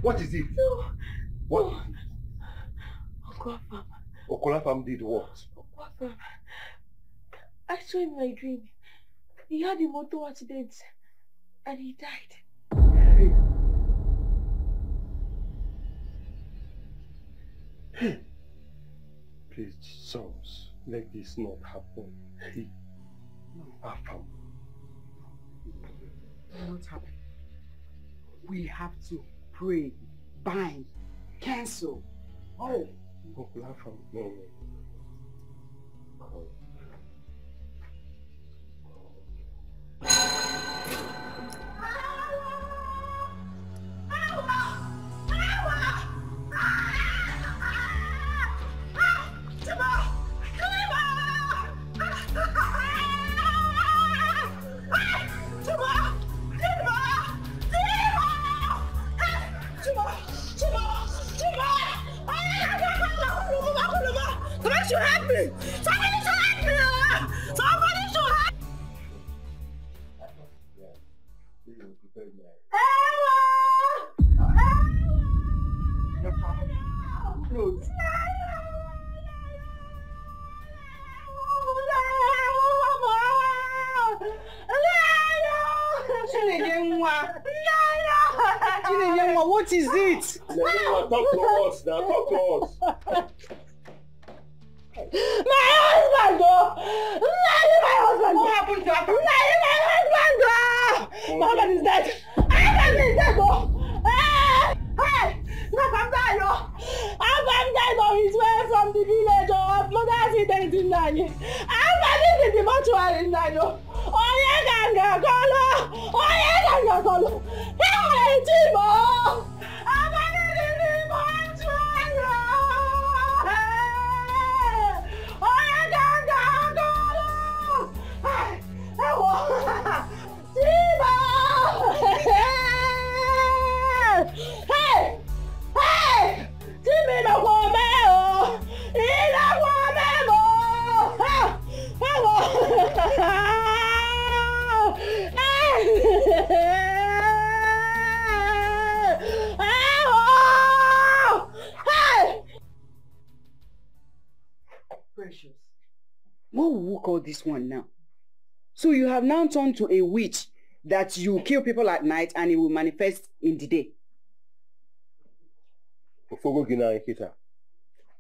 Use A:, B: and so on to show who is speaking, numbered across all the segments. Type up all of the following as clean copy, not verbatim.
A: What is it?
B: No.
A: What?
B: Okwafam.
A: Okwafam did what?
B: Okwafam. I saw in my dream. He had a motor accident and he died.
A: Hey. Hey. Please, sons, let this not happen. Hey. Afam.
C: It will not happen. We have to pray, bind, cancel. Oh.
A: Afam, no.
C: What is it?
A: Talk to us now, talk to us.
B: My husband, though! My husband!
C: What happened to him?
B: My husband, though! My husband is dead! My husband is dead, though! Hey! Look, I'm dying, though! I'm died on his way from the village of Mother accident in Nani. I'm in the mortuary in Nani. Oh, yeah, ganga, colo! Oh, yeah, ganga, colo! Hey, Timo! I'm in the mortuary! Oh, yeah, ganga, colo! Hey, Timo! Hey! Hey! Timo, no come here! He no come here, mo!
C: Precious. What will we call this one now? So you have now turned to a witch that you kill people at night and it will manifest in the day.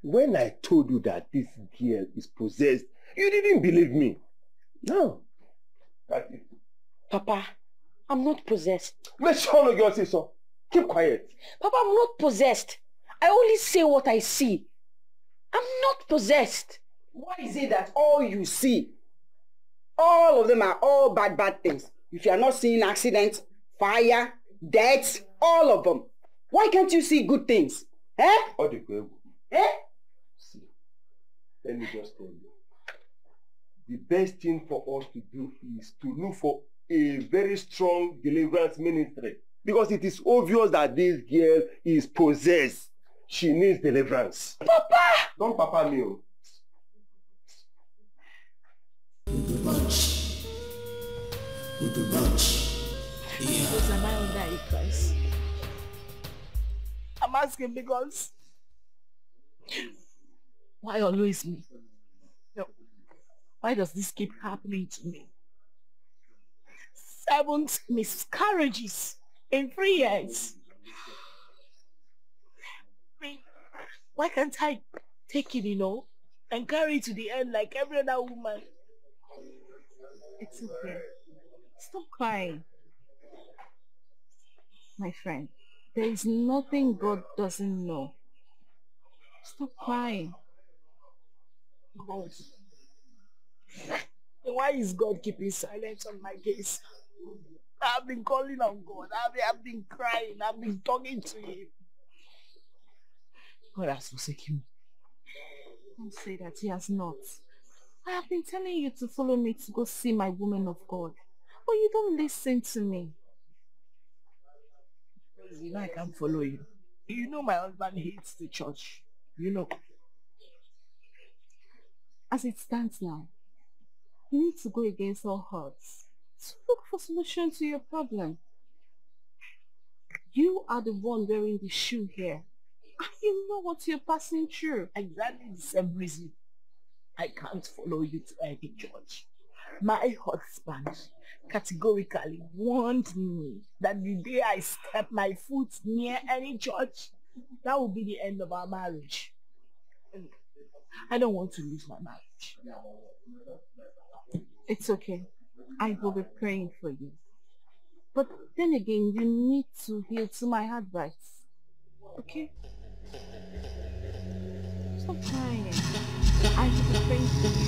A: When I told you that this girl is possessed, you didn't believe me. No. That's it.
B: Papa, I'm not possessed.
A: Let's show you say so. Keep quiet.
B: Papa, I'm not possessed. I only say what I see. I'm not possessed.
C: Why is it that all you see, all of them are all bad things? If you are not seeing accidents, fire, death, all of them. Why can't you see good things? Eh? Eh?
A: See, let me just tell you. The best thing for us to do is to look for a very strong deliverance ministry. Because it is obvious that this girl is possessed. She needs deliverance.
B: Papa!
A: Don't papa me.
B: Because am I under a curse? I'm asking because why always me? No. Why does this keep happening to me? 7 miscarriages in 3 years. I mean, why can't I take it, and carry it to the end like every other woman?
D: It's okay. Stop crying. My friend, there is nothing God doesn't know. Stop crying.
B: God. Why is God keeping silence on my case? I've been calling on God. I've been crying. I've been talking to Him. God has forsaken me.
D: Don't say that He has not. I have been telling you to follow me to go see my woman of God. But you don't listen to me.
B: You know I can't follow you. You know my husband hates the church. You know.
D: As it stands now, you need to go against all odds to look for solution to your problem. You are the one wearing the shoe here. You know what you're passing through.
B: Exactly the same reason I can't follow you to any church. My husband categorically warned me that the day I step my foot near any church, that will be the end of our marriage. And I don't want to lose my marriage.
D: It's okay. I will be praying for you. But then again, you need to heal to my advice. Okay? Stop crying. I will be praying for you,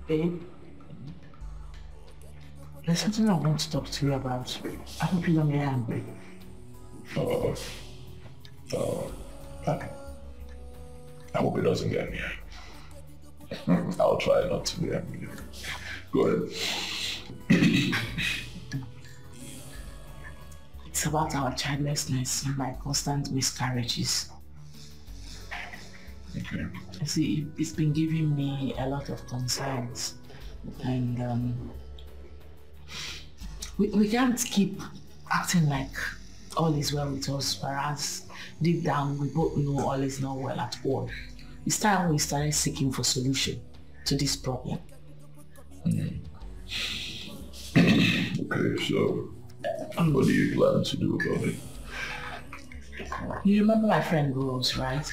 B: Babe, there's something I want to talk to you about. I hope you don't get angry.
E: I hope it doesn't get me. I'll try not to be angry. Go ahead.
B: It's about our childlessness and my constant miscarriages.
E: Okay.
B: See, it's been giving me a lot of concerns, and we can't keep acting like all is well with us, whereas deep down we both know all is not well at all. It's time we started seeking for solution to this problem.
E: Okay, so what do you plan to do about it?
B: You remember my friend Rose, right?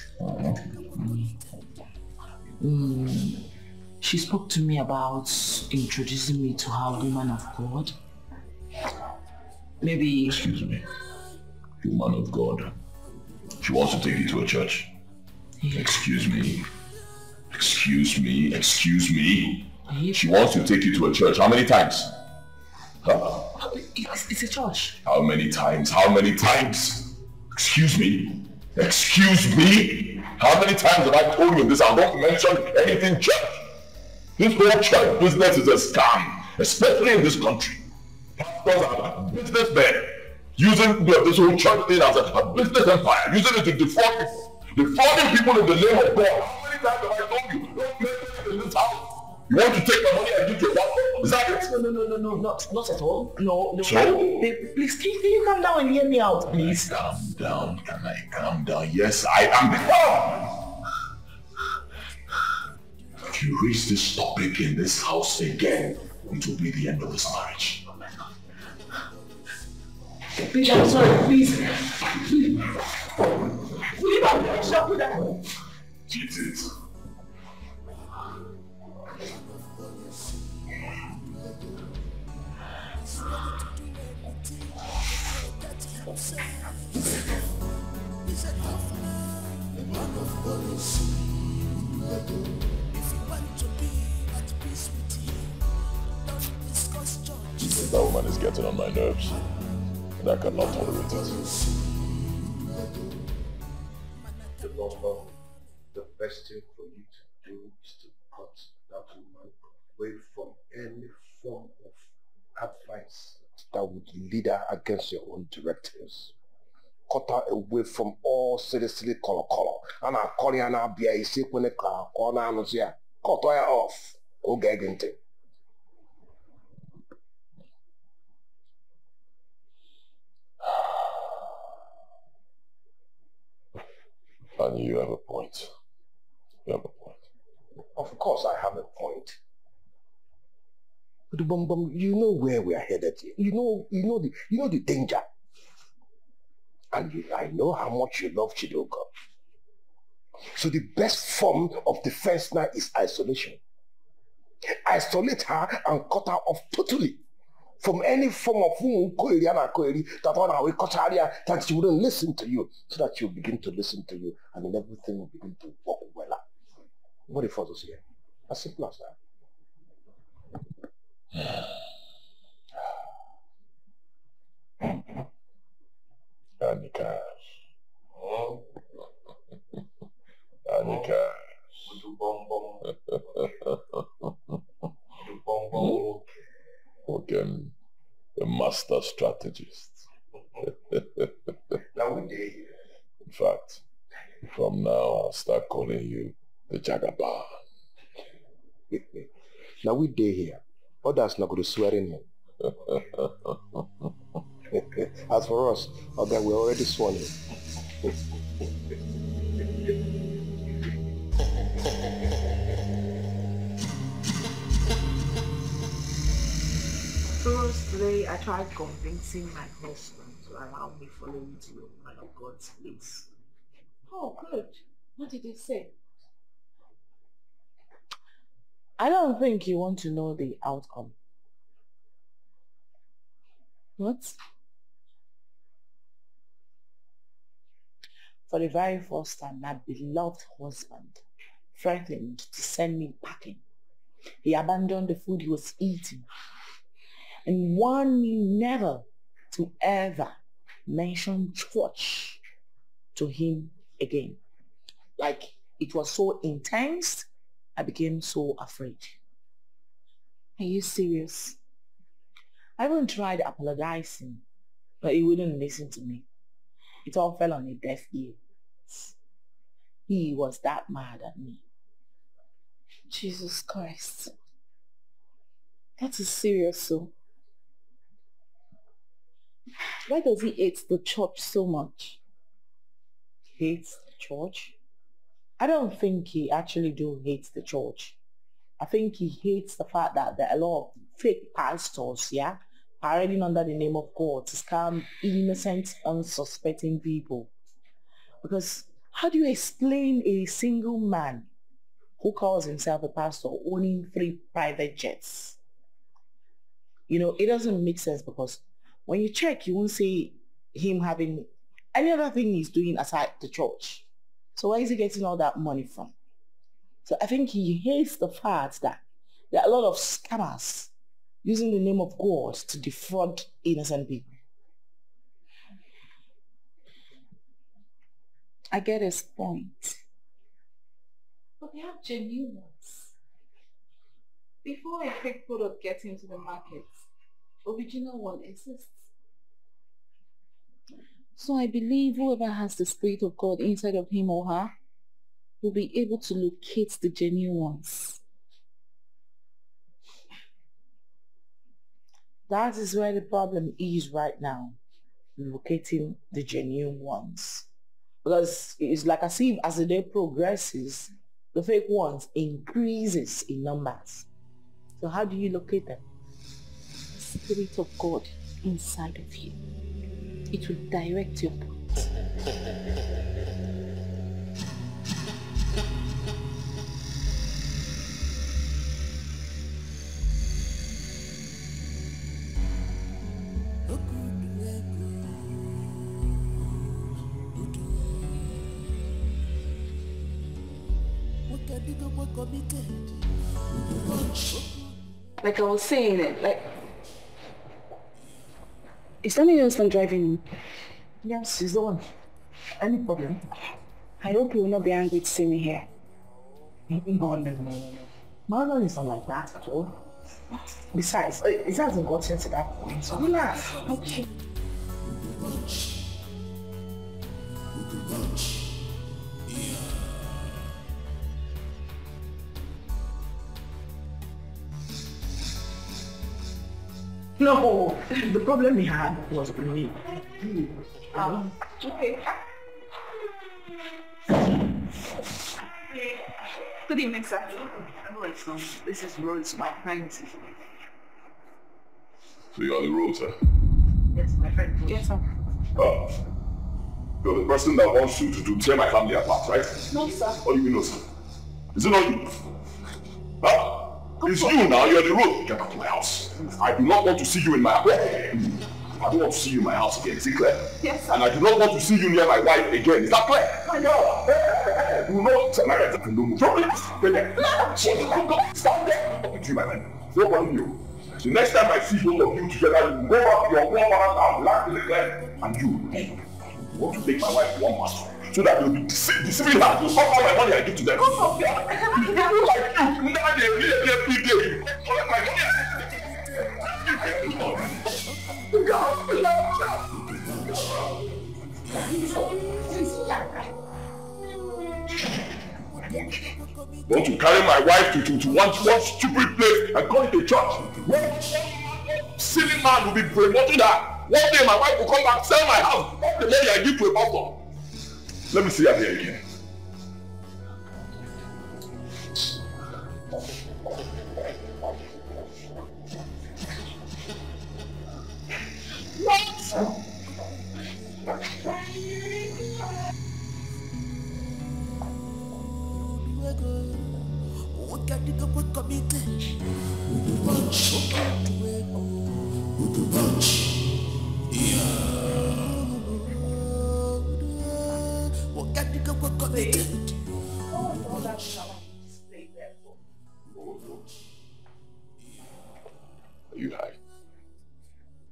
B: She spoke to me about introducing me to her woman of God. Maybe...
E: Excuse me. Woman of God. She wants to take you to a church.
B: Yeah.
E: Excuse me. Excuse me. Excuse me. She wants to take you to a church. How many times? Huh?
B: It's a church.
E: How many times? How many times? Excuse me. Excuse me. How many times have I told you this? I don't mention anything church. This whole church business is a scam, especially in this country. Pastors are businessmen using this whole church thing as a business empire, using it to defraud people. Defrauding people in the name of God. How many times have I told you? Don't mention it in this house. You want to take the money and give to your pastor? Is that it?
B: No, not at all. No.
E: So?
B: Babe, please, can you calm down and hear me out, please?
E: Calm down. Can I calm down? Yes, I am calm. If you raise this topic in this house again, it will be the end of this marriage.
B: Please, I'm sorry, please. Will you not shut me down?
E: Eat it. That woman is getting on my nerves, and I cannot tolerate it.
A: The best thing for you to do is to cut that woman away from any form of advice that would lead her against your own directives. Cut her away from all silly color. And I call you and I'll be a sick when cut her off. Go get into.
E: And you have a point. You have a point.
A: Of course I have a point. But you know where we are headed here. You know the danger. And I know how much you love Chidoka. So the best form of defense now is isolation. Isolate her and cut her off totally from any form of that she wouldn't listen to you, so that she'll begin to listen to you and then everything will begin to work well. What if us here? As simple as that.
E: Anika. Anika. master strategist.
A: Now we day here.
E: In fact, from now I'll start calling you the Jagaban.
A: Now we day here. Others not going to swear in him. As for us, okay, we're already sworn in.
D: Firstly, I tried convincing my husband to allow me following to your man of God's place.
B: Oh, good. What did he say?
D: I don't think you want to know the outcome. What? For the very first time, my beloved husband threatened to send me packing. He abandoned the food he was eating and warned me never to ever mention church to him again. Like, it was so intense, I became so afraid.
B: Are you serious?
D: I even tried apologizing, but he wouldn't listen to me. It all fell on a deaf ear. He was that mad at me.
B: Jesus Christ. That is serious, so. Why does he hate the church so much?
D: Hates the church? I don't think he actually do hate the church. I think he hates the fact that there are a lot of fake pastors, yeah, parading under the name of God to scam innocent, unsuspecting people. Because how do you explain a single man who calls himself a pastor owning 3 private jets? You know, it doesn't make sense, because when you check, you won't see him having any other thing he's doing aside the church. So where is he getting all that money from? So I think he hates the fact that there are a lot of scammers using the name of God to defraud innocent people.
B: I get his point. But they have genuine ones. Before a fake product gets into the market, original one exists. So I believe whoever has the Spirit of God inside of him or her will be able to locate the genuine ones.
D: That is where the problem is right now, locating the genuine ones. Because it's like as if as the day progresses, the fake ones increases in numbers. So how do you locate them?
B: The Spirit of God inside of you. It will direct your path. Like I was saying it, like, is somebody else from driving?
D: Yes, he's the one. Any problem?
B: I hope you will not be angry to see me here.
D: No. My husband is not like that at all. Besides, it hasn't gotten to that point, so relax.
B: Okay.
D: No, the problem he had was with me.
B: Okay. Good evening, sir.
D: This is Rose, my friend.
E: So you're the Rosa?
D: Yes, my friend.
B: Yes, sir.
E: You're the person that wants you to tear my family apart, right?
B: No, sir.
E: What do you mean, no, sir? Is it not you? Huh? It's you now, you're the road. Get back to my house. I do not want to see you in my house. I don't want to see you in my house again, is it clear?
B: Yes, sir.
E: And I do not want to see you near my wife again, is that clear? My God! Do not tell my wife to move. Stop there! Talking to you, my man. No problem, you. The next time I see both of you together, you go back to your grandmother's house, black, is it clear? And you want to take my wife one master, so that you'll be deceiving her to suck all my money I give to them. People like you, now they every day. Collect my money. Want to carry my wife to one stupid place and call it a church? What silly man will be promoting her? One day my wife will come back, sell my house, all the money I give to a pastor. Let me see her here again. Are you high?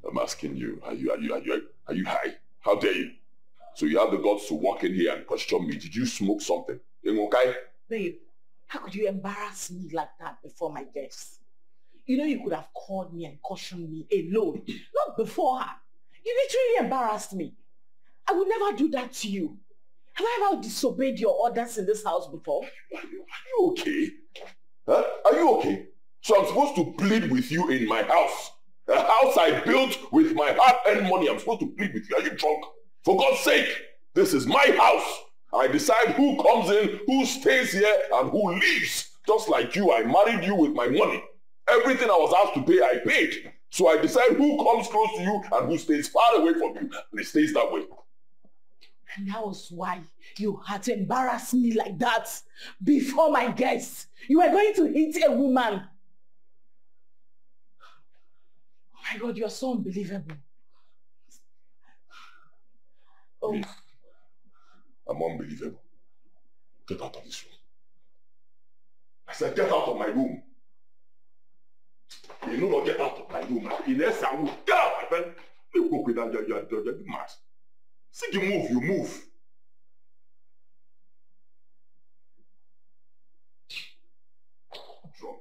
E: I'm asking you, are you high? How dare you? So you have the guts to walk in here and question me. Did you smoke something? Okay?
D: Babe, how could you embarrass me like that before my guests? You know you could have called me and cautioned me alone, not before her. You literally embarrassed me. I would never do that to you. Have I ever disobeyed your orders in this house before?
E: Are you okay? Huh? Are you okay? So I'm supposed to plead with you in my house. A house I built with my hard-earned money. I'm supposed to plead with you. Are you drunk? For God's sake, this is my house. I decide who comes in, who stays here, and who leaves. Just like you, I married you with my money. Everything I was asked to pay, I paid. So I decide who comes close to you and who stays far away from you. And it stays that way.
D: And that was why you had to embarrass me like that before my guests. You were going to hit a woman. Oh my God, you're so unbelievable. Oh.
E: Me? I'm unbelievable. Get out of this room. I said, get out of my room. You know not get out of my room. In essence, I will get out, my friend. You walk with that, you're mad. See you move, you move. Drunk.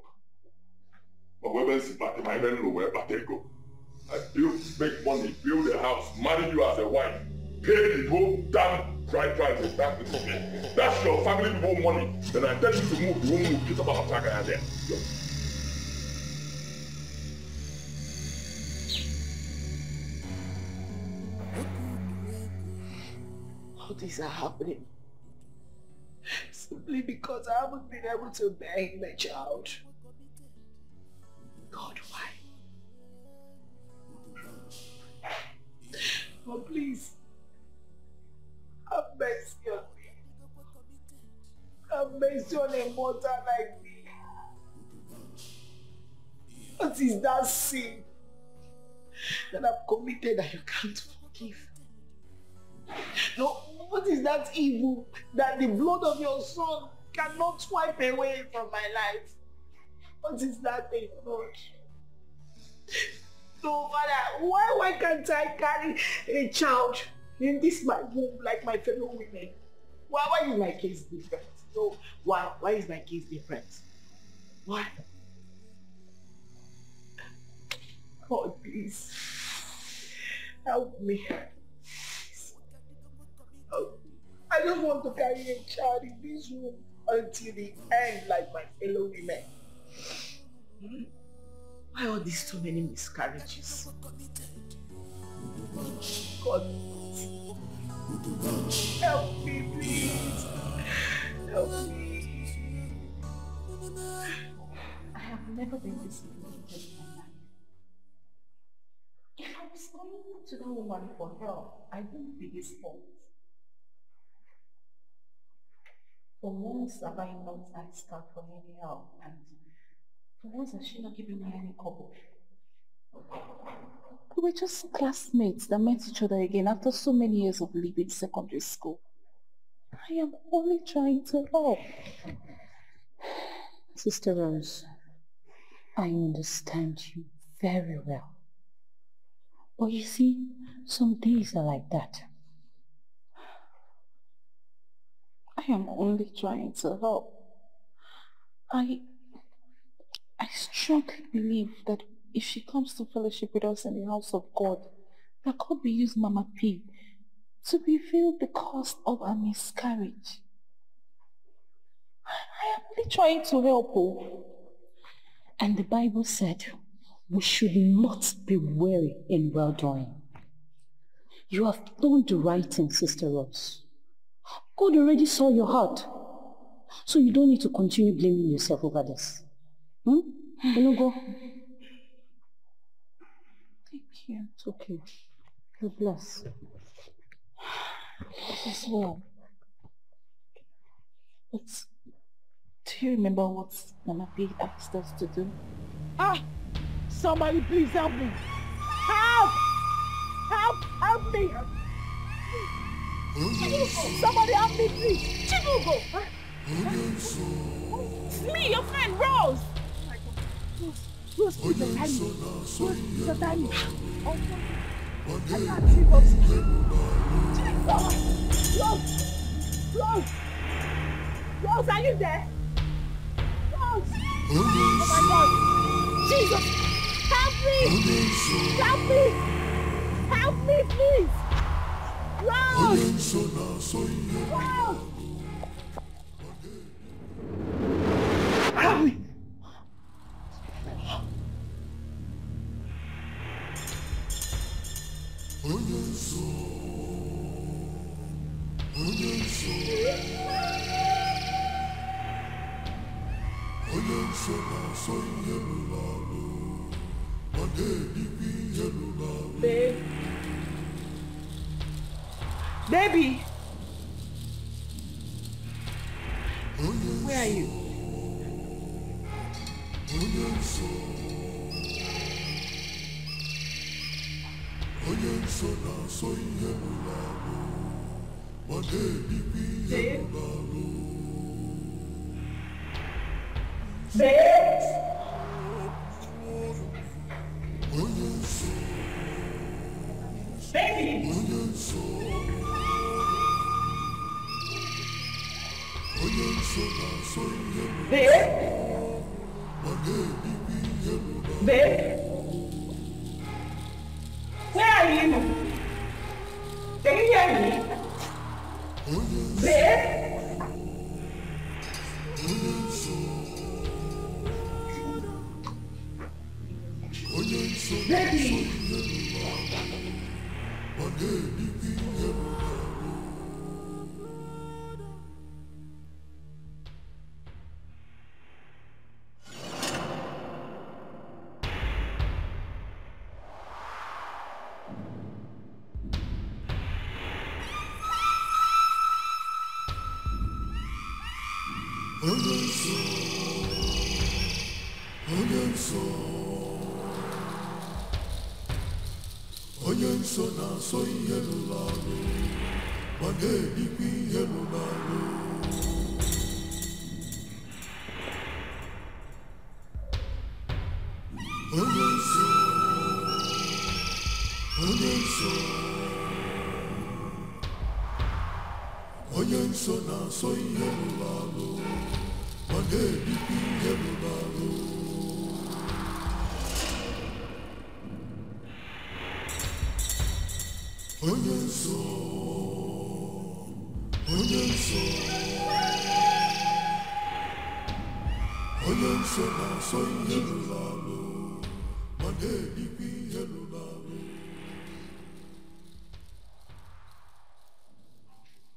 E: But when it's back in my hand, where back go. I build, make money, build a house, marry you as a wife, pay the whole damn bride prices back with me. That's your family people money. Then I tell you to move, you won't move. Get up on the track there.
D: All these are happening simply because I haven't been able to bear him a child. God, why? Oh, please, have mercy on me. Have mercy on a mother like me. What is that sin that I've committed that you can't forgive? No, what is that evil that the blood of your son cannot wipe away from my life? What is that thing, Lord? No, Father, why can't I carry a child in this my womb like my fellow women? Why is my case different? No, why is my case different? Why? God, please, help me. I don't want to carry a child in this room until the end like my fellow women. Why are these so many miscarriages? God, help me, please. Help me. I have never been disappointed in my life. If I was coming to that woman for help, I wouldn't be this fault. For once have I not asked her for any help, and for once has she not given me any cover.
F: We were just classmates that met each other again after so many years of leaving secondary school. I am only trying to help. Sister Rose, I understand you very well. But you see, some days are like that. I am only trying to help. I strongly believe that if she comes to fellowship with us in the house of God, that God will use Mama P to reveal the cause of her miscarriage. I am only trying to help her. And the Bible said, we should not be weary in well-doing. You have done the right thing, Sister Rose. God already saw your heart. So you don't need to continue blaming yourself over this. You know, go. Thank you. It's okay. You're blessed. As well. But do you remember what Mama P asked us to do?
B: Somebody please help me. Help! Help me! Somebody help me, please. Chibugo! It's me, your friend, Rose! Rose, please, the time. Rose, the time. Oh, I can't see Rose. Rose, are you there? Rose! Oh my God! Jesus! Help me! Help me! Help me, please! Rose! Rose! Help me! Babe. Baby. Where are you? Babe. Babe. Baby! Babe? Babe? Where are you? Can you hear me? Babe? Baby!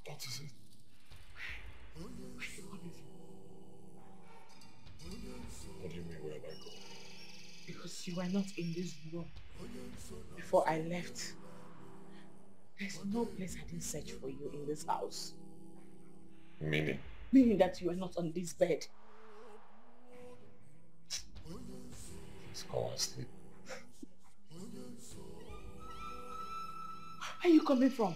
E: What is it? What do you mean, where have I gone?
D: Because you were not in this room before I left. There's no place I didn't search for you in this house.
E: Meaning?
D: Meaning that you were not on this bed.
E: Please go and sleep.
D: Where are you coming from?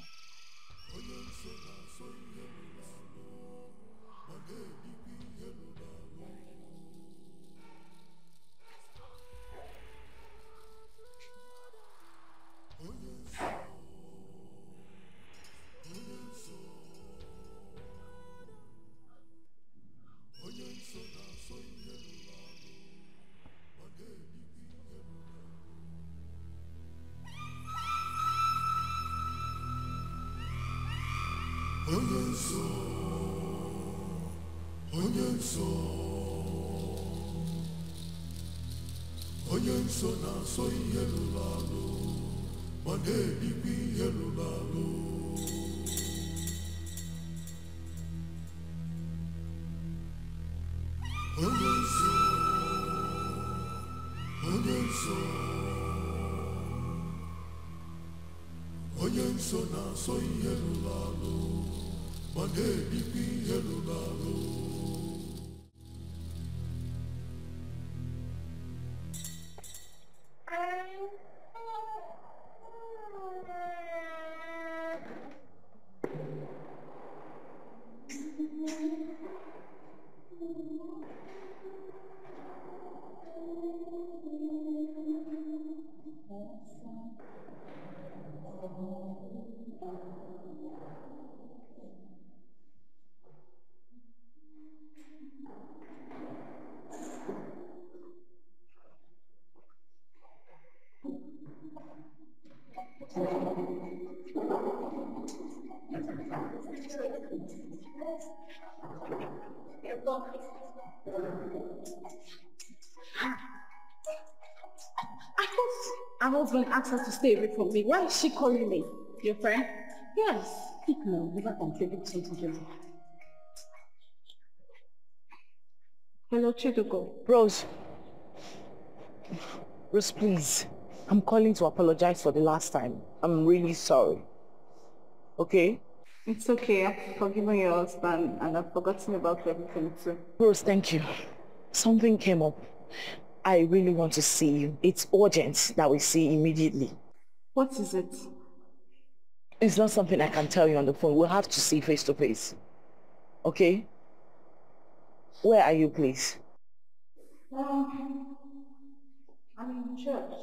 B: Her husband asked her to stay away from me. Why is she calling me? Your friend? Yes. Speak now. Never contribute something to me. Hello, Chiduko.
D: Rose. Rose, please. I'm calling to apologize for the last time. I'm really sorry. Okay?
B: It's okay. I've forgiven your husband and I've forgotten about everything too.
D: Rose, thank you. Something came up. I really want to see you. It's urgent that we see immediately.
B: What is it?
D: It's not something I can tell you on the phone. We'll have to see face to face. Okay? Where are you, please?
B: I'm in church.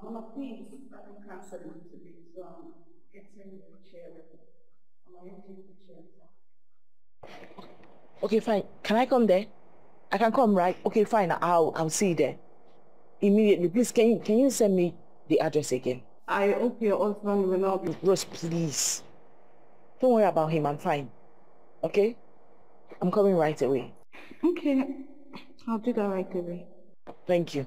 B: Mama, please, I can cancel it today. So I'm getting the chair ready. I'm arranging the chair.
D: Okay, fine. Can I come there? I can come, right? Okay, fine. I'll see you there. Immediately. Please, can you send me the address again?
B: I hope your husband will not be...
D: Rose, please. Don't worry about him. I'm fine. Okay? I'm coming right away.
B: Okay. I'll do that right away.
D: Thank you.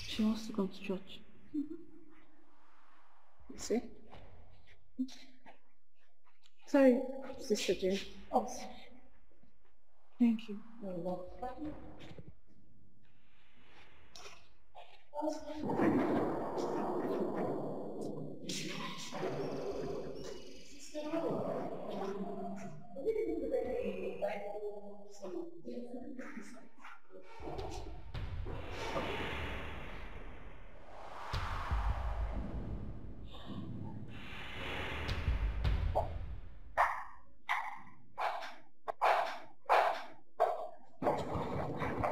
B: She wants to come to church. See? Sorry, Sister Jane. Oh. Thank you. You're welcome.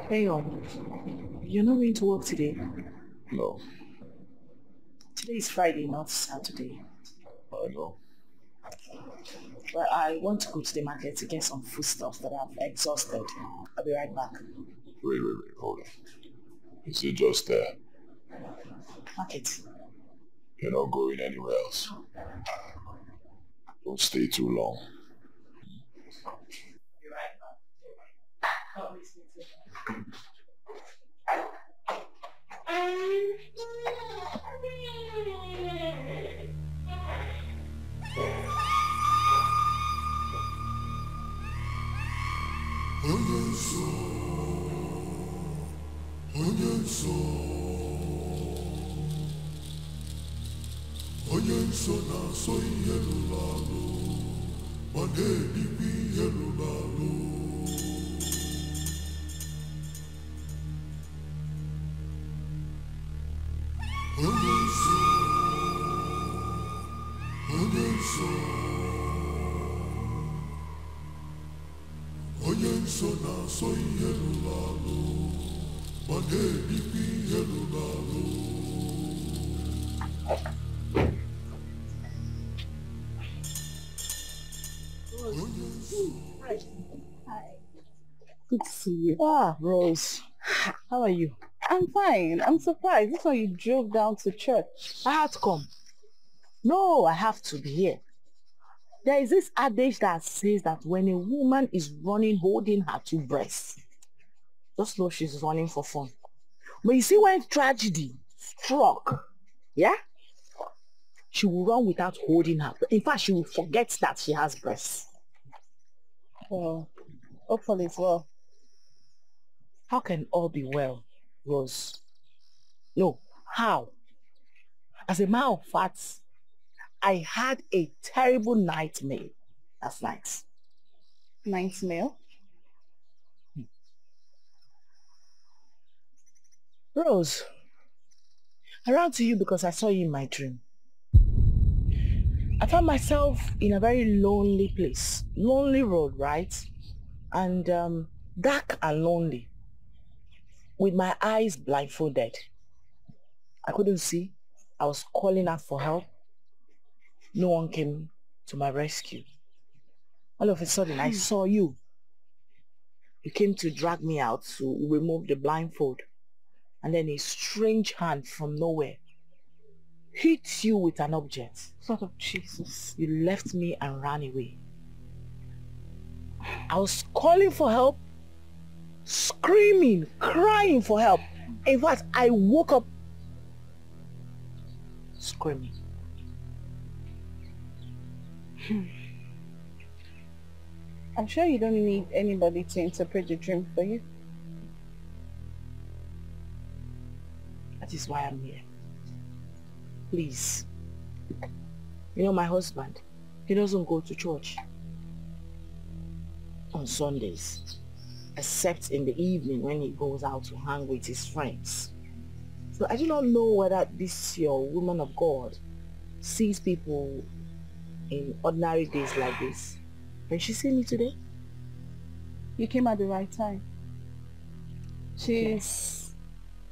D: Hey, you're not going to work today?
E: No.
D: Today is Friday, not Saturday.
E: I know.
D: Well, I want to go to the market to get some food stuff that I've exhausted. I'll be right back.
E: Wait, hold on. Is it just there?
D: Market.
E: You're not going anywhere else. Don't stay too long.
D: Be right back. Help me speak to them.
B: Good to see you.
D: Ah, Rose. How are you?
B: I'm fine. I'm surprised. This one you drove down to church.
D: I had to come. No, I have to be here. There is this adage that says that when a woman is running holding her two breasts, just know she's running for fun. But you see, when tragedy struck, yeah, she will run without holding her. In fact, she will forget that she has breasts.
B: Well, hopefully it's well.
D: How can all be well, Rose? No, how? As a matter of fact, I had a terrible nightmare last night.
B: Nightmare?
D: Rose, I ran to you because I saw you in my dream. I found myself in a very lonely place. Lonely road, right? And dark and lonely. With my eyes blindfolded. I couldn't see. I was calling out for help. No one came to my rescue. All of a sudden, I saw you. You came to drag me out to remove the blindfold. And then a strange hand from nowhere hit you with an object.
B: Sort of Jesus.
D: You left me and ran away. I was calling for help, screaming, crying for help. In fact, I woke up screaming.
B: I'm sure you don't need anybody to interpret your dream for you.
D: That is why I'm here. Please. You know my husband, he doesn't go to church on Sundays, except in the evening when he goes out to hang with his friends. So I do not know whether this your woman of God sees people in ordinary days like this. Can she see me today?
B: You came at the right time. She's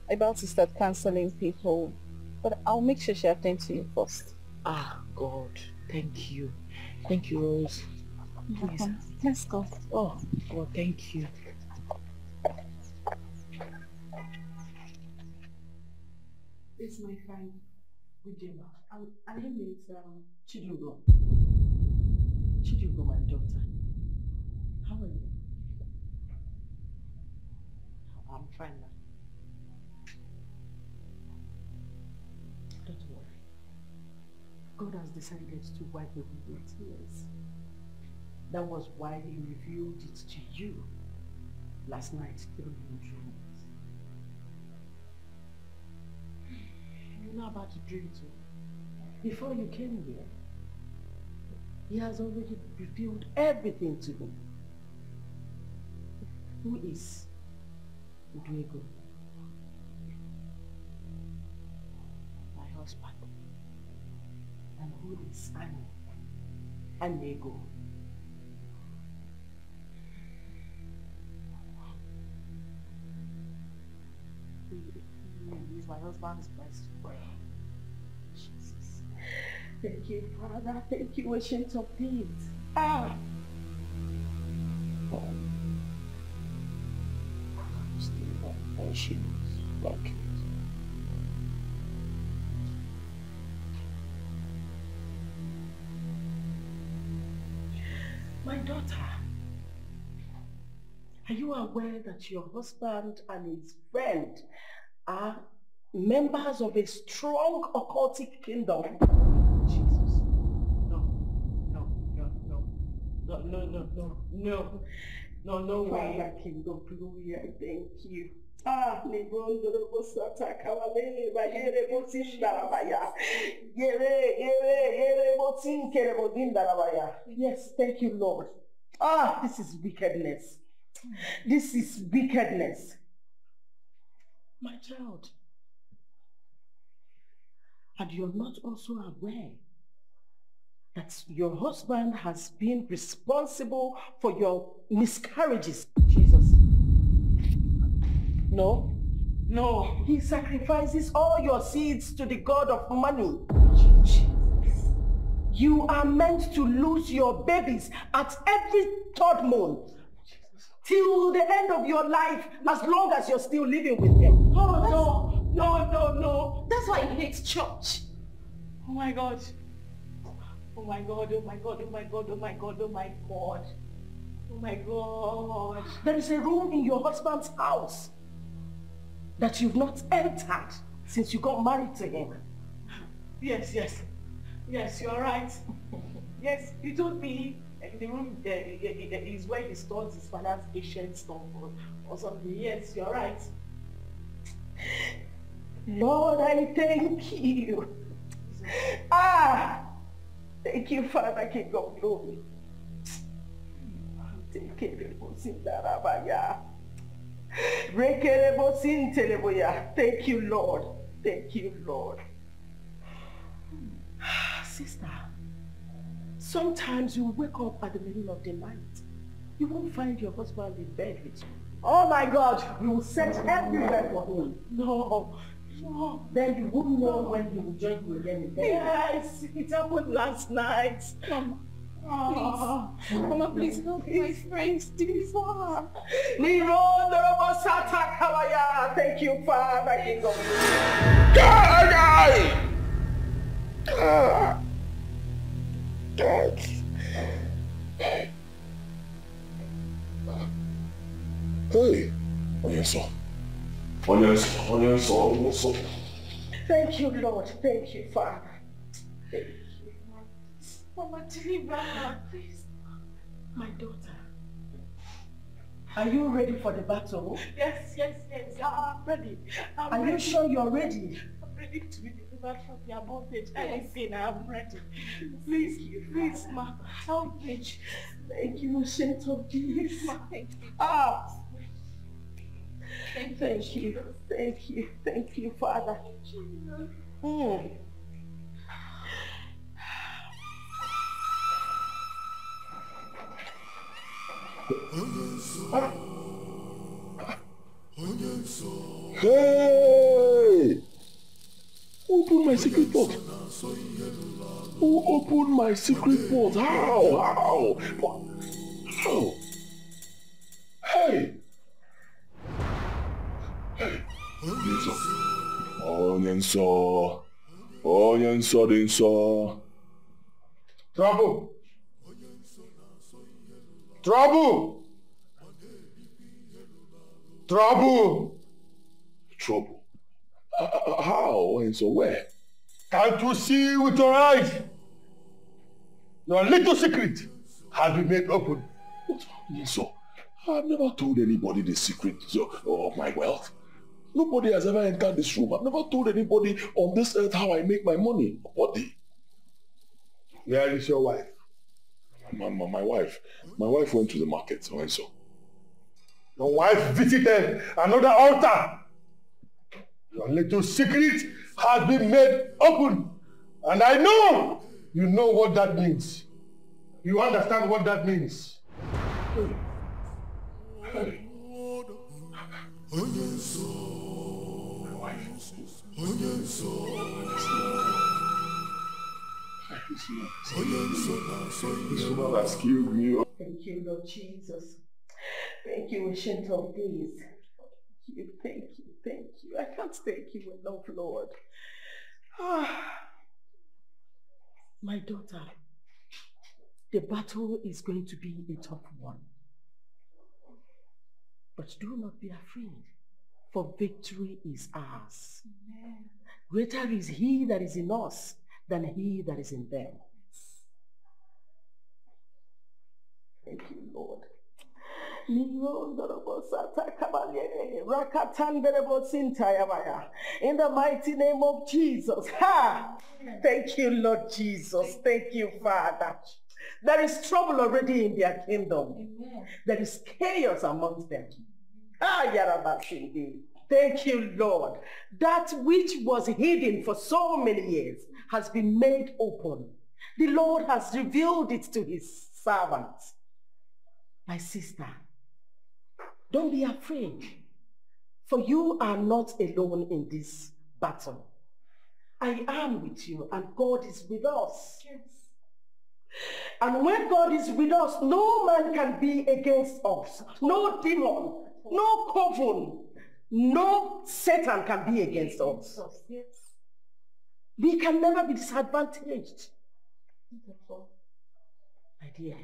B: about to start counseling people, but I'll make sure she attends to you first.
D: Ah, God. Thank you. Thank you, Rose. Please.
B: Let's go.
D: Oh, God, thank you. It's my friend, Ujima. And her name is Chidugo. Chidugo, my daughter. How are you? I'm fine now. Don't worry. God has decided to wipe away your tears. That was why he revealed it to you last night through your dreams. You know about the dream too. Before you came here, he has already revealed everything to me. Who is Diego? My husband. And who is Diego? He's my husband's best friend. Jesus. Thank you, Father. Thank you, Ancient of Days. Ah! My daughter, are you aware that your husband and his friend are members of a strong occultic kingdom? Jesus. No way. Father, King of Glory, I thank you. Ah, yes, thank you, Lord. Ah, this is wickedness. This is wickedness. My child. And you're not also aware that your husband has been responsible for your miscarriages. Jesus. No. He sacrifices all your seeds to the God of money. Jesus. You are meant to lose your babies at every third month. till the end of your life, as long as you're still living with him. Oh, no.
B: That's why he hates church. Oh my God. Oh my God, oh my God, oh my God, oh my God, oh my God. Oh my God.
D: There is a room in your husband's house that you've not entered since you got married to him.
B: Yes, you're right. Yes, you told me the room is where he stores his father's ancient stuff or something. Yes, you're right.
D: Lord, I thank you. Thank you, Father, King of Glory. Thank you, Lord. Thank you, Lord. Sister, sometimes you wake up at the middle of the night. You won't find your husband in bed with you. Oh my God, you will search everywhere for him. No. Then you won't know when he will join you again in bed. Yes, it happened last night.
B: Mama, please help my friends deliver.
D: Thank you, Father, King of
E: Hey, Onyenso.
D: Thank you, Lord. Thank you, Father. Thank you.
B: Mama, deliver her, please.
D: My daughter, are you ready for the battle?
B: Yes. I'm ready.
D: Are you sure you're ready?
B: I'm ready to be delivered from your bondage. Anything, I'm ready. Please, ma, help me.
D: Thank you, Saint of Peace.
B: Thank you.
D: Thank you, Father.
E: Hey! Who opened my secret port? Who opened my secret port? How? Hey! Onyenso.
A: Trouble.
E: How? And so where?
A: Can't you see with your eyes? Your little secret has been made open.
E: What? So, I've never told anybody the secret of my wealth. Nobody has ever entered this room. I've never told anybody on this earth how I make my money. Nobody.
A: Where is your wife?
E: My wife went to the market, so.
A: Your wife visited another altar. Your little secret has been made open. And I know you know what that means. You understand what that means.
E: Hey. My wife. This woman has killed me.
D: Thank you, Lord Jesus. Thank you, Ancient of Days. Thank you. I can't thank you enough, Lord. My daughter, the battle is going to be a tough one. But do not be afraid, for victory is ours. Amen. Greater is he that is in us than he that is in them. Thank you, Lord. In the mighty name of Jesus. Thank you, Lord Jesus. Thank you, Father. There is trouble already in their kingdom. Amen. There is chaos amongst them. Thank you, Lord. That which was hidden for so many years has been made open. The Lord has revealed it to his servants. My sister, don't be afraid, for you are not alone in this battle. I am with you, and God is with us. Yes.
B: And when God is with us, no man can be against us. No demon, no coven, no Satan can be against us. We can never be disadvantaged. My dear,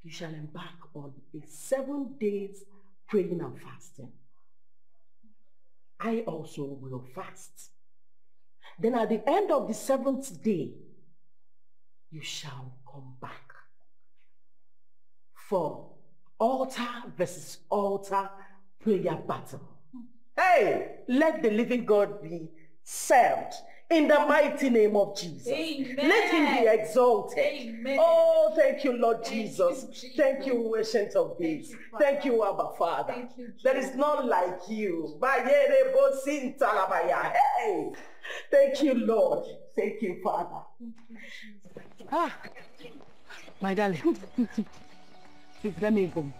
B: you shall embark on a 7 days praying and fasting. I also will fast. Then at the end of the 7th day, you shall come back for altar versus altar prayer battle. Hey, let the living God be served in the mighty name of Jesus.
G: Amen.
B: Let him be exalted.
G: Amen.
B: Oh, thank you, Lord Jesus. Thank you, Ancient of Days. Thank you, Abba Father.
G: Thank you,
B: there is none like you. Hey, thank you, Lord. Thank you, Father.
D: My darling, please let me go.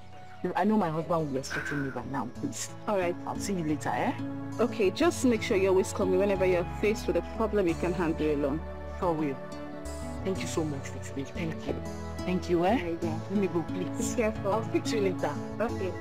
D: I know my husband will be expecting me by now, please.
H: All right.
D: I'll see you later, eh?
H: Okay, just make sure you always call me whenever you're faced with a problem you can handle alone.
D: Sure will. Thank you so much for today. Thank you. Thank you, eh?
H: Right, yeah.
D: Let me go, please.
H: Be careful.
D: I'll speak to you later.
H: Okay.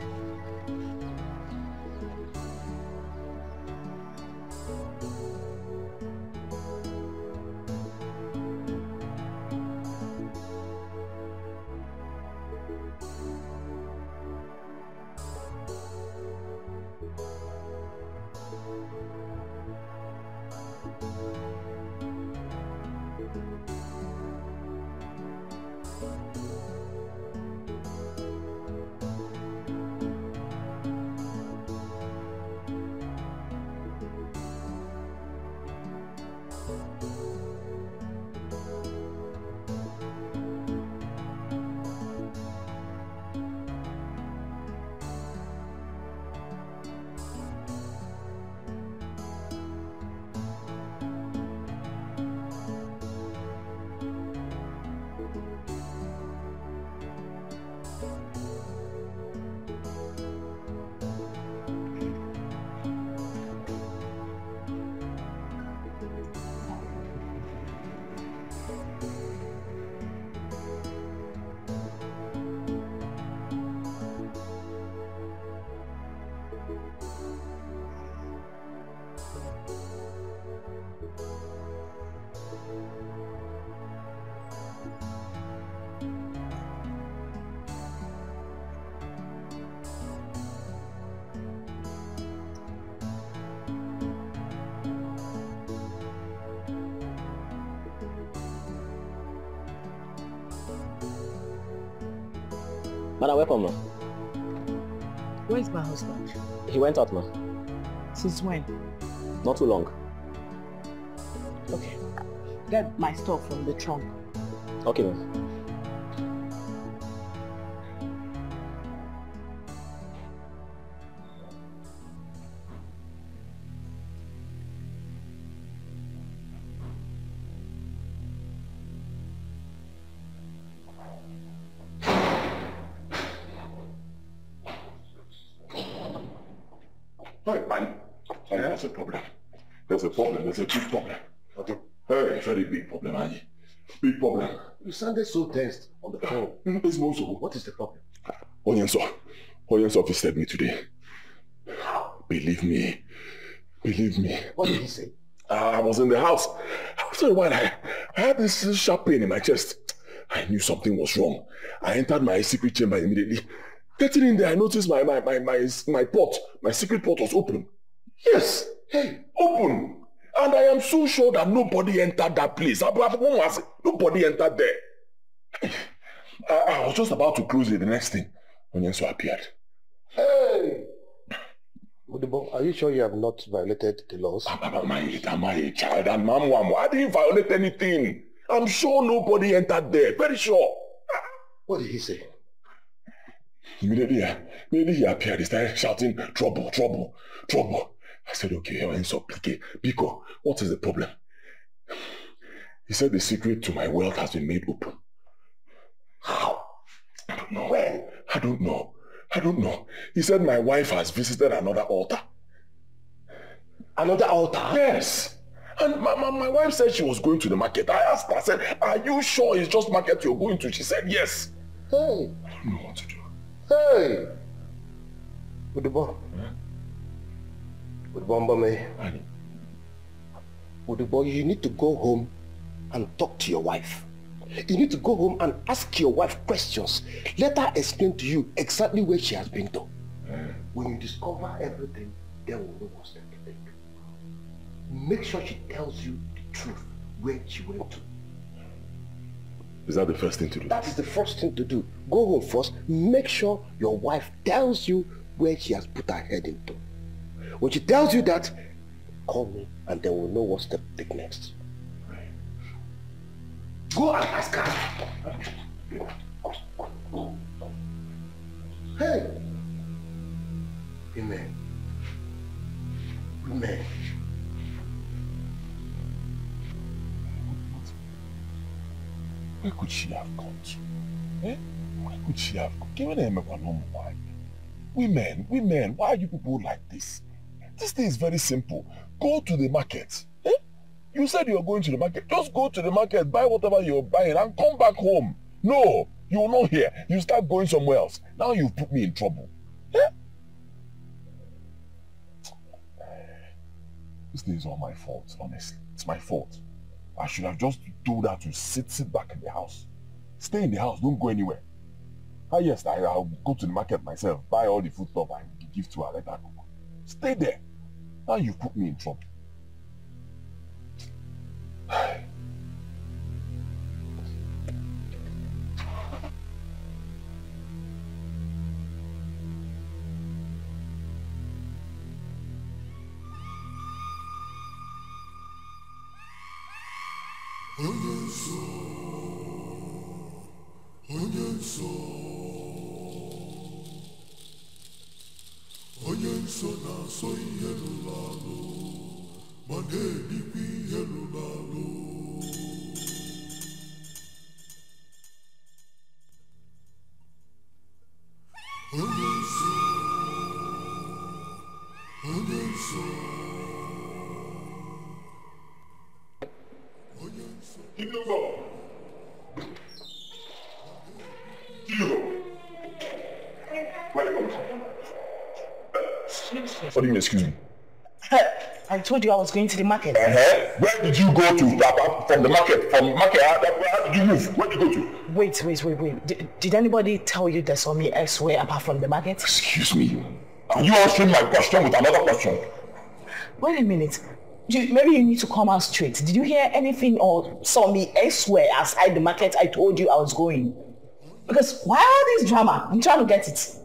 I: Madam, welcome, ma.
D: Where's my husband?
I: He went out, ma.
D: Since when?
I: Not too long.
D: Okay. Get my stuff from the trunk.
I: Okay, ma.
E: There's a problem. There's a problem. There's a big problem. Okay. Hey, very big problem, Annie. Big problem.
A: You sounded so tense on the phone.
E: It's Mozo.
A: What is the problem?
E: Onyenso visited me today. Believe me. Believe me.
A: What did he say?
E: I was in the house. After a while, I had this sharp pain in my chest. I knew something was wrong. I entered my secret chamber immediately. Getting in there, I noticed my port, my secret port was open. Yes, hey, open. And I am so sure that nobody entered that place. Nobody entered there. I was just about to close it. The next thing, Onyenso appeared.
A: Hey! Udibo, are you sure you have not violated the laws?
E: Am I a child? And Mama, I didn't violate anything. I'm sure nobody entered there. Very sure.
A: What did he say?
E: Immediately he appeared. He started shouting, trouble, trouble, trouble. I said, okay, Onyenso, Biko, what is the problem? He said the secret to my wealth has been made open.
A: How?
E: I don't know.
A: When?
E: I don't know. He said my wife has visited another altar.
A: Another altar?
E: Yes. And my wife said she was going to the market. I asked her, I said, are you sure it's just market you're going to? She said, yes.
A: Hey.
E: I don't know what to do.
A: Hey. Udubo. Udubo, you need to go home and talk to your wife. You need to go home and ask your wife questions. Let her explain to you exactly where she has been to. When you discover everything, then we'll know what's to take. Make sure she tells you the truth, where she went to.
E: Is that the first thing to do?
A: That is the first thing to do. Go home first, make sure your wife tells you where she has put her head into. When she tells you that, call me and then we'll know what step to take next. Go and ask her. Hey! Amen. Amen.
E: Where could she have gone to? Eh? Where could she have gone? Women, why are you people like this? This thing is very simple. Go to the market. Eh? You said you were going to the market. Just go to the market, buy whatever you're buying and come back home. No, you will not hear. You start going somewhere else. Now you've put me in trouble. Eh? This thing is all my fault, honestly. It's my fault. I should have just told her to sit back in the house. Stay in the house, don't go anywhere. Yes, I'll go to the market myself, buy all the food stuff and give to her, let her cook. Stay there. Now you've put me in trouble. What do you mean, excuse me?
D: I told you I was going to the market.
E: Where did you go to? From the market? From the market? How did you move? Where did you go to?
D: Wait. Did anybody tell you they saw me elsewhere apart from the market?
E: Excuse me. Are you answering my question with another question?
D: Wait a minute. Maybe you need to come out straight. Did you hear anything or saw me elsewhere outside the market I told you I was going? Because why all this drama? I'm trying to get it.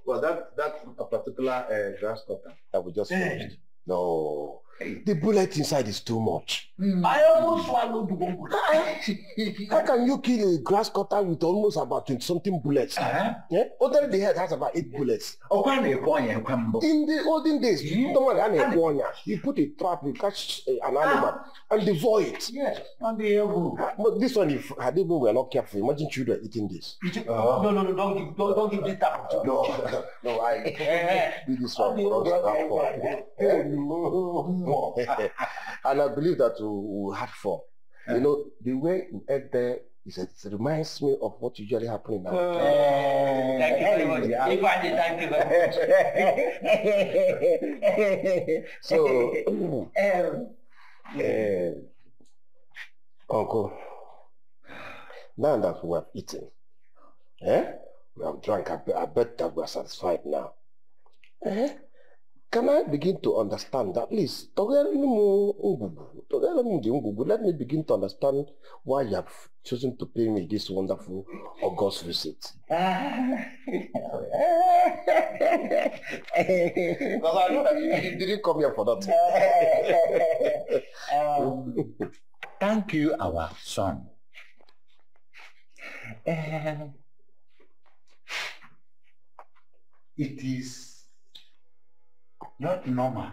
A: Well, that a particular grass cutter that we just finished. No, the bullet inside is too much.
G: I almost swallowed one bullet.
A: How can you kill a grass cutter with almost about 20-something bullets? Yeah? Other the head has about 8 bullets. In the olden days, you put a trap, you catch an animal, and devour it.
G: Yes, on the elbow.
A: But this one, if Hadibu were not careful, imagine children eating this.
G: No, don't give this type of
A: No, I do this one for us. And I believe that we had fun. You know, the way you ate there, it reminds me of what usually happens now.
G: Thank you very much. Thank you very much.
A: So, Uncle, now that we have eaten, we have drunk, I bet that we are satisfied now. Can I begin to understand at least? Let me begin to understand why you have chosen to pay me this wonderful August visit. Because I know that you didn't come here for that.
G: Thank you, our son. It is not normal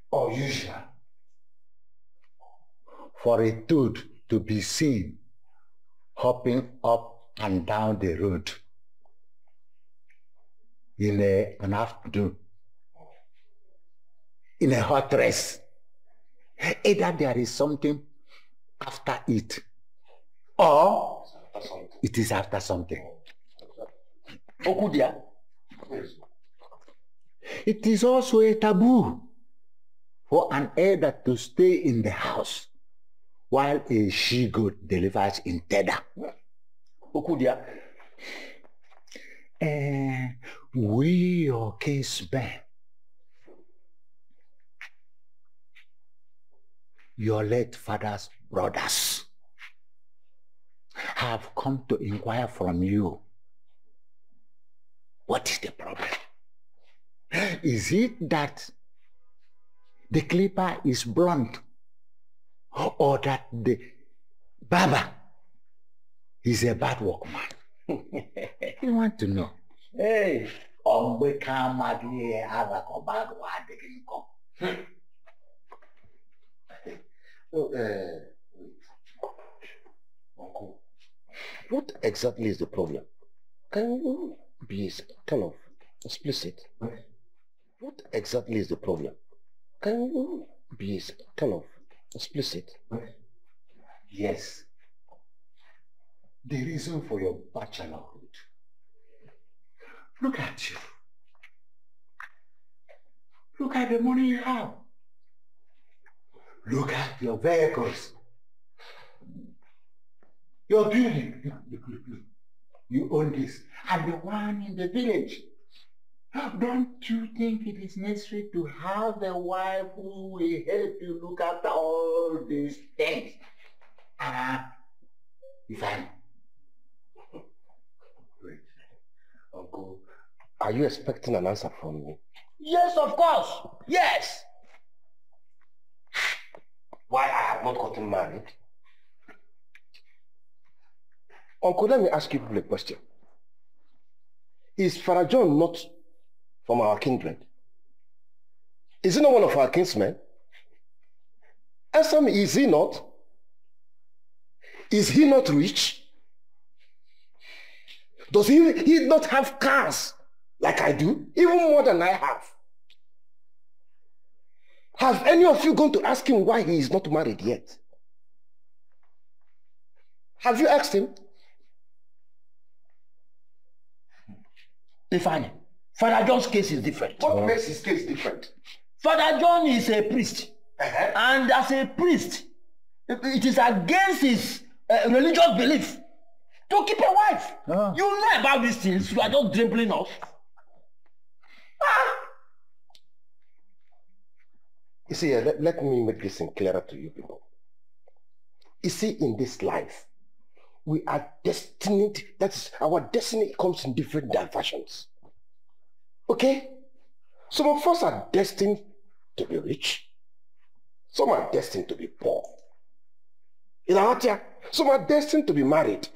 G: or usual for a dude to be seen hopping up and down the road in an afternoon in a hot dress. Either there is something after it or it is after something. Okudia. It is also a taboo for an elder to stay in the house while a she-goat delivers in Teda. Okudia. We, your kinsmen, your late father's brothers, have come to inquire from you. What is the problem? Is it that the clipper is blunt, or that the barber is a bad workman? You want to know? Hey, Uncle,
A: what exactly is the problem? Can you be kind of explicit? What exactly is the problem? Can you be kind of explicit?
G: Yes. The reason for your bachelorhood. Look at you. Look at the money you have. Look at your vehicles. Your building. You own this. And the one in the village. Don't you think it is necessary to have a wife who will help you look after all these things? Ifeanyi.
A: Wait, Uncle, are you expecting an answer from me?
G: Yes, of course. Yes.
A: Why I have not gotten married? Uncle, let me ask you a question. Is Father John not from our kindred? Is he not one of our kinsmen? Answer me, is he not? Is he not rich? Does he not have cars like I do? Even more than I have. Have any of you gone to ask him why he is not married yet? Have you asked him?
G: Ifeanyi, Father John's case is different.
A: What makes his case different?
G: Father John is a priest. And as a priest, it is against his religious belief to keep a wife. You know about these things. You are just dribbling off.
A: You see, let me make this thing clearer to you people. You see, in this life, we are destined, that's our destiny comes in different diversions. Okay? Some of us are destined to be rich. Some are destined to be poor. Some are destined to be married.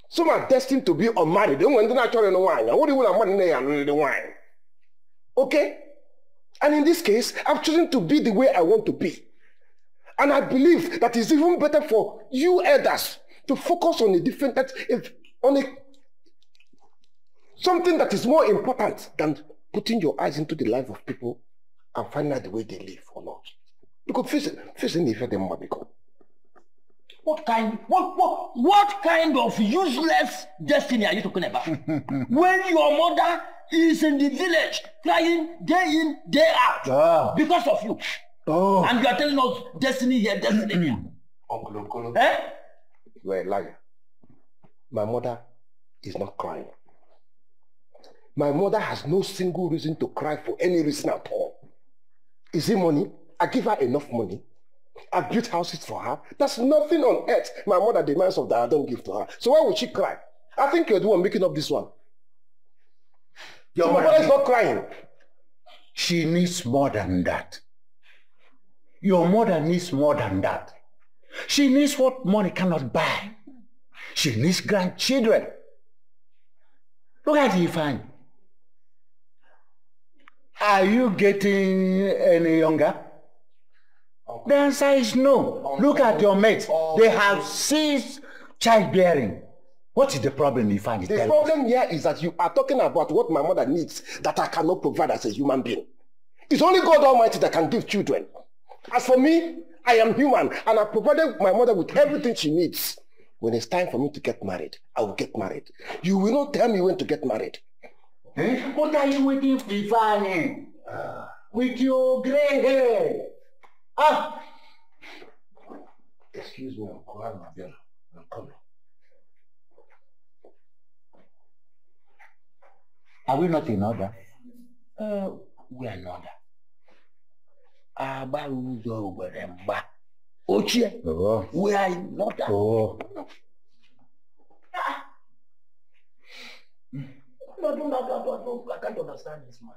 A: Some are destined to be unmarried. They want to naturally know wine. What do you want to the wine? Okay? And in this case, I've chosen to be the way I want to be. And I believe that it's even better for you elders to focus on a different, something that is more important than putting your eyes into the life of people and finding out the way they live or not. Because facing the effect of become.
J: What kind of useless destiny are you talking about? When your mother is in the village crying day in, day out because of you. Oh. And you are telling us destiny here, destiny here.
A: Uncle Okolo.
J: Eh?
A: You are a liar. My mother is not crying. My mother has no single reason to cry for any reason at all. Is it money? I give her enough money. I built houses for her. There's nothing on earth my mother demands of that I don't give to her. So why would she cry? I think you're the one making up this one. Your mother is not crying.
G: She needs more than that. Your mother needs more than that. She needs what money cannot buy. She needs grandchildren. Look at you, fine. Are you getting any younger? The answer is no. Look at your mates. They have ceased childbearing. What is the problem you find?
A: The problem here is that you are talking about what my mother needs that I cannot provide as a human being. It's only God Almighty that can give children. As for me, I am human and I provided my mother with everything she needs. When it's time for me to get married, I will get married. You will not tell me when to get married.
G: Eh? What are you waiting for, Ifeanyi? With your grey hair.
A: Excuse me, Uncle. I'm coming.
G: Are we not in order?
J: We are in order. We are in order.
G: Oh.
J: No, I can't understand this, man.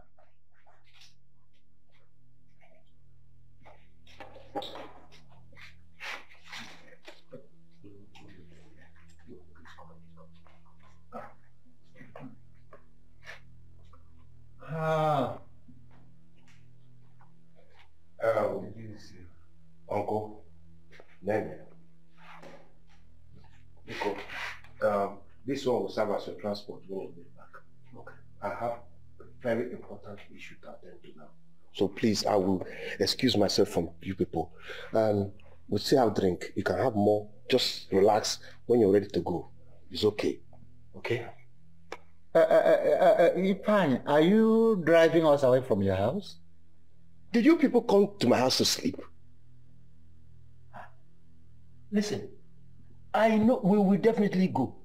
A: Uncle, Nene. This one will serve as your transport when you get back. Okay. I have a very important issue to attend to now. So please, I will excuse myself from you people. We'll say I'll drink. You can have more. Just relax. When you're ready to go, it's okay. Okay?
G: Ifeanyi, are you driving us away from your house?
A: Did you people come to my house to sleep?
J: Listen, I know we will definitely go.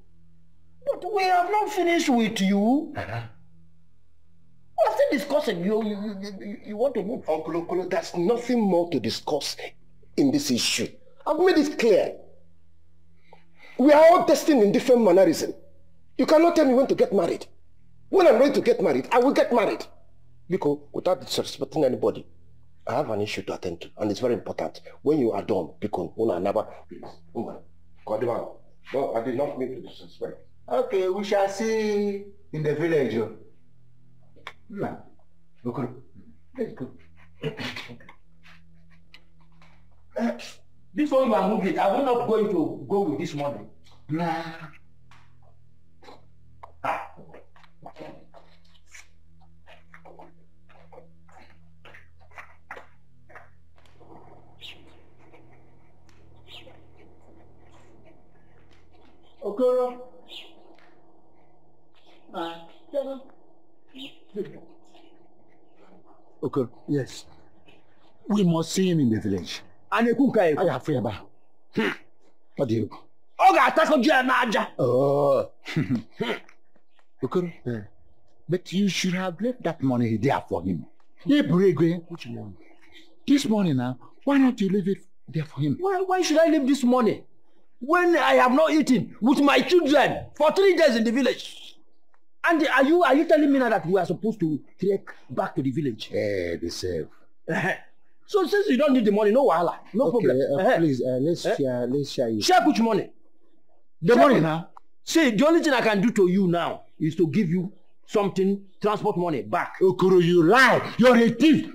J: But we have not finished with you. We're still discussing. You want to move?
A: Uncle Okolo, there's nothing more to discuss in this issue. I've made it clear. We are all destined in different mannerism. You cannot tell me when to get married. When I'm ready to get married, I will get married. Because without disrespecting anybody, I have an issue to attend to, and it's very important. When you are done, because when I never, please, no, I did not mean to disrespect.
G: Okay, we shall see in the village. No. Okay. Let's go.
J: This one you are moving, I will not going to go with this money.
G: Nah.
J: Okoro.
G: Okay, yes. We must see him in the village.
J: And a cook.
G: I have fear about. What do you?
J: Oh.
G: Okay. But you should have left that money there for him. Ebere,
J: which money?
G: This money now, why not you leave it there for him?
J: Why should I leave this money? when I have not eaten with my children for 3 days in the village? And are you telling me now that we are supposed to trek back to the village?
G: They save.
J: So since you don't need the money, no wahala, no problem.
G: Please, let's share it.
J: Share which money? The money now. See, the only thing I can do to you now is to give you something, transport money back.
G: Okoro, you lie. You're a thief.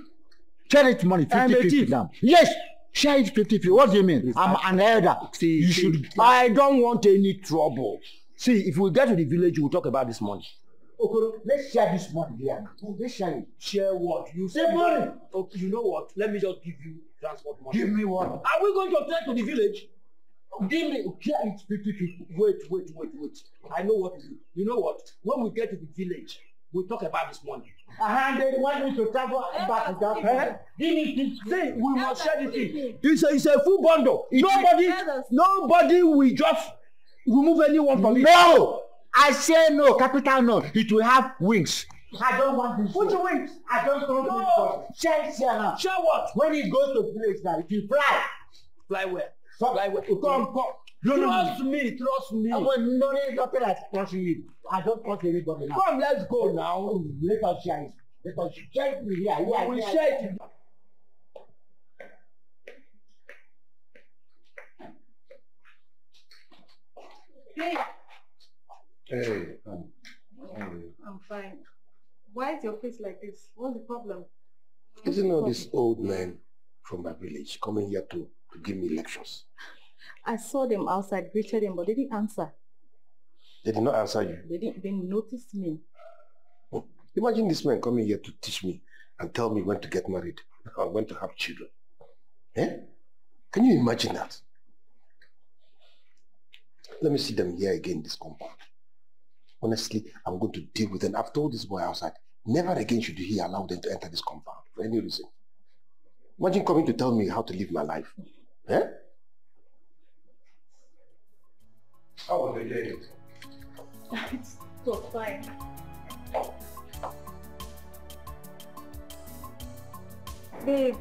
G: Share it money, 50-50 now. Yes, share it 50-50. What do you mean? I'm an elder.
J: See,
G: you should.
J: I don't want any trouble. See, if we get to the village, we'll talk about this money.
G: Okoro, let's share this money here. Let's share it.
J: Share what? You say money. Okay, you know what? Let me just give you transport money.
G: Give me what?
J: Are we going to trek to the village? Give me, share it 50-50. Wait. I know what to do. You know what? When we get to the village, we'll talk about this money.
G: And they want me to travel back and down.
J: Give me this. See, we must share this thing. It's a full bundle. Nobody will just remove anyone from it.
G: No! I say no, capital no. It will have wings. I don't want this.
J: Which wings?
G: I don't want this. Share now.
J: Share what?
G: When you go to place now, it will fly.
J: Fly where? Fly where? Come. Trust me.
G: Nothing like trusting you. I don't trust anybody now.
J: Come, let's go now.
G: Let us share it. Let us share it here.
J: We share it.
A: Hey.
H: I'm fine. Why is your face like this? What's the problem?
A: Isn't all this old man from my village coming here to give me lectures?
H: I saw them outside, greeted them, but they didn't answer.
A: They did not answer you?
H: They noticed me.
A: Oh, imagine this man coming here to teach me and tell me when to get married and when to have children. Eh? Can you imagine that? Let me see them here again in this compound. Honestly, I'm going to deal with them. I've told this boy outside, never again should he allow them to enter this compound for any reason. Imagine coming to tell me how to live my life. Eh? How was the day?
H: It's so fine. Babe.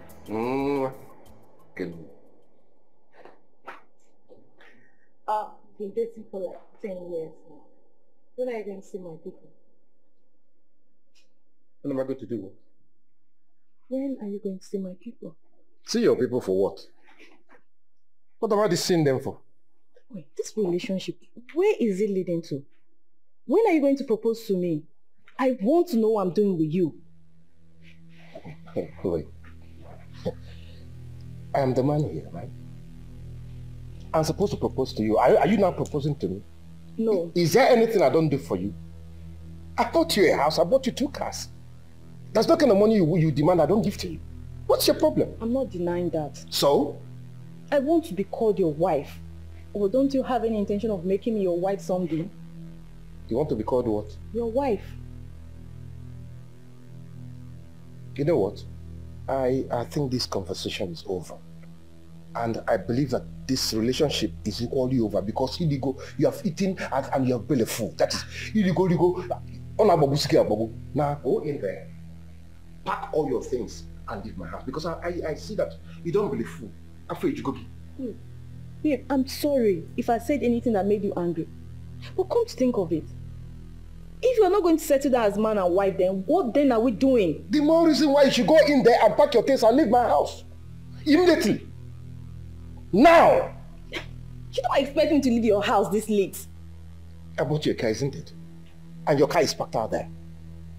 A: Good.
H: Been dating for like 10 years now. When are you going to see my people?
A: What am I going to do?
H: When are you going to see my people?
A: See your people for what? What am I seeing them for?
H: Wait, this relationship, where is it leading to? When are you going to propose to me? I want to know what I'm doing with you.
A: Wait. I am the man here, right? I'm supposed to propose to you. Are you now proposing to me?
H: No.
A: Is there anything I don't do for you? I bought you a house. I bought you 2 cars. There's no kind of money you demand I don't give to you. What's your problem?
H: I'm not denying that.
A: So?
H: I want to be called your wife. Or don't you have any intention of making me your wife someday?
A: You want to be called what?
H: Your wife.
A: You know what? I think this conversation is over. And I believe that this relationship is equally over because you have eaten and you have belly full. That is, now go in there, pack all your things and leave my house because I see that you don't really fool. I'm afraid you go.
H: Babe, I'm sorry if I said anything that made you angry. But come to think of it, if you're not going to settle down as man and wife, then what then are we doing?
A: The more reason why you should go in there and pack your things and leave my house. Immediately. Now.
H: You don't expect me to leave your house this late.
A: I bought you a car, isn't it? And your car is parked out there.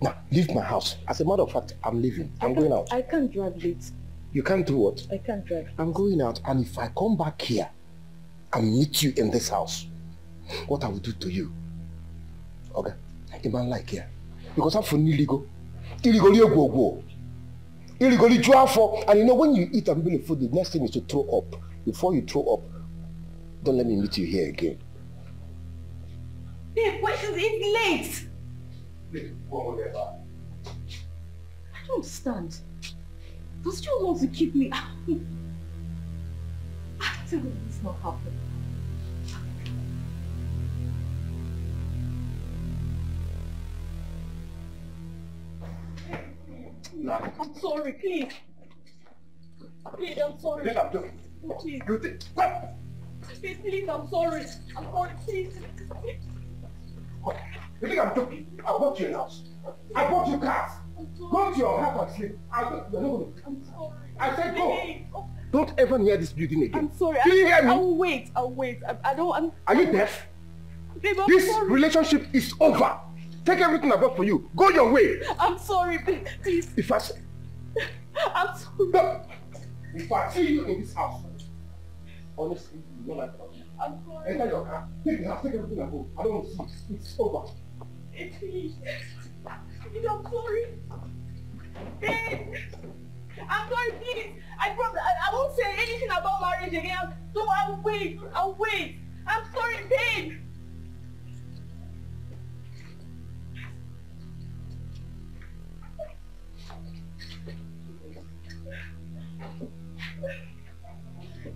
A: Now, leave my house. As a matter of fact, I'm leaving. I'm going out.
H: I can't drive late.
A: You can't do what?
H: I can't drive.
A: I'm going out, and if I come back here and meet you in this house, what I will do to you? Okay? A man like here. Because I'm for illegal. Illegally go. Illegally draw for. And you know, when you eat and build food, the next thing is to throw up. Before you throw up, don't let me meet you here again.
H: Babe, why is it late?
A: Please, whatever.
H: I don't understand. Does you want to keep me? I tell you this not happening. I'm sorry, please. Please, I'm sorry. Please.
A: You think? What?
B: Please, I'm sorry. I'm sorry, please.
A: You think I'm joking? I bought you a house. I bought you cars. Go to your house and sleep. I'm sorry. I said go. Don't ever near this building again.
B: I'm sorry.
A: Do you hear me?
B: I'll wait. I don't...
A: Are you deaf?
B: Babe, I'm
A: this
B: sorry.
A: relationship is over. Take everything I bought for you. Go your way.
B: I'm sorry, babe. Please.
A: If I...
B: I'm sorry.
A: No. If I see you in this house, honestly, you know like that.
B: I'm sorry.
A: Enter your car. Take the house. Take everything I go. I don't want to see it. It's over.
B: Please. Please, I'm sorry. Babe. I'm sorry, please. I promise. I won't say anything about marriage again. So I'll wait. I'll wait. I'm sorry, babe.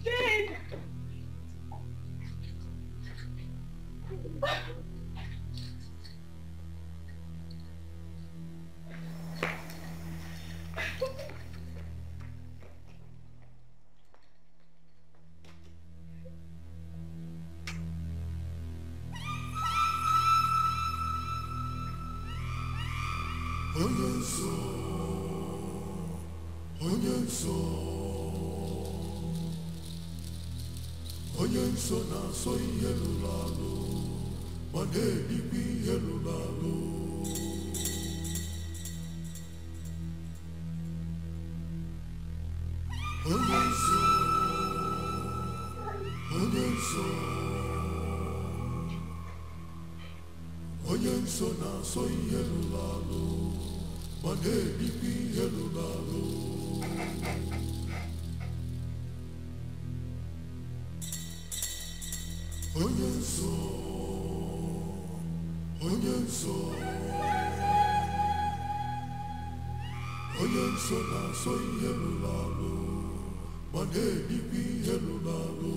B: Babe.
K: Onye nso na-asọ ihe lụrụ alụ ma na-erikwa ihe lụrụ alụ. Onye nso na-asọ ihe lụrụ alụ ma na-erikwa ihe lụrụ alụ. Onye nso na-asọ ihe lụrụ alụ ma na-erikwa ihe lụrụ alụ.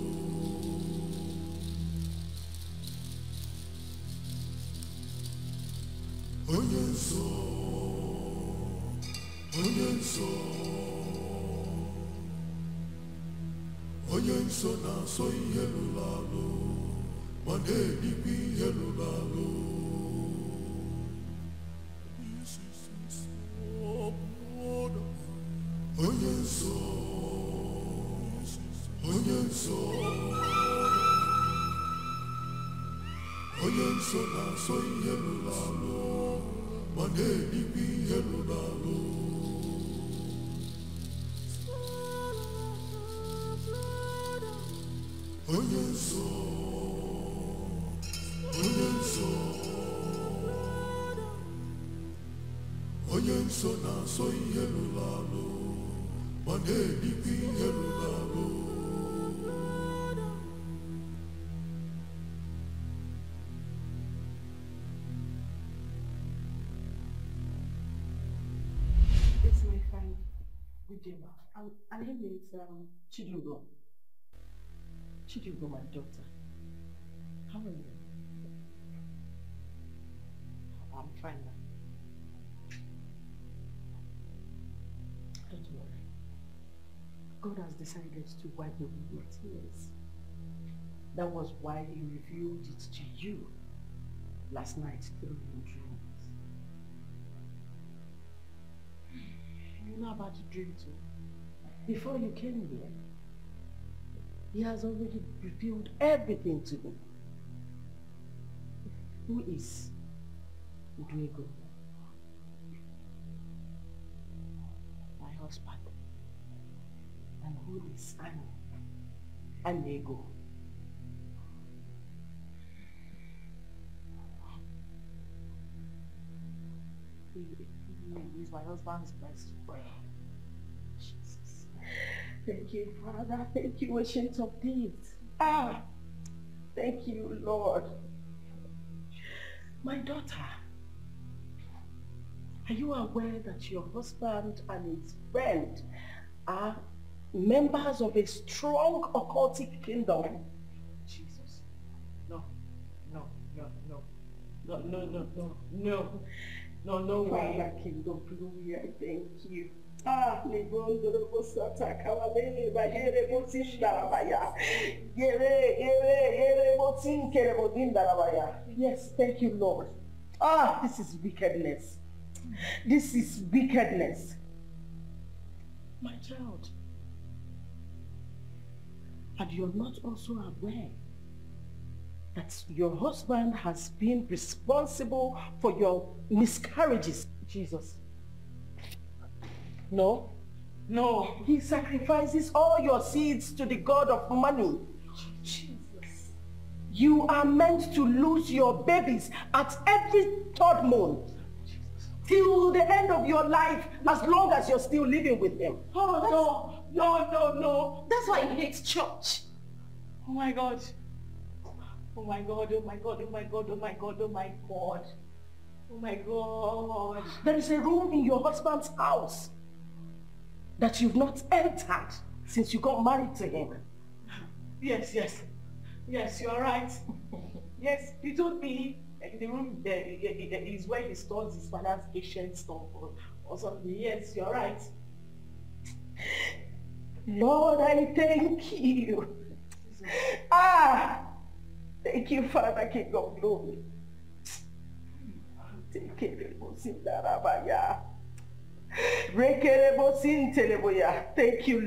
K: Onye nso na-asọ ihe lụrụ alụ ma na-erikwa ihe lụrụ alụ. Onye nso na-asọ ihe lụrụ alụ ma na-erikwa ihe lụrụ alụ. Onye nso na-asọ ihe lụrụ alụ ma na-erikwa ihe lụrụ alụ.
D: It's my friend, Ujema. Her name is Chidugo. Chidugo, my daughter. How are you? I'm fine now. Don't worry. God has decided to wipe away your tears. That was why He revealed it to you last night through your dreams. You know about the dream too. Before you came here, He has already revealed everything to me. Who is Diego? My husband. And who is Anego? He is my husband's best friend. Jesus. Thank you, Father. Thank you, Ancient of Days. Thank you, Lord. My daughter, are you aware that your husband and his friend are members of a strong occultic kingdom? Jesus. No way. Father, King of Glory, I thank you. Ah, Ligondo Bosata Kawale, Bayere Botin Darabaya. Yere Botin Kerebodin Darabaya. Yes, thank you, Lord. Ah, this is wickedness. This is wickedness. My child. And you're not also aware that your husband has been responsible for your miscarriages, Jesus. No, no. He sacrifices all your seeds to the God of money. Jesus. You are meant to lose your babies at every third month. Till the end of your life, as long as you're still living with him. Oh, no. That's why he hates church. Oh my God. Oh my God, oh my God, oh my God, oh my God, oh my God. Oh my God. There is a room in your husband's house that you've not entered since you got married to him. Yes, you are right. Yes, he told me the room is where he stores his father's ancient stuff or something. Yes, you're right. Lord, I thank you. Thank you, Father, King of Glory. Thank you,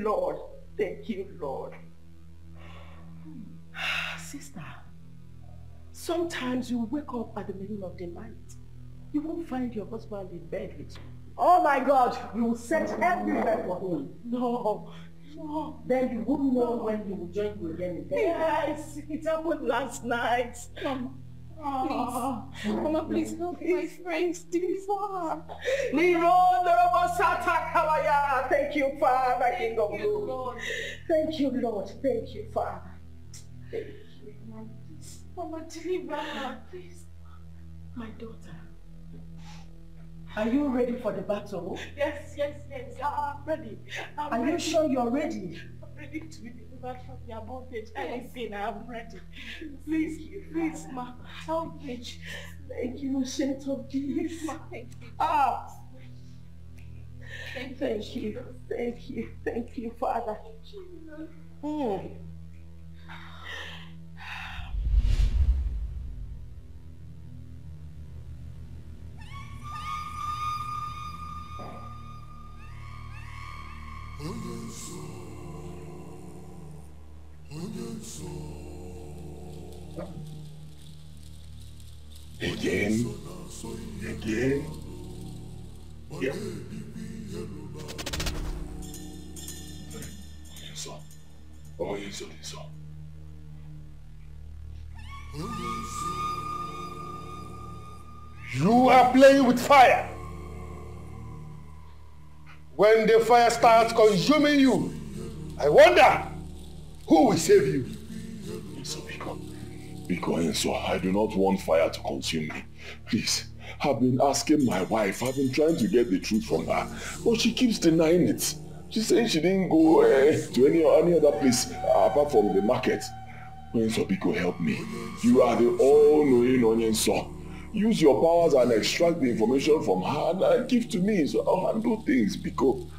D: Lord. Thank you, Lord. Sister, sometimes you wake up at the middle of the night. You won't find your husband in bed with you. Oh my God, you will search everywhere for him. No. Then you won't know when he will join you again in bed. Yes, it happened last night. Mama, please help my friends. Thank you, Father, King of Glory. Thank you, Lord. Thank you, Father. Thank you. Mama, deliver her, please. My daughter. Are you ready for the battle? Yes. I'm ready. Are you sure you're ready? I'm ready to be delivered from your bondage. Anything, I'm ready. Please, Ma, help me. Thank you, Saint of Jesus. Thank you, Father.
E: Again. Yeah. So.
A: You are playing with fire. When the fire starts consuming you, I wonder who will save you.
E: Because I do not want fire to consume me. Please, I've been asking my wife, I've been trying to get the truth from her, but she keeps denying it. She's saying she didn't go to any other place apart from the market. Biko, help me. You are the all-knowing Onyenso. Use your powers and extract the information from her and give to me so I'll handle things, Biko.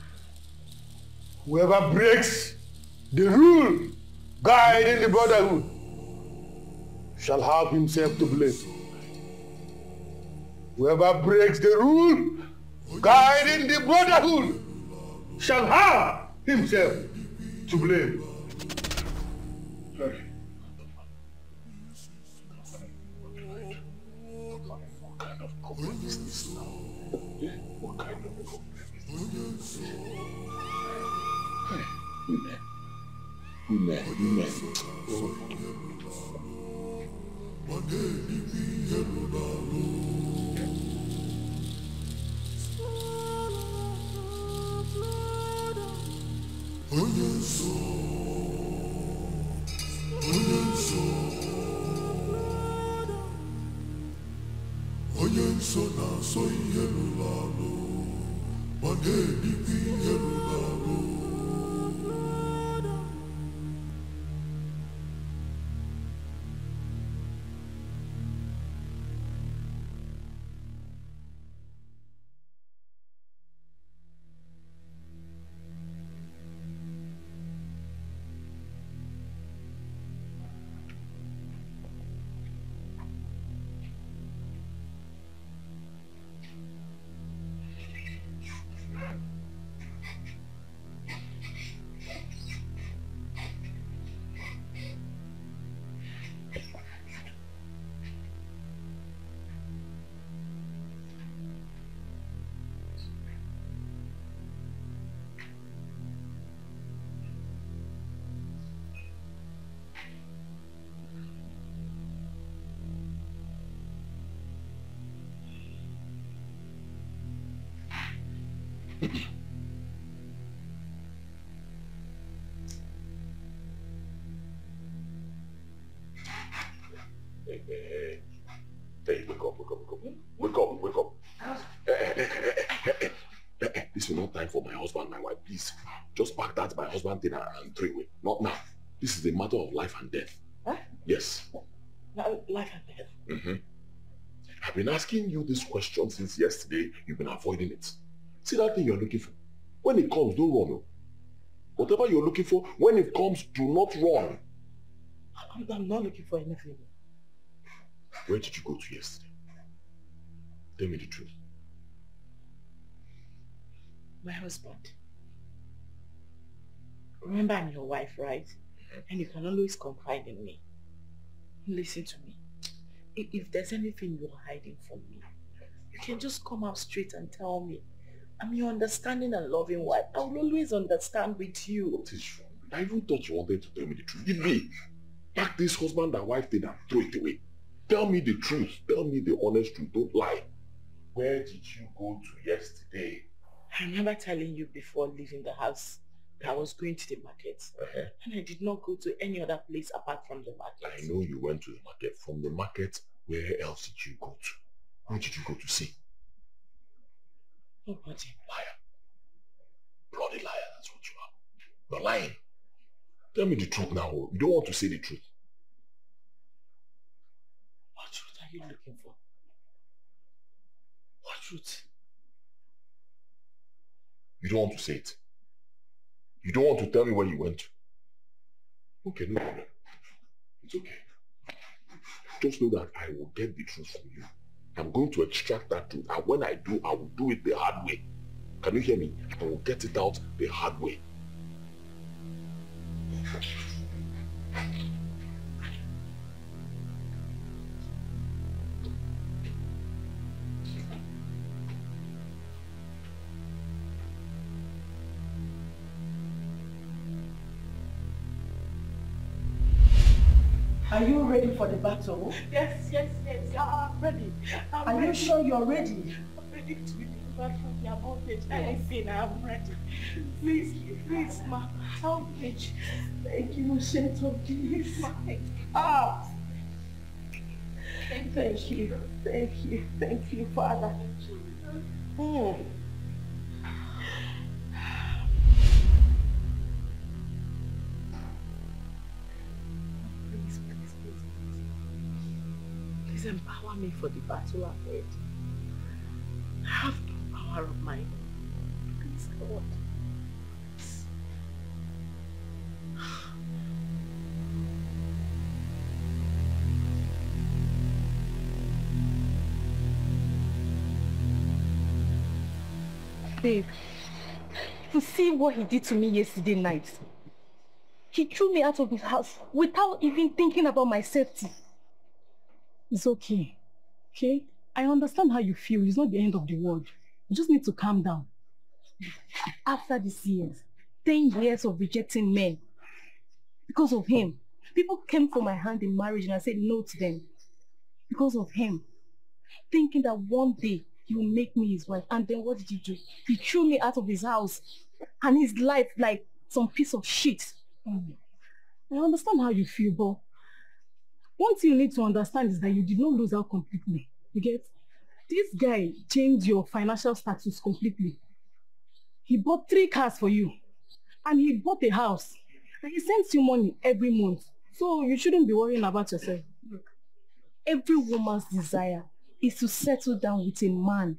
A: Whoever breaks the rule guiding the brotherhood shall have himself to blame. Whoever breaks the rule guiding the brotherhood shall have himself to blame.
E: What kind of problem is this now? What kind of problem is this? Women. Hey, wake up. Wake up. This is not time for my husband, my wife. Please, just pack that my husband thing and throw away. Not now. This is a matter of life and death.
D: Huh?
E: Yes.
D: Life and death?
E: Mm-hmm. I've been asking you this question since yesterday. You've been avoiding it. See that thing you're looking for? When it comes, don't run. Whatever you're looking for, when it comes, do not run.
D: I'm not looking for anything.
E: Where did you go to yesterday? Tell me the truth.
D: My husband. Remember, I'm your wife, right? And you can always confide in me. Listen to me. If there's anything you're hiding from me, you can just come out straight and tell me. I'm your understanding and loving wife. I will always understand with you.
E: What is wrong? I even thought you wanted to tell me the truth. Give me. Pack this husband and wife thing and throw it away. Tell me the truth. Tell me the honest truth. Don't lie. Where did you go to yesterday?
D: I remember telling you before leaving the house that I was going to the market. And I did not go to any other place apart from the market.
E: I know you went to the market. From the market, where else did you go to? Who did you go to see?
D: Nobody.
E: Liar. Bloody liar, that's what you are. You're lying. Tell me the truth now. You don't want to say the truth.
D: What truth are you looking for? What truth?
E: You don't want to say it. You don't want to tell me where you went to. Okay, no problem. It's okay. Just know that I will get the truth from you. I'm going to extract that truth. And when I do, I will do it the hard way. Can you hear me? I will get it out the hard way.
B: Are you ready for the battle?
D: Yes, I'm ready.
B: Are you sure you're ready?
D: I'm ready to be delivered from your bondage. Anything, I'm ready. Please, ma, help me.
B: Thank you, Saint of Jesus. Thank you, Father.
D: Please empower me for the battle ahead. I have no power of my own. Please, God.
H: Babe, to see what he did to me yesterday night. He threw me out of his house without even thinking about my safety.
L: It's okay. Okay? I understand how you feel. It's not the end of the world. You just need to calm down.
H: After these years, 10 years of rejecting men, because of him, people came for my hand in marriage and I said no to them. Because of him, thinking that one day he will make me his wife. And then what did he do? He threw me out of his house and his life like some piece of shit.
L: I understand how you feel, but one thing you need to understand is that you did not lose out completely. You get? This guy changed your financial status completely. He bought 3 cars for you. And he bought a house. And he sends you money every month. So you shouldn't be worrying about yourself.
H: Every woman's desire is to settle down with a man.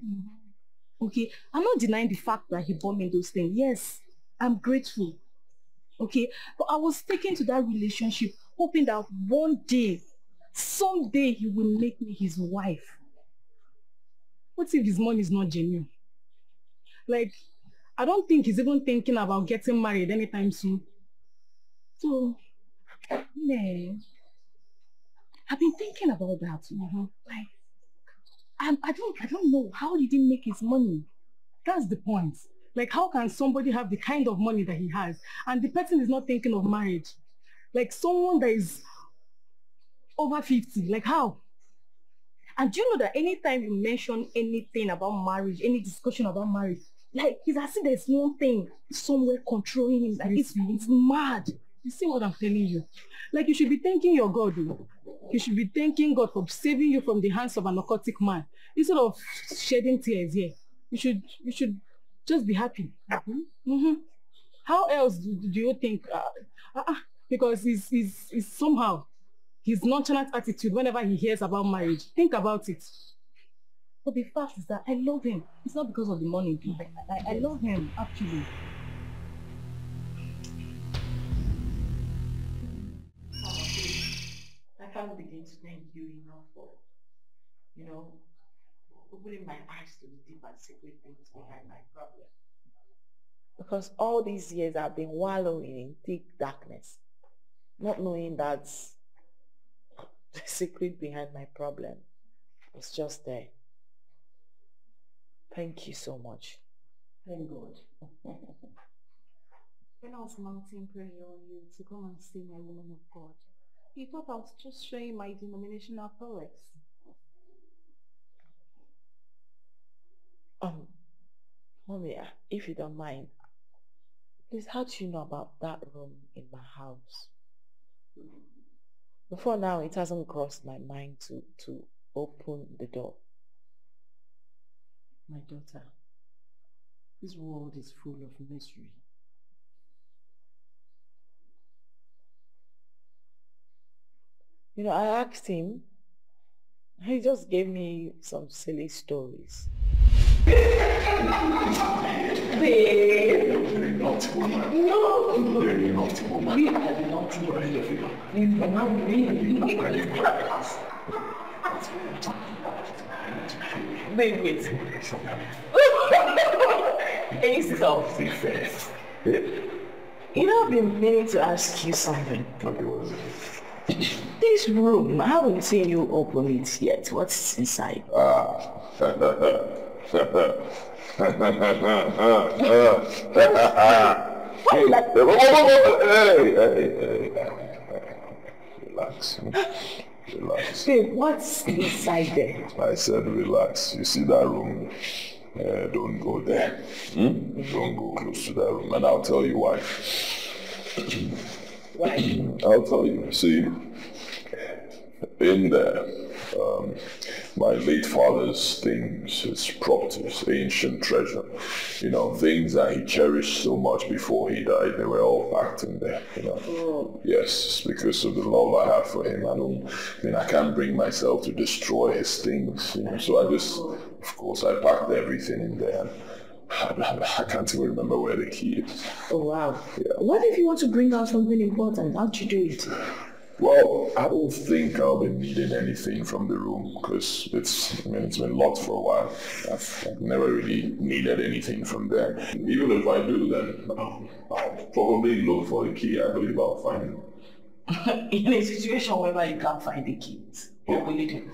H: Okay? I'm not denying the fact that he bought me those things. Yes, I'm grateful. Okay? But I was taken to that relationship hoping that one day, someday he will make me his wife.
L: What if his money is not genuine? Like, I don't think he's even thinking about getting married anytime soon.
H: So, man, I've been thinking about that. Like, I don't know, how did he make his money?
L: That's the point. Like, how can somebody have the kind of money that he has and the person is not thinking of marriage? Like someone that is over 50, like how?
H: And do you know that anytime you mention anything about marriage, any discussion about marriage,
L: Like, it's as if there's one thing somewhere controlling him. Like, it's mad. You see what I'm telling you? Like, you should be thanking your God. You should be thanking God for saving you from the hands of an occultic man. Instead of shedding tears here. You should just be happy. How else do you think? Because it's somehow his nonchalant attitude whenever he hears about marriage. Think about it. But the fact is that I love him. It's not because of the money. I love him, actually.
D: I can't begin to thank you enough for, opening my eyes to the deep and secret things behind my problem. Because all these years I've been wallowing in thick darkness, not knowing that the secret behind my problem was just there. Thank you so much.
L: Thank God. When I was mounting prayer on you to come and see my woman of God, you thought I was just showing my denominational prowess.
D: Mommy, if you don't mind, please, how do you know about that room in my house? Before now, it hasn't crossed my mind to open the door.
F: My daughter, this world is full of misery.
D: I asked him. He just gave me some silly stories.
E: Babe! No! You're naughty woman. You're naughty woman. You're not me.
D: Babe, wait. Hey, stop. I've been meaning to ask you something.
E: Okay, what is it?
D: This room, I haven't seen you open it yet. What's inside?
E: Why you like Hey. Relax. Relax.
D: Babe, what's inside there?
E: I said relax. You see that room? Don't go there. Don't go close to that room, and I'll tell you why.
D: Why?
E: I'll tell you. See, in there, my late father's things, his properties, ancient treasure, things that he cherished so much before he died, they were all packed in there, Yes, because of the love I have for him. I can't bring myself to destroy his things, So I just, of course, I packed everything in there. I can't even remember where the key is.
D: Oh, wow.
E: Yeah.
D: What if you want to bring out something important? How'd you do it?
E: Well, I don't think I'll be needing anything from the room because it's been locked for a while. I've never really needed anything from there. Even if I do, then I'll probably look for the key. I believe I'll find it.
D: In a situation where you can't find the keys, what will you do?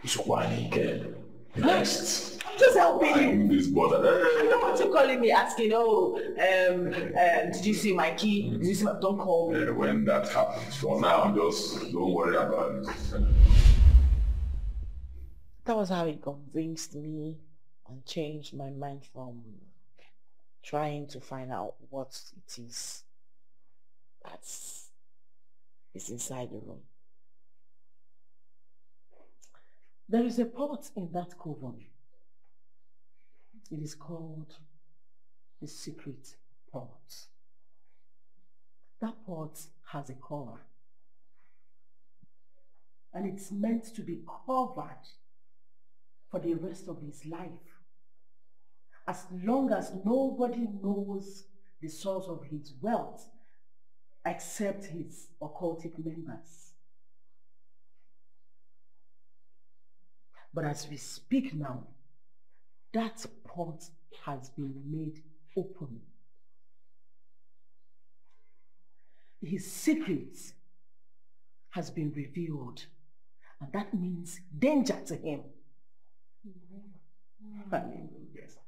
E: So why again? Next.
D: I'm just helping you.
E: I'm this bothered.
D: I don't want you calling me asking, did you see my key? Did you see my... Don't call me.
E: When that happens. For now, just don't worry about it.
D: That was how he convinced me and changed my mind from trying to find out what it is that's inside the room.
F: There is a pot in that coven. It is called the secret pot. That pot has a cover. And it's meant to be covered for the rest of his life. As long as nobody knows the source of his wealth except his occultic members. But as we speak now, that pot has been made open. His secret has been revealed, and that means danger to him. Yes.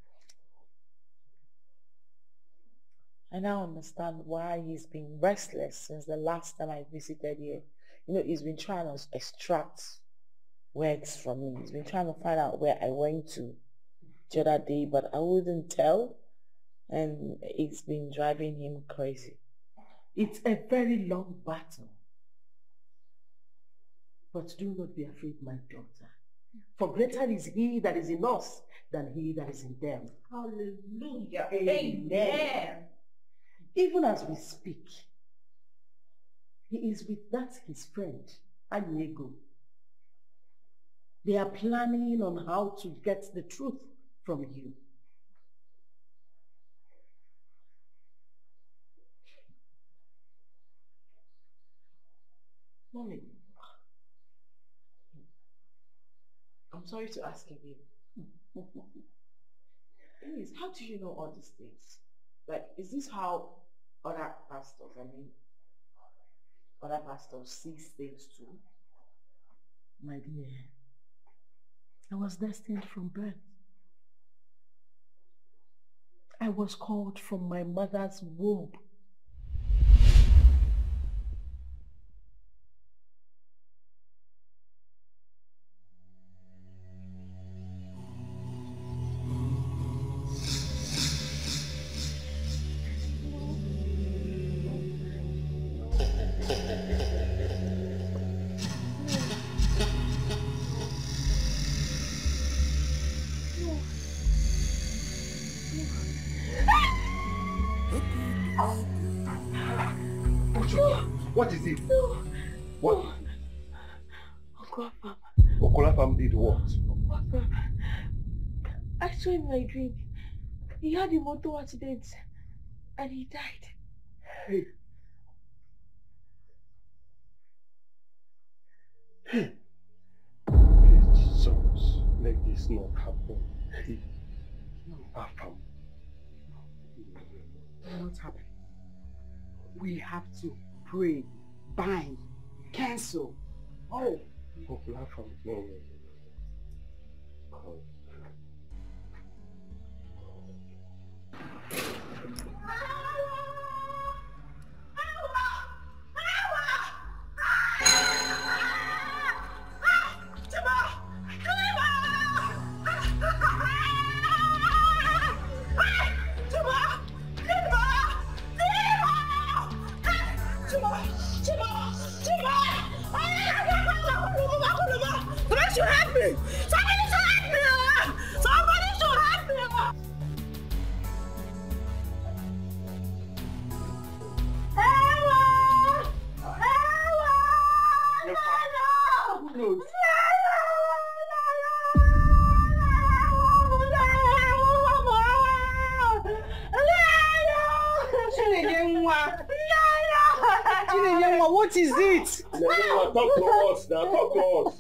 D: I now understand why he's been restless since the last time I visited here. He's been trying to extract words from me. He's been trying to find out where I went to. the other day, but I wouldn't tell. And it's been driving him crazy. It's a very long battle. But do not be afraid, my daughter. For greater is he that is in us than he that is in them.
B: Hallelujah.
D: Amen. Even as we speak, he is with his friend, Ini Edo. They are planning on how to get the truth from you. Mommy, I'm sorry to ask again. Please, how do you know all these things? Like, is this how other pastors see things too? My dear, I was destined from birth. I was called from my mother's womb.
A: What is it?
H: No.
A: What?
H: Uncle Afam.
A: Uncle Afam did what?
H: Uncle Afam. I saw in my dream. He had a motor accident and he died.
A: Hey. Hey. Please, Jesus, let this not happen. Hey. Afam.
C: Not happen. We have to pray, bind, cancel. Oh.
A: Uncle Afam, no. God.
C: What is it?
A: Talk to us now, talk to us.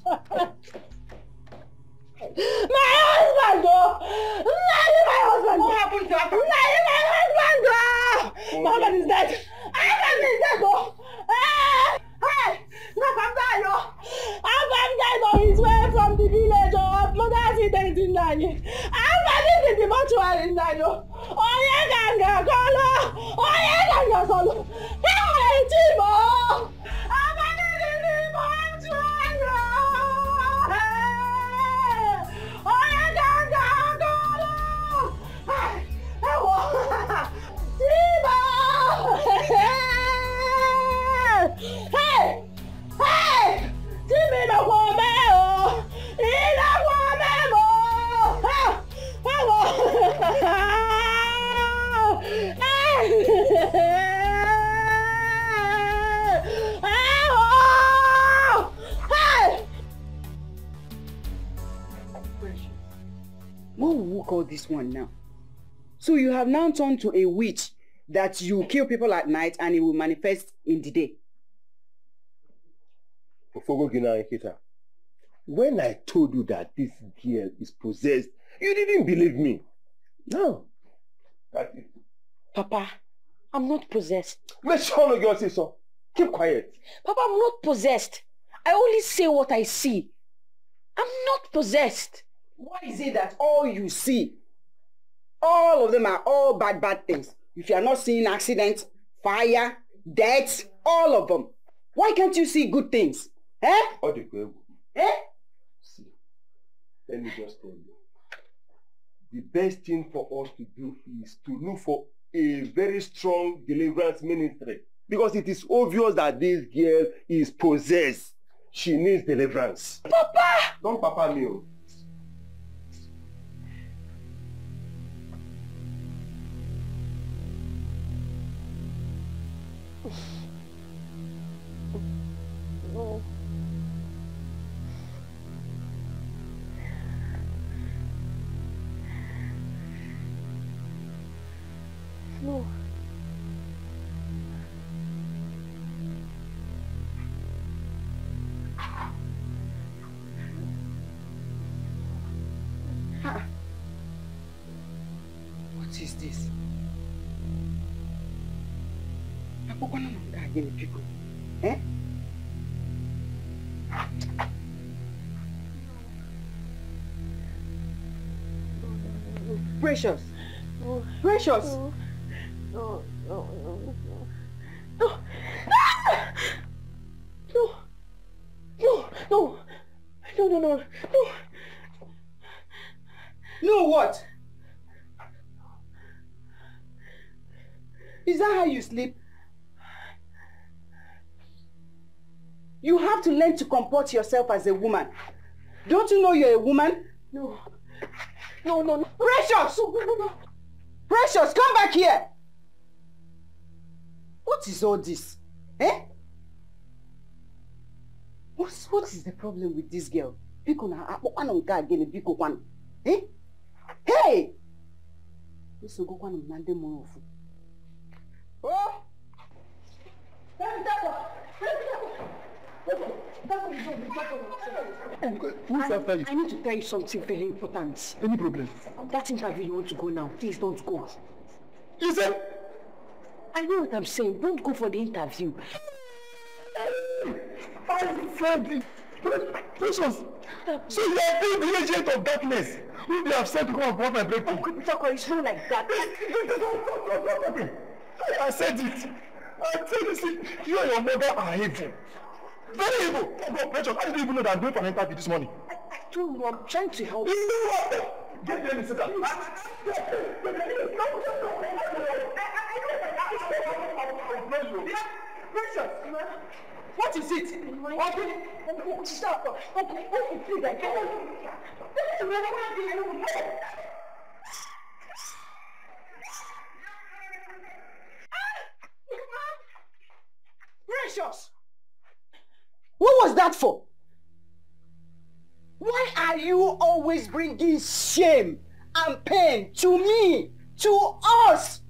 B: My husband, oh! My husband!
C: What happened to him?
B: My husband, oh! My husband is dead! My husband is dead, oh! Hey! I'm dying, oh! I'm died on his way from the village, oh! Mother accident in Nani. I'm in the mortuary in Nani, oh! Oh, yeah, ganga, colo! Oh, yeah, ganga, colo! Hey, Timo! I'm in the mortuary, oh! Hey! Oh, yeah, ganga, colo! Hey! Timo! Hey! Hey! Timi no come o! Ina come mo! Ha!
C: What will we call this one now? So you have now turned to a witch that you kill people at night and it will manifest in the day.
A: When I told you that this girl is possessed, you didn't believe me. No. That's it.
B: Papa, I'm not possessed.
A: Make sure you say so. Keep quiet.
B: Papa, I'm not possessed. I only say what I see. I'm not possessed.
C: Why is it that all you see, all of them are all bad things? If you are not seeing accidents, fire, death, all of them. Why can't you see good things? Eh?
A: Eh?
C: Eh?
A: See, let me just tell you. the best thing for us to do is to look for a very strong deliverance ministry. Because it is obvious that this girl is possessed. She needs deliverance.
C: Papa!
A: Don't papa me.
H: No. No.
C: What is this? People. Eh? Precious.
H: No.
C: Precious.
H: No. No. No. No. No. No. No. No. No. No. No.
C: No what? Is that how you sleep? You have to learn to comport yourself as a woman. Don't you know you're a woman?
H: No. No, no, no.
C: Precious!
H: No, no, no.
C: Precious, come back here! What is all this? Eh? What is the problem with this girl? Eh? Hey! Oh!
M: I need to tell you something very important.
K: Any problem?
M: That interview you want to go now, please don't go.
K: Listen!
M: I know what I'm saying. Don't go for the interview.
K: I said Precious! So you are being the agent of darkness who they have sent to come and block my breakthrough.
M: Uncle Bitako, it's not like that.
K: I said it. I tell you, see, you and your mother are evil. Very evil. Oh God, Precious, I didn't even know that I'm going for an interview this morning.
M: I don't know. I'm trying to help.
K: Get there and sit down.
C: Precious! What is it? Okay, stop. Okay, please, I can't. Precious! What was that for? Why are you always bringing shame and pain to me, to us?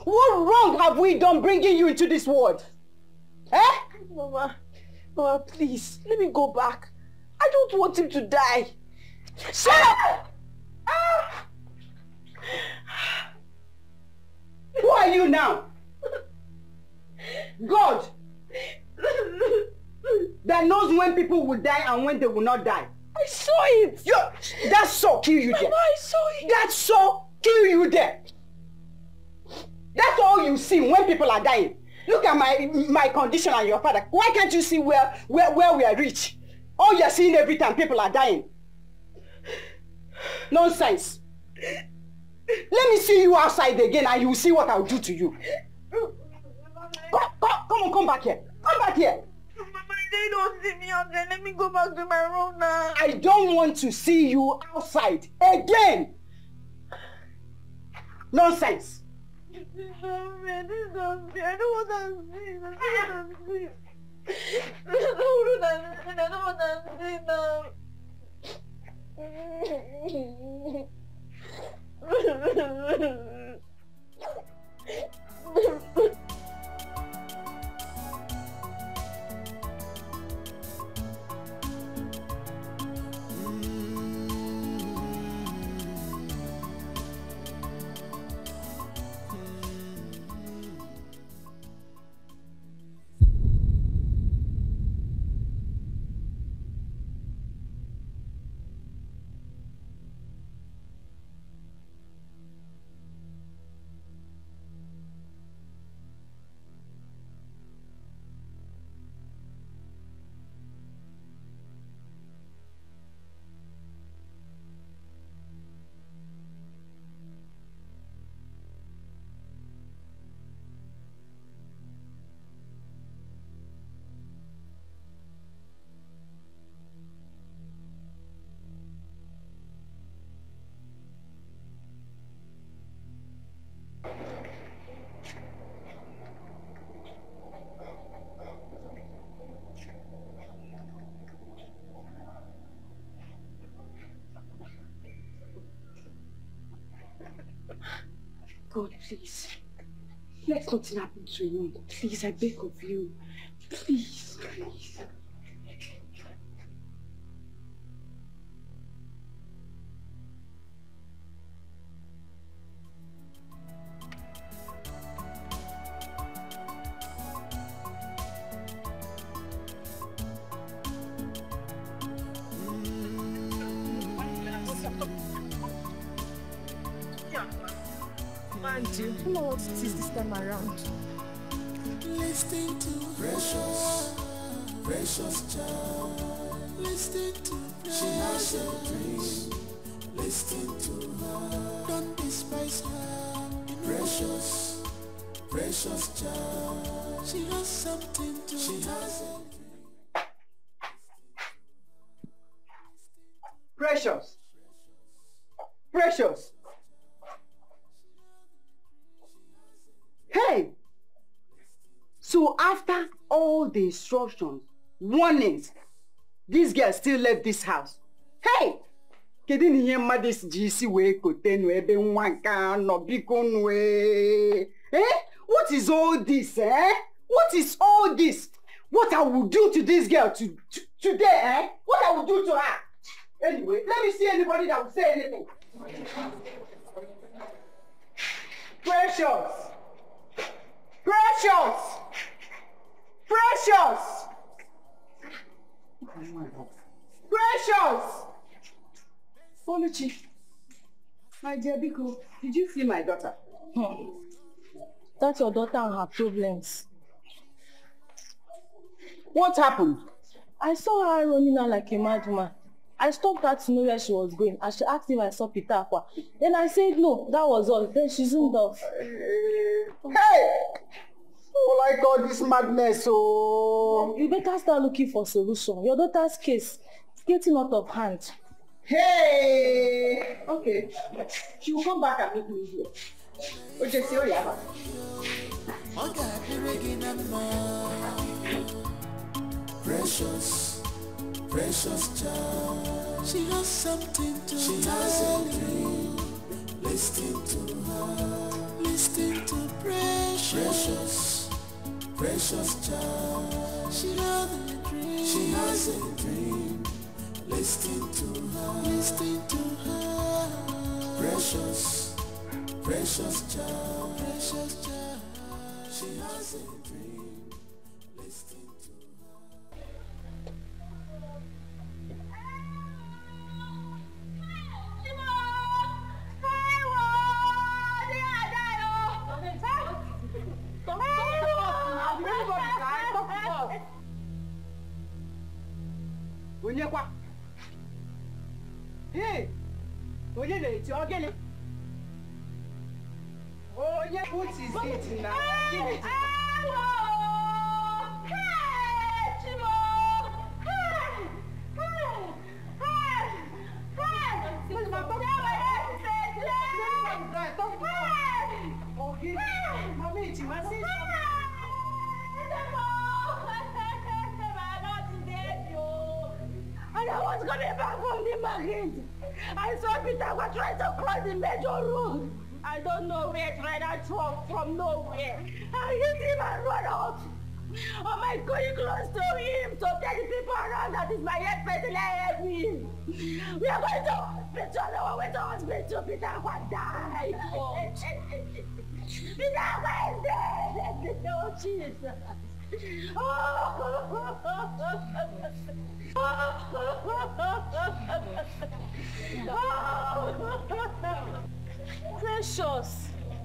C: What wrong have we done bringing you into this world? Eh?
H: Mama, please, let me go back. I don't want him to die.
C: Shut up! Who are you now? God that knows when people will die and when they will not die.
H: I saw it.
C: That saw kill you there.
H: Mama, I saw it.
C: That saw kill you there. That's all you see when people are dying. Look at my condition and your father. Why can't you see where we are rich? All you're seeing every time people are dying. Nonsense. Let me see you outside again and you will see what I'll do to you. Come on, come back here. Come back here.
H: Mama, they don't see me out there. Let me go back to my room now.
C: I don't want to see you outside again. Nonsense.
H: I don't want to see. I don't want to see.
M: God, please. Let nothing happen to him. Please, I beg of you. Please, please.
H: You don't know what it is this time around.
N: Listen to precious child. Listen to she has a dream. Listen to her. Don't despise her. Precious child. She has something to she has a
C: dream. Precious. Hey! So after all the instructions, warnings, this girl still left this house. Hey! Kedu ni ihe mmadụ ji isi wee kote nu ebe nwa nke anọ biko nu What is all this, eh? What is all this? What I will do to this girl today, eh? What I will do to her? Anyway, let me see anybody that will say anything. Precious! Oluchi, my dear Biko, did you see my daughter?
H: That's your daughter and her problems.
C: What happened?
H: I saw her running out like a madwoman. I stopped her to know where she was going. And she asked if I saw Peter Aqua. Then I said no, that was all. Then she zoomed off.
C: Hey! Oh, like all this madness, oh!
H: You better start looking for solution. Your daughter's case is getting out of hand.
C: Hey! Okay. She will come back and meet me here. Okay, see you, Yaba.
N: Precious child. She has something to she has a dream. Listen to her. Listen to precious child. She has a dream. She has a dream. Listen to her. Listen to her. Precious child. Precious child. She has a dream. Listen to
C: Hey! Oye le ti ogele. Oye, what is it now? Hey! Chimo! Hey!
B: And I was coming back from the market. I saw Peter was trying to cross the major road. I don't know where to ride that truck from nowhere. I hit him and run out. Am I going close to him to tell the people around that is my head person help me? We are going to hospital. On our way to hospital, Peter was died. Peter was dead. Oh, Jesus.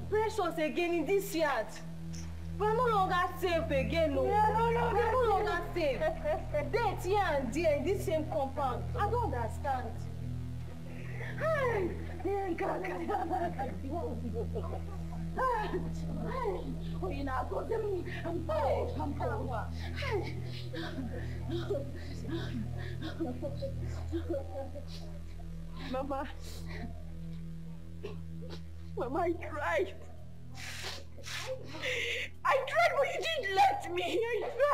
B: Precious again in this yard. We're no longer safe again, no. We're no longer safe. Death here and there in this same compound. I don't understand. Oh, you know, go to me. I'm Mama, I tried. I tried, but you didn't let me. I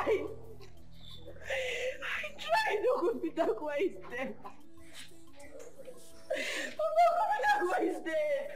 B: tried. No good Peter Aqua is dead. Papa, Peter Aqua is dead.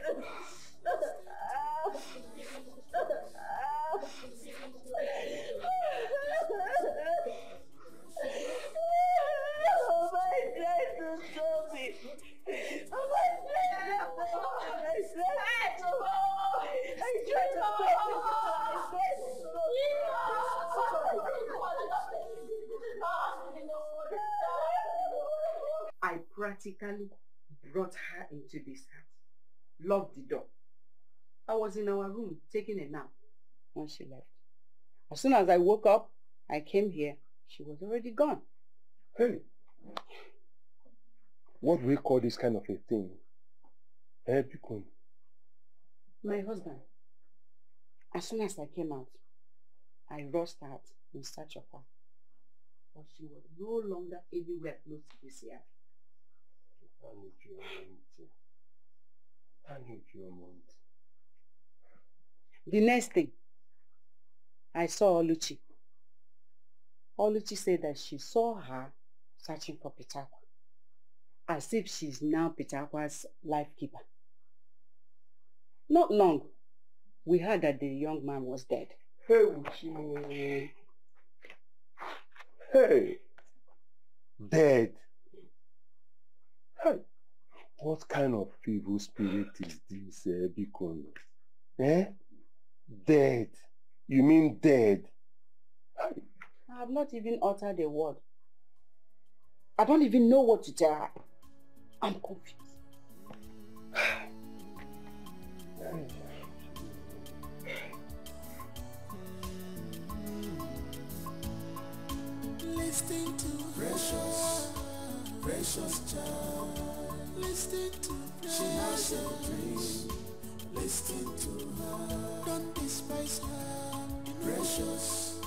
C: I practically brought her into this house, locked the door. I was in our room taking a nap when she left. As soon as I woke up, I came here. She was already gone.
A: Hey, what do we call this kind of a thing? Bikon.
C: My husband. As soon as I came out, I rushed out in search of her. But she was no longer anywhere close to this yard. The next thing, I saw Oluchi. Oluchi said that she saw her searching for Pitakwa, as if she's now Pitakwa's life keeper. Not long, we heard that the young man was dead.
A: Hey, Uchi. Hey, dead. Hey, what kind of evil spirit is this, Bikon? Eh? Dead. You mean dead? Hey.
C: I have not even uttered a word. I don't even know what to tell her. I'm confused.
N: Listen to precious, precious child. Listen to precious. She has a dream. Listen to her. Don't despise her. Precious,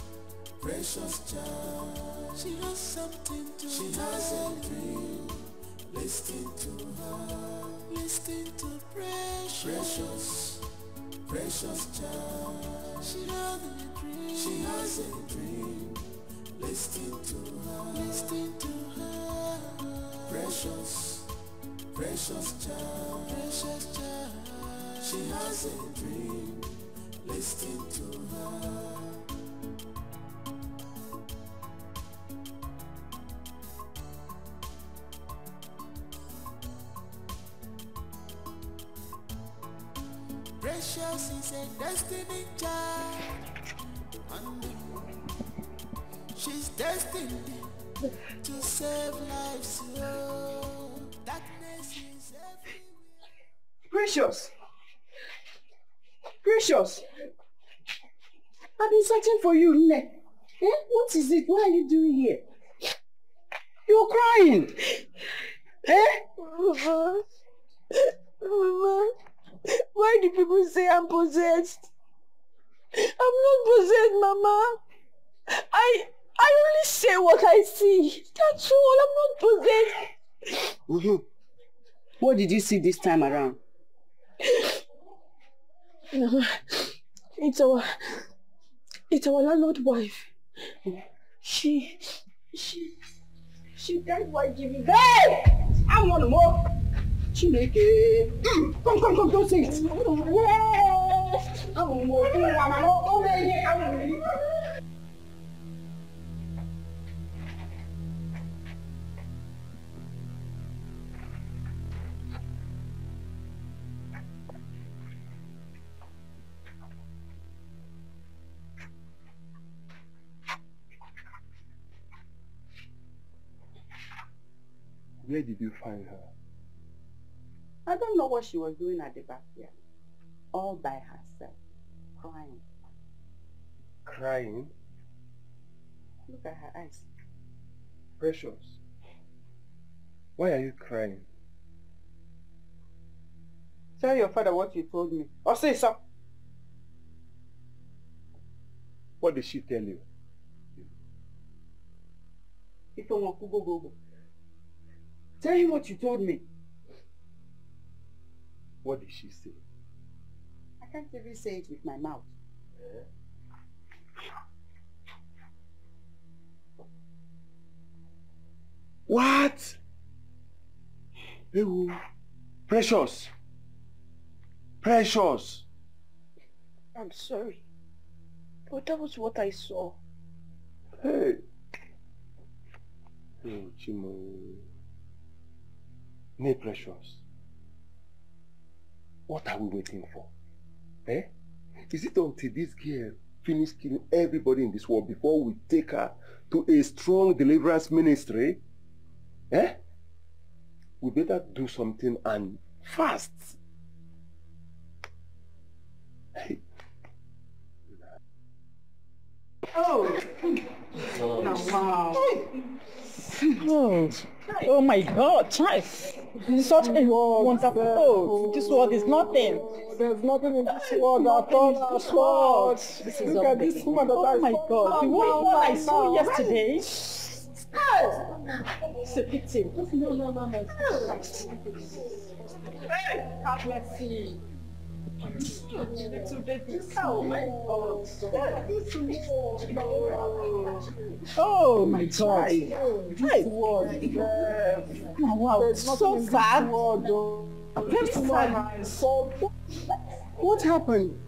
N: precious child. She has something to. She has a dream. Listen to her. Listen to precious, precious, precious child. She has a dream. She has a dream. Listen to her. Listen to her. Precious, precious child. Precious child. She has a dream. Listen to her. Precious is a destiny child. She's destined to save lives. Darkness is everywhere.
C: Precious! Precious! I've been searching for you, Nne. Eh? What is it? What are you doing here? You're crying. Eh?
B: Mama. Mama. Why do people say I'm possessed? I'm not possessed, Mama. I only say what I see. That's all. I'm not possessed.
C: Mm-hmm. What did you see this time around?
B: Mama, it's our landlord wife. She died while giving birth.
C: Hey! I want more. Chineke. Come, don't say it. I want more.
A: Where did you find her?
C: I don't know what she was doing at the backyard. All by herself. Crying.
A: Crying?
C: Look at her eyes.
A: Precious. Why are you crying?
C: Tell your father what you told me. Or say so.
A: What did she tell you?
C: Tell him what you told me.
A: What did she say?
C: I can't even say it with my mouth.
A: What? Ew. Precious. Precious.
B: I'm sorry. But that was what I saw.
A: Hey. Oh, Chimo. Nay, Precious. What are we waiting for? Eh? Is it until this girl finishes killing everybody in this world before we take her to a strong deliverance ministry? Eh? We better do something and fast. Hey.
C: Oh.
D: Wow. Oh my God, child. Such a wonderful. Oh, this world is nothing.
C: There's nothing in this world at all. Look at this woman that
D: oh my God, the one I saw yesterday. It's a pity. No. Hey, God bless you. Little baby. Oh my God. Oh my God. This world. Oh, wow, so sad. Very sad.
C: What happened?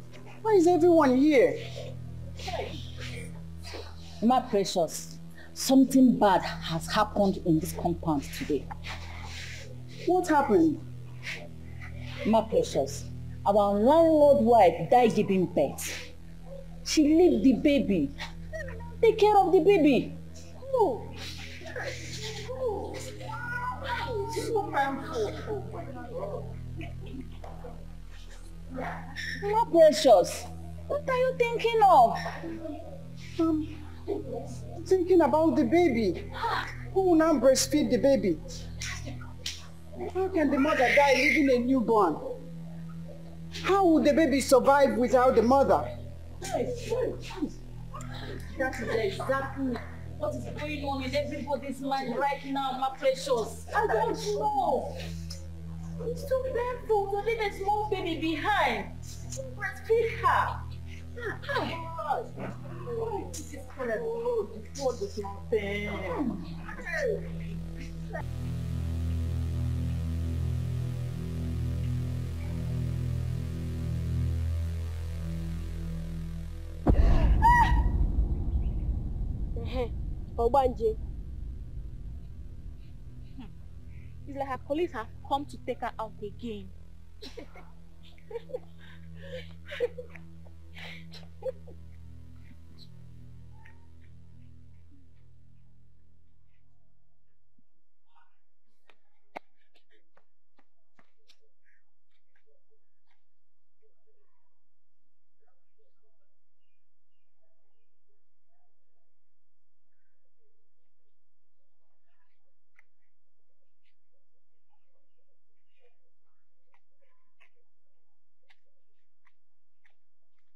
C: Why is everyone here?
F: My precious, something bad has happened in this compound today.
C: What happened?
F: My precious, our landlord wife died giving birth. She left the baby. Take care of the baby.
C: Oh. So painful.
F: My precious, what are you thinking of?
C: Thinking about the baby. Who will now breastfeed the baby? How can the mother die leaving a newborn? How will the baby survive without the mother?
F: That is exactly what is going on in everybody's mind right now, my precious. I don't know. It's too painful to leave a small baby behind. Breastfeed her.
D: This is terrible. This world is nothing.
H: Obanje. It's like her colleagues have come to take her out again.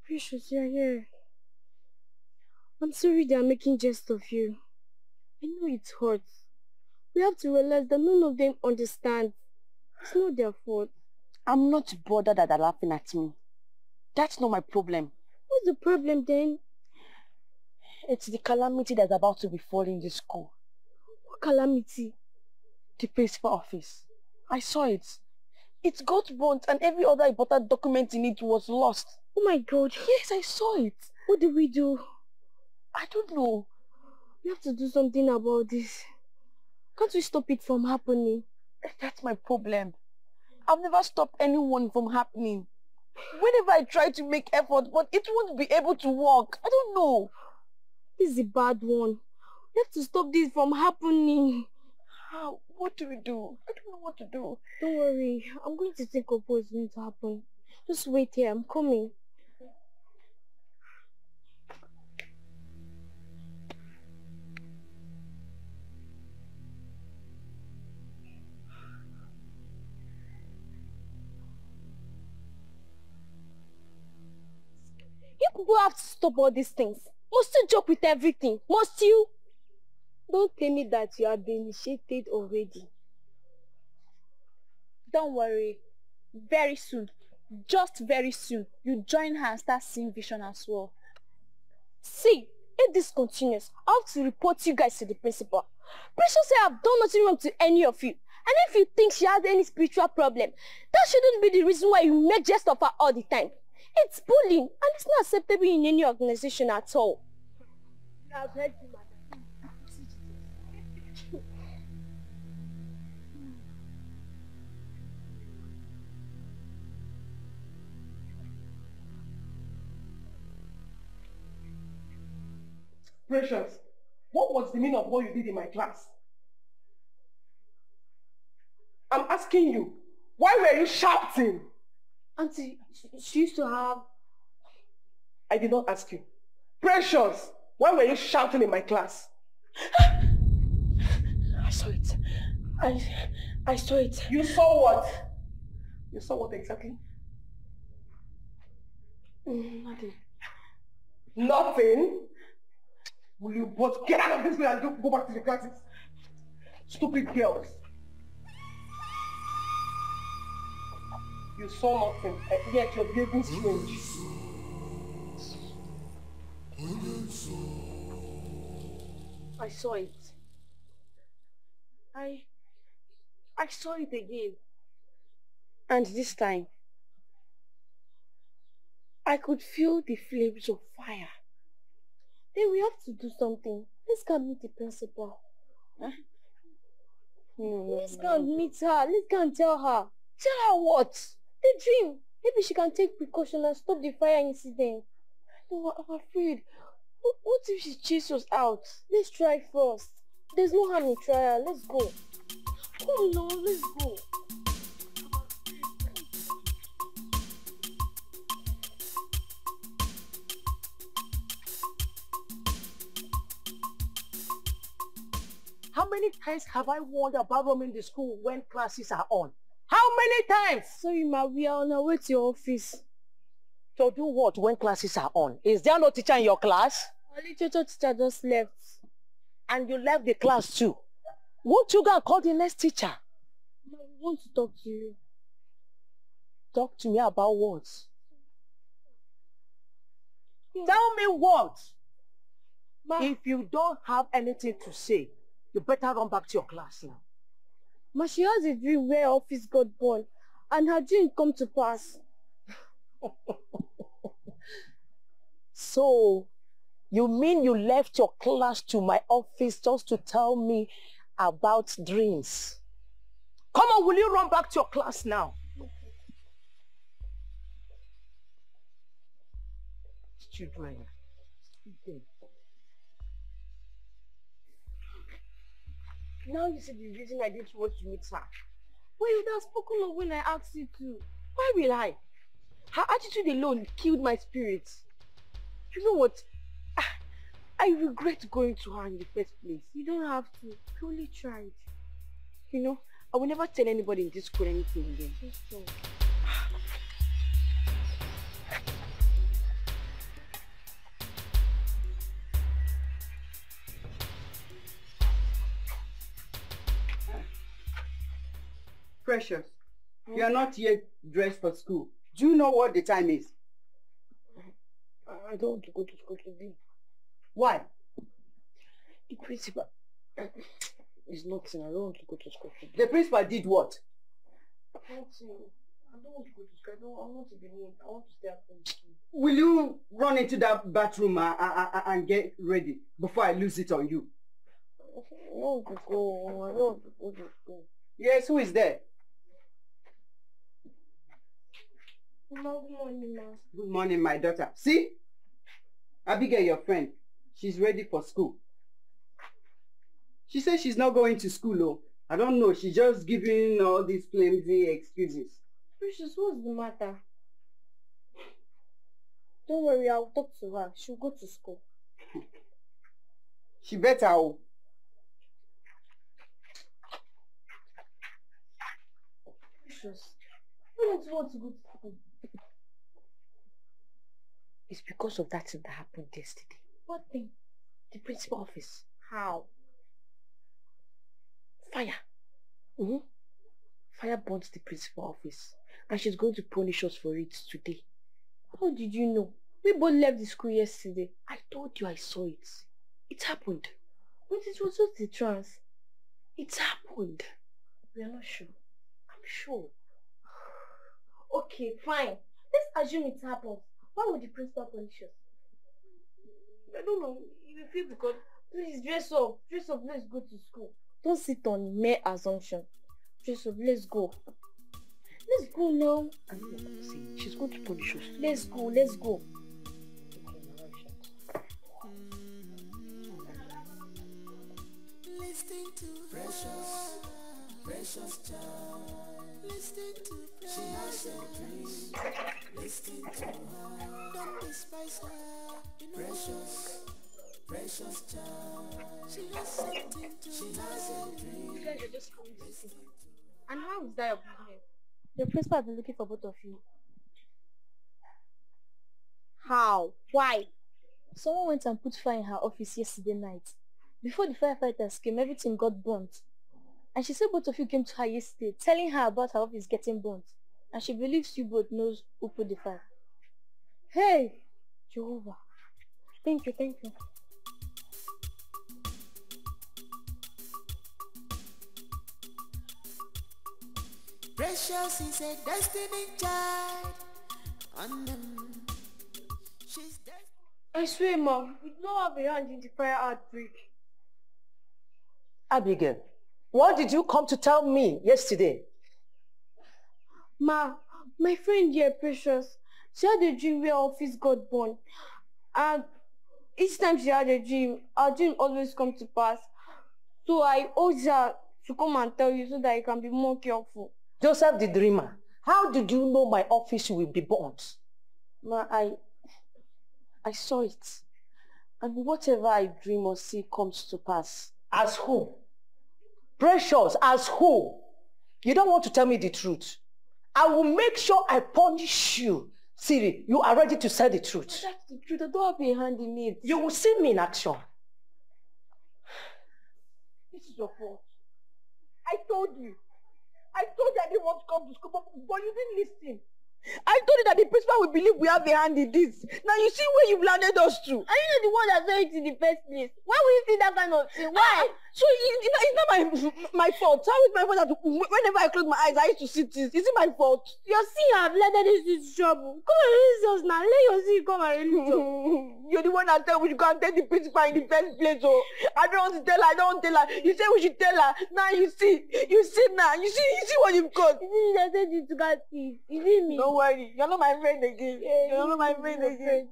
M: Precious, you're here. I'm sorry they are making jest of you. I know it hurts. We have to realize that none of them understand. It's not their fault.
B: I'm not bothered that they're laughing at me. That's not my problem.
M: What's the problem then?
B: It's the calamity that's about to befall in this school.
M: What calamity?
B: The principal office. I saw it. It got burnt and every other important document in it was lost.
M: Oh my God.
B: Yes, I saw it.
M: What do we do?
B: I don't know.
M: We have to do something about this. Can't we stop it from happening?
B: That's my problem. I've never stopped anyone from happening. Whenever I try to make effort, but it won't be able to work. I don't know.
M: This is a bad one. We have to stop this from happening.
B: How? What do we do? I don't know what to do.
M: Don't worry. I'm going to think of what's going to happen. Just wait here. I'm coming. You people have to stop all these things. Must you joke with everything? Must you? Don't tell me that you have been initiated already.
H: Don't worry. Very soon, just very soon, you join her and start seeing vision as well.
M: See, if this continues, I have to report you guys to the principal. Precious say I've done nothing wrong to any of you. And if you think she has any spiritual problem, that shouldn't be the reason why you make jest of her all the time. It's bullying, and it's not acceptable in any organization at all. I've heard you, madam.
B: Precious, what was the meaning of what you did in my class? I'm asking you, why were you shouting?
M: Auntie, she used to have...
B: I did not ask you. Precious, why were you shouting in my class?
M: I saw it. I saw it.
B: You saw what? You saw what exactly?
M: Nothing.
B: Nothing? Will you both get out of this place and go back to your classes? Stupid girls. You saw nothing, and yet you're behaving strange.
M: I saw it. I saw it again. And this time, I could feel the flames of fire. Then we have to do something. Let's go and meet the principal. Huh? Let's go and meet her. Let's go and tell her. Tell her what? The dream. Maybe she can take precaution and stop the fire incident. No, I'm afraid. What if she chases us out? Let's try first. There's no harm in trial. Let's go. Come on, let's go.
D: How many times have I warned about roaming the school when classes are on? How many times?
M: Sorry, ma, we are on our way to your office.
D: To do what when classes are on? Is there no teacher in your class?
M: Our literature teacher just left.
D: And you left the class too? Won't you go and call the next teacher?
M: Ma, we want to talk to you.
D: Talk to me about what? Tell me what? Ma, if you don't have anything to say, you better run back to your class now.
M: Ma, she has a dream where her office got burned and her dream come to pass.
D: So, you mean you left your class to my office just to tell me about dreams? Come on, will you run back to your class now? Children.
M: Now you see the reason I didn't want to meet her. Well, you would have spoken of when I asked you to. Why will I? Her attitude alone killed my spirit. You know what? I regret going to her in the first place. You don't have to. I only tried. You know, I will never tell anybody in this school anything again. Just don't.
C: Precious, you are not yet dressed for school. Do you know what the time is?
M: I don't want to go to school today.
C: Why?
M: The principal is nothing. I don't want to go to school today.
C: The principal did what?
M: Nothing. I don't want to go to school. I want to be alone. I want to stay at home.
C: Will you run into that bathroom and get ready before I lose it on you?
M: I don't want to go. I don't want to go to school.
C: Yes, who is there?
M: Good morning, ma.
C: Good morning, my daughter. See? Abigail, your friend. She's ready for school. She says she's not going to school, oh. I don't know. She's just giving all these flimsy excuses.
M: Precious, what's the matter? Don't worry, I'll talk to her. She'll go to school.
C: She better, oh.
M: Precious, I don't want to go to school.
D: It's because of that thing that happened yesterday.
M: What thing?
D: The principal office.
M: How?
D: Fire. Fire burns the principal office. And she's going to punish us for it today.
M: How did you know? We both left the school yesterday.
D: I told you I saw it. It happened.
M: But it was just a trance.
D: It happened.
M: We are not sure.
D: I'm sure.
M: Okay, fine. Let's assume it happened. Why would the principal punish us? I don't know. You feel because... Please, dress up. Dress up. Let's go to school. Don't sit on mere assumption. Dress up. Let's go. Let's go now.
D: I know what I'm saying. She's going to punish us.
M: Let's go. Let's go.
N: Listen to her. Don't despise her. Precious, precious child. She has something to she has a dream.
M: You guys are just coming to see. And how is that your business? The principal has been looking for both of you. How? Why? Someone went and put fire in her office yesterday night. Before the firefighters came, everything got burnt. And she said both of you came to her yesterday, telling her about her office getting burnt. And she believes you both knows who put the fire. Hey! Jehovah. Thank you, thank you.
N: Precious is a destiny child. On them. She's
M: I swear, Mom, we don't have a hand in the fire outbreak.
D: Abigail, what did you come to tell me yesterday?
M: Ma, my friend here, Precious, she had a dream where her office got burned. And each time she had a dream, her dream always come to pass. So I urged her to come and tell you so that you can be more careful.
D: Joseph the dreamer, how did you know my office will be burnt?
M: Ma, I saw it. And whatever I dream or see comes to pass.
D: As who? Precious, as who? You don't want to tell me the truth. I will make sure I punish you. Siri, you are ready to say the truth.
M: But that's the truth. I don't have a hand in it.
D: You will see me in action.
B: This is your fault. I told you. I told you I didn't want to come to school, but you didn't listen. I told you that the principal will believe we have a hand in this. Now you see where you've landed us to.
M: Are you not the one that saw it in the first place? Why would you see that kind of thing? Why?
B: So it's not my fault. How is my fault that whenever I close my eyes, I used to see this? Is it my fault?
M: Your sin have led us into trouble. Come and release us now. Let your sin come and release us.
B: You're the one that said we should go and tell the principal in the first place. Oh, I don't want to tell her. I don't want to tell her. You said we should tell her. Now you see now. You see what you've got.
M: You see, I said you to get it. You see me?
B: Don't worry. You're not my friend again.
M: Yeah,
B: you're not my friend again.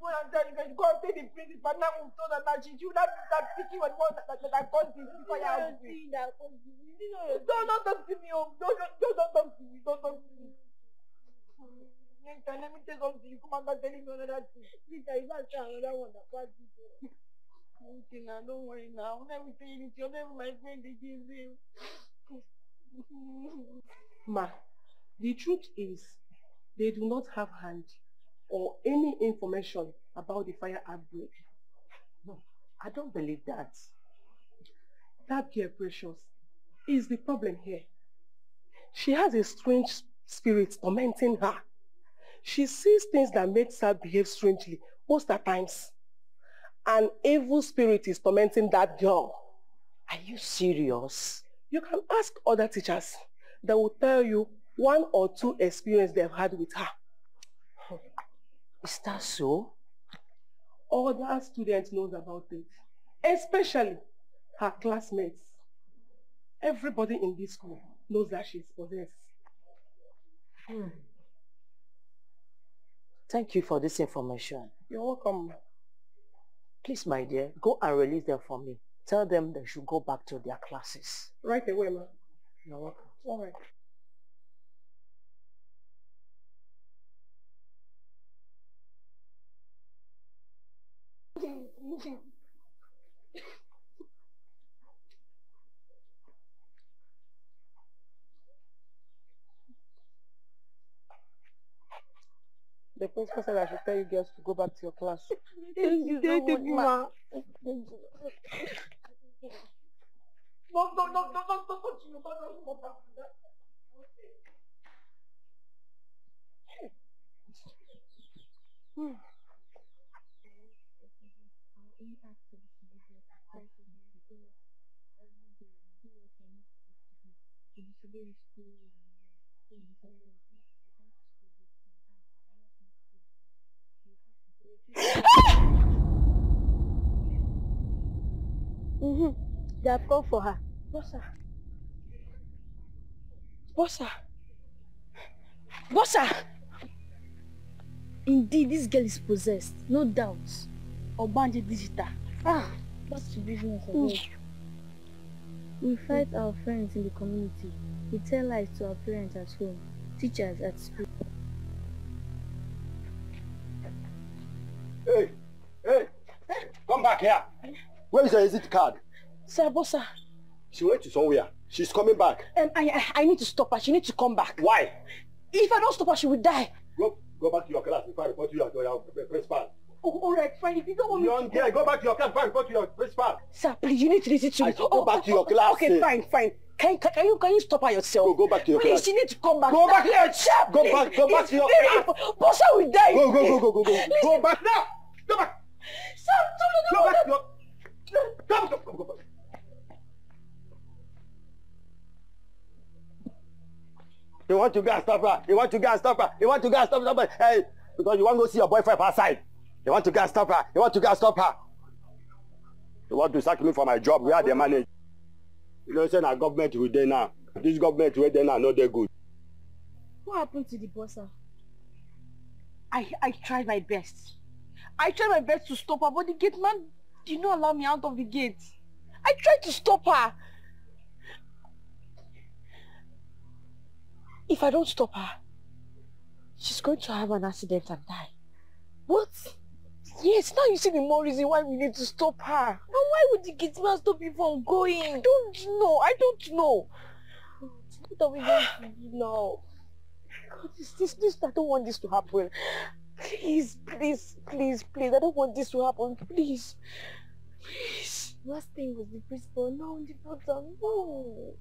B: Go and tell you guys, go and tell the principal. Now we told her that she should not start speaking with one that caused this before you have to. Don't talk to me. Don't talk to me. Don't talk to me. Next time, let me tell something. You come and start telling me another thing. Later, you can't tell another one that caused this. Okay, now don't worry now. Let me tell you this. You're never my friend again.
O: Ma, the truth is, they do not have hand or any information about the fire outbreak. No, I don't believe that. That girl, Precious, is the problem here. She has a strange spirit tormenting her. She sees things that makes her behave strangely most of the times. An evil spirit is tormenting that girl.
D: Are you serious?
O: You can ask other teachers that will tell you one or two experiences they've had with her.
D: Is that so?
O: Other students knows about it, especially her classmates. Everybody in this school knows that she's possessed.
D: Thank you for this information.
O: You're welcome.
D: Please, my dear, go and release them for me. Tell them they should go back to their classes.
O: Right away, ma.
D: You're welcome.
O: All right. The principal said I should tell you girls to go back to your class.
B: Thank you so much, ma. No, don't touch me.
M: They have called for her.
B: Bossa!
M: Indeed, this girl is possessed, no doubt. Obanje digital. Back to business again. We fight our friends in the community. We tell lies to our parents at home, teachers at school.
A: Hey, come back here. Where is your exit card?
B: Sir, boss, sir.
A: She went to somewhere. She's coming back.
B: I need to stop her. She needs to come back.
A: Why?
B: If I don't stop her, she will die.
A: Go back to your class before I report to your principal.
B: Oh, all right, fine. If you don't want me
A: to... Young, go back to your class before I report to your principal.
B: Sir, please, you need to listen to me.
A: Go back to your class.
B: Okay, fine. Can you stop her yourself?
A: Go back to your class.
B: Please, she needs to come back.
A: Go back here.
B: Sir,
A: go back to your class.
B: Boss, I will die.
A: Go. Go back now. Go back.
B: Sir,
A: go back to your... Go back. You want to go and stop her. Hey, because you want to see your boyfriend outside. You want to go and stop her. You want to sack me for my job. We are the manager. You know, say our government will there now. This government will there now, not that good.
B: What happened to the boss, sir? I tried my best. I tried my best to stop her, but the gate man did not allow me out of the gate. I tried to stop her. If I don't stop her, she's going to have an accident and die. What? Yes, now you see the more reason why we need to stop her. And why would the gate man stop you from going? I don't know. What are we going to do now? God, this, I don't want this to happen. Please, I don't want this to happen. Please.
M: Last thing was the principal, now the doctor. No.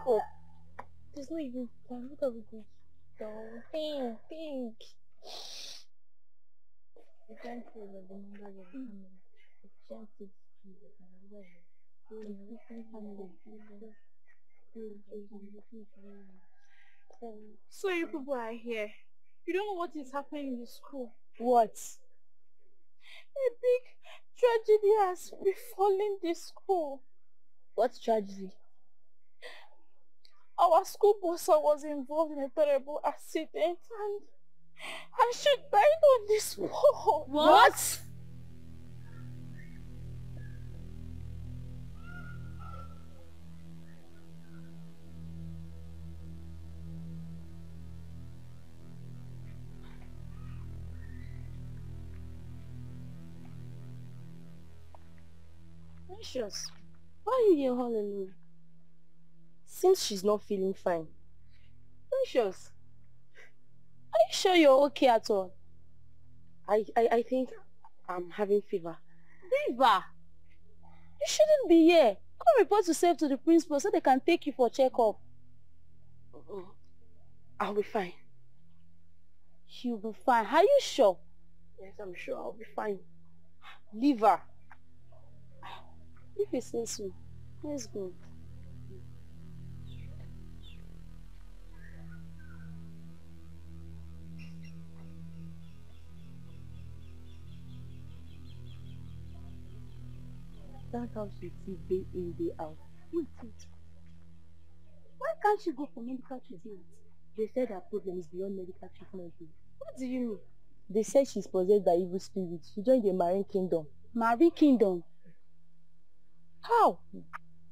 M: Oh, there's no even plan. What are we going to do? Think. The time for the number of the chances
L: So you people are here. You don't know what is happening in the school.
B: What?
L: A big tragedy has befallen the school.
B: What tragedy?
L: Our school boss was involved in a terrible accident and she died on the spot.
B: What?
M: Precious, why are you here all alone? Seems she's not feeling fine. Precious, are you sure you're okay at all?
B: I think I'm having fever.
M: Fever? You shouldn't be here. Come report yourself to the principal so they can take you for checkup.
B: I'll be fine.
M: You'll be fine. Are you sure?
B: Yes, I'm sure I'll be fine.
M: Liver. If you say so, let's go.
B: That house you see day in, day out.
M: Wait. Why can't she go for medical treatment?
B: They said her problem is beyond medical treatment.
M: What do you mean?
B: They said she's possessed by evil spirits. She joined the Marine Kingdom.
M: Marine Kingdom?
B: How?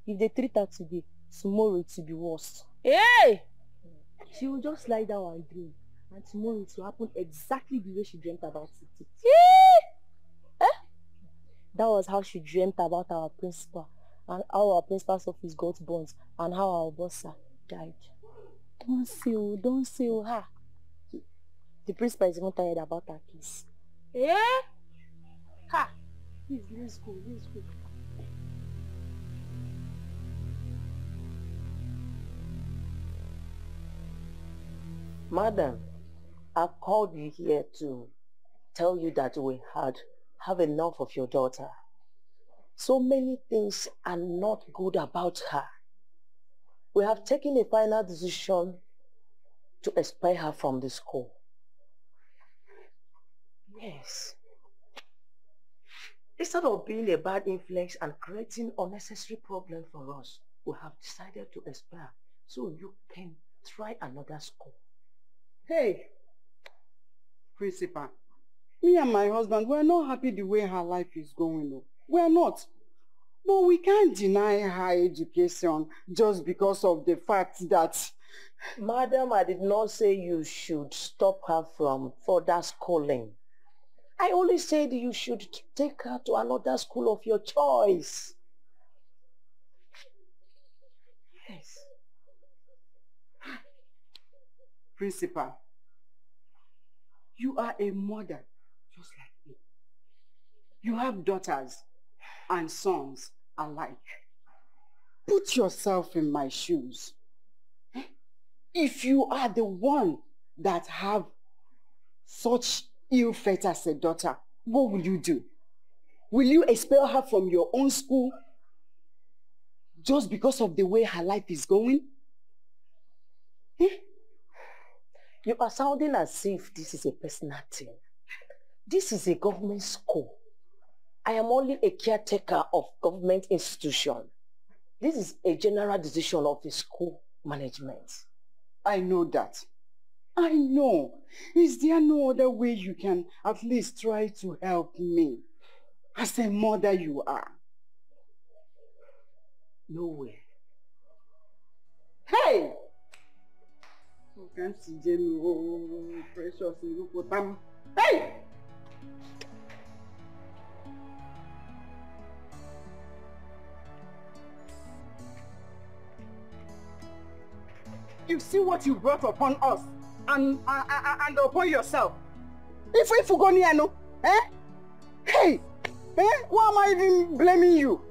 B: If they treat her today, tomorrow it will be worse.
M: Hey!
B: She will just lie down and dream. And tomorrow it will happen exactly the way she dreamt about it. That was how she dreamt about our principal, and how our principal's office got burnt, and how our boss died. Don't say her. The principal is even tired about her case.
M: Ha!
B: Please, let's go.
J: Madam, I've called you here to tell you that we have enough of your daughter. So many things are not good about her. We have taken a final decision to expel her from the school. Yes. Instead of being a bad influence and creating unnecessary problems for us, we have decided to expel her so you can try another school.
C: Hey, principal, Me and my husband, we're not happy the way her life is going. No. We're not. But we can't deny her education just because of the fact that...
D: Madam, I did not say you should stop her from further schooling. I only said you should take her to another school of your choice.
C: Yes. Principal, you are a mother just like me. You have daughters and sons alike. Put yourself in my shoes. If you are the one that have such ill fate as a daughter, what will you do? Will you expel her from your own school just because of the way her life is going?
D: You are sounding as if this is a personal thing. This is a government school. I am only a caretaker of government institution. This is a general decision of the school management.
C: I know that. I know. Is there no other way you can at least try to help me? As a mother you are.
D: No way.
C: Hey! Precious. Hey! You see what you brought upon us and upon yourself. If we go near, no? Eh? Hey! Eh? Why am I even blaming you?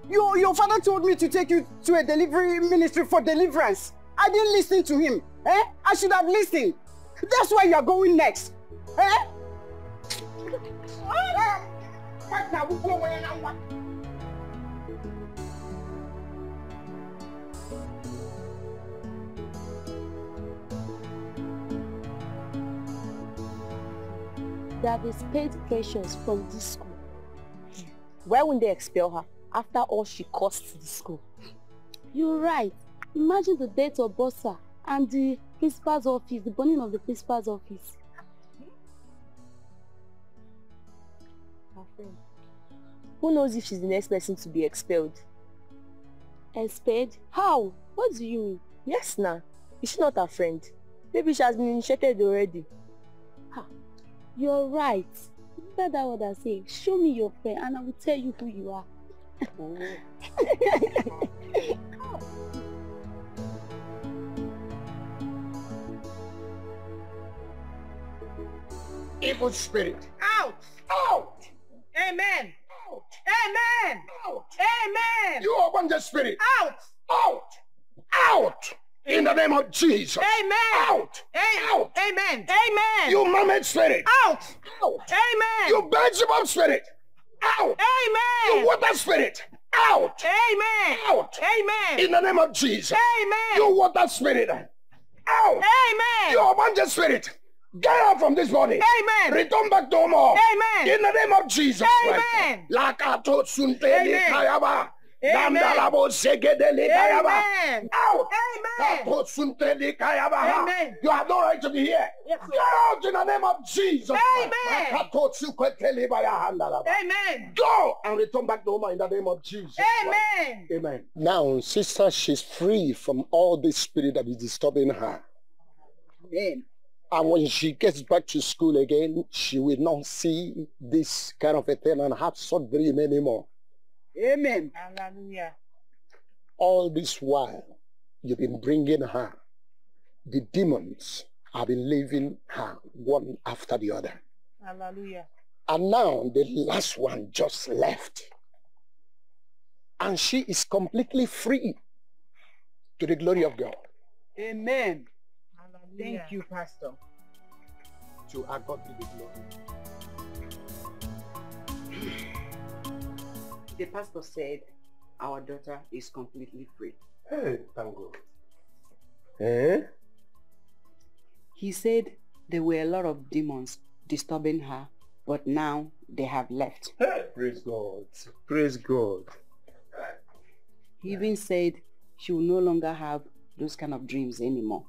C: Your father told me to take you to a delivery ministry for deliverance. I didn't listen to him. Eh? I should have listened. That's why you are going next. Eh?
M: They have expelled Precious from this school.
D: Why wouldn't they expel her after all she cost the school?
M: You're right. Imagine the death of Bossa and the principal's office, the burning of the principal's office.
D: Her friend. Who knows if she's the next person to be expelled?
M: Expelled? How? What do you mean?
D: Yes, nah. Is she not her friend? Maybe she has been initiated already.
M: Ha. You're right. That's what I say. Show me your friend and I will tell you who you are.
D: Oh.
G: Evil spirit.
B: Out!
G: Out!
B: Amen!
G: Out!
B: Amen!
G: Out!
B: Amen!
G: You open the spirit.
B: Out!
G: Out! Out! In the name of Jesus.
B: Amen!
G: Out! Out!
B: Amen! Amen!
G: You mermaid spirit.
B: Out!
G: Out!
B: Amen!
G: You Beelzebub spirit. Out!
B: Amen!
G: You water spirit. Out!
B: Amen!
G: Out!
B: Amen!
G: In the name of Jesus.
B: Amen!
G: You water spirit. Out!
B: Amen!
G: You abandoned spirit. Get out from this body.
B: Amen!
G: Return back to more.
B: Amen!
G: In the name of Jesus.
B: Amen!
G: Lakato sunteli kayaba.
B: Amen!
G: Damdalabo segedeli kayaba.
B: Amen!
G: Out!
B: Amen!
G: Kato sunteli kayaba.
B: Amen!
G: You have no right to be here.
B: Yes,
G: Get out in the name of Jesus.
B: Amen!
G: Kato sukweteli bayahanda.
B: Amen!
G: Go and return back to in the name of Jesus.
B: Amen!
G: Amen. Now, sister, she's free from all this spirit that is disturbing her.
C: Amen.
G: And when she gets back to school again, she will not see this kind of a thing and have such dream anymore.
C: Amen.
B: Hallelujah.
G: All this while, you've been bringing her. The demons have been leaving her one after the other.
B: Hallelujah.
G: And now the last one just left. And she is completely free to the glory of God.
C: Amen.
B: Hallelujah. Thank you, Pastor.
G: To our God be the glory.
C: The pastor said our daughter is completely free.
A: Hey, thank God.
C: He said there were a lot of demons disturbing her, but now they have left.
A: Hey, praise God. Praise God.
C: He even said she will no longer have those kind of dreams anymore.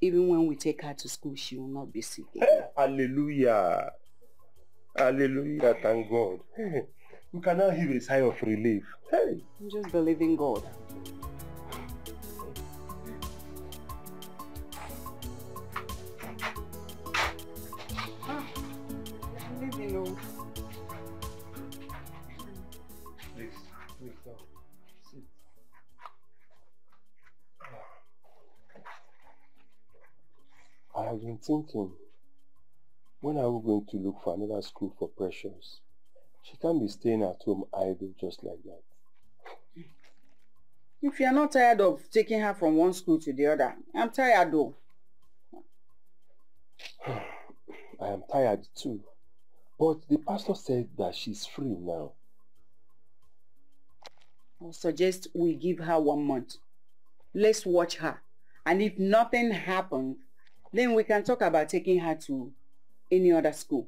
C: Even when we take her to school, she will not be sick.
A: Hallelujah. Hallelujah, thank God. Hey, we can now hear a sigh of relief. Hey.
C: I'm just believing God.
A: Please, now. Sit. I have been thinking, when are we going to look for another school for Precious? She can't be staying at home idle just like that.
C: If you're not tired of taking her from one school to the other, I'm tired though.
A: I am tired too. But the pastor said that she's free now.
C: I suggest we give her 1 month. Let's watch her. And if nothing happens, then we can talk about taking her to any other school.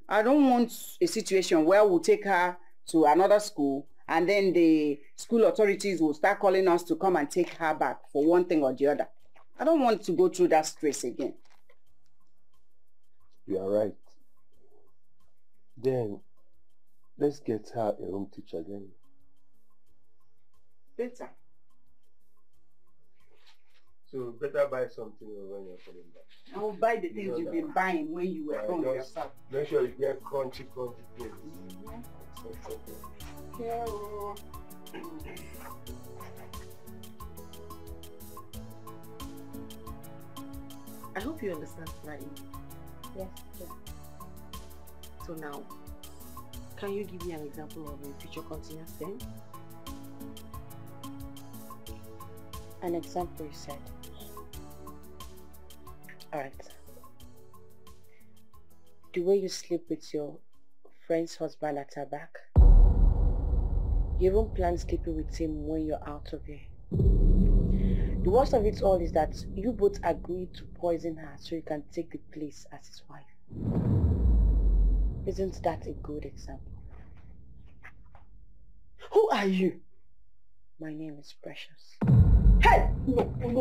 C: I don't want a situation where we'll take her to another school and then the school authorities will start calling us to come and take her back for one thing or the other. I don't want to go through that stress again.
A: You are right. Then, let's get her a home teacher then.
C: Better.
A: So, better buy something when you're coming back.
C: I will buy the things you've been buying when you were home yourself.
A: Make sure you get crunchy things.
C: Carol.
O: I hope you understand, right?
M: Yes, sir.
O: So now, can you give me an example of a future continuous tense?
M: An example, you said. Alright. The way you sleep with your friend's husband at her back. You even plan sleeping with him when you're out of here. The worst of it all is that you both agreed to poison her so you can take the place as his wife. Isn't that a good example?
O: Who are you?
M: My name is Precious.
O: Hey! No.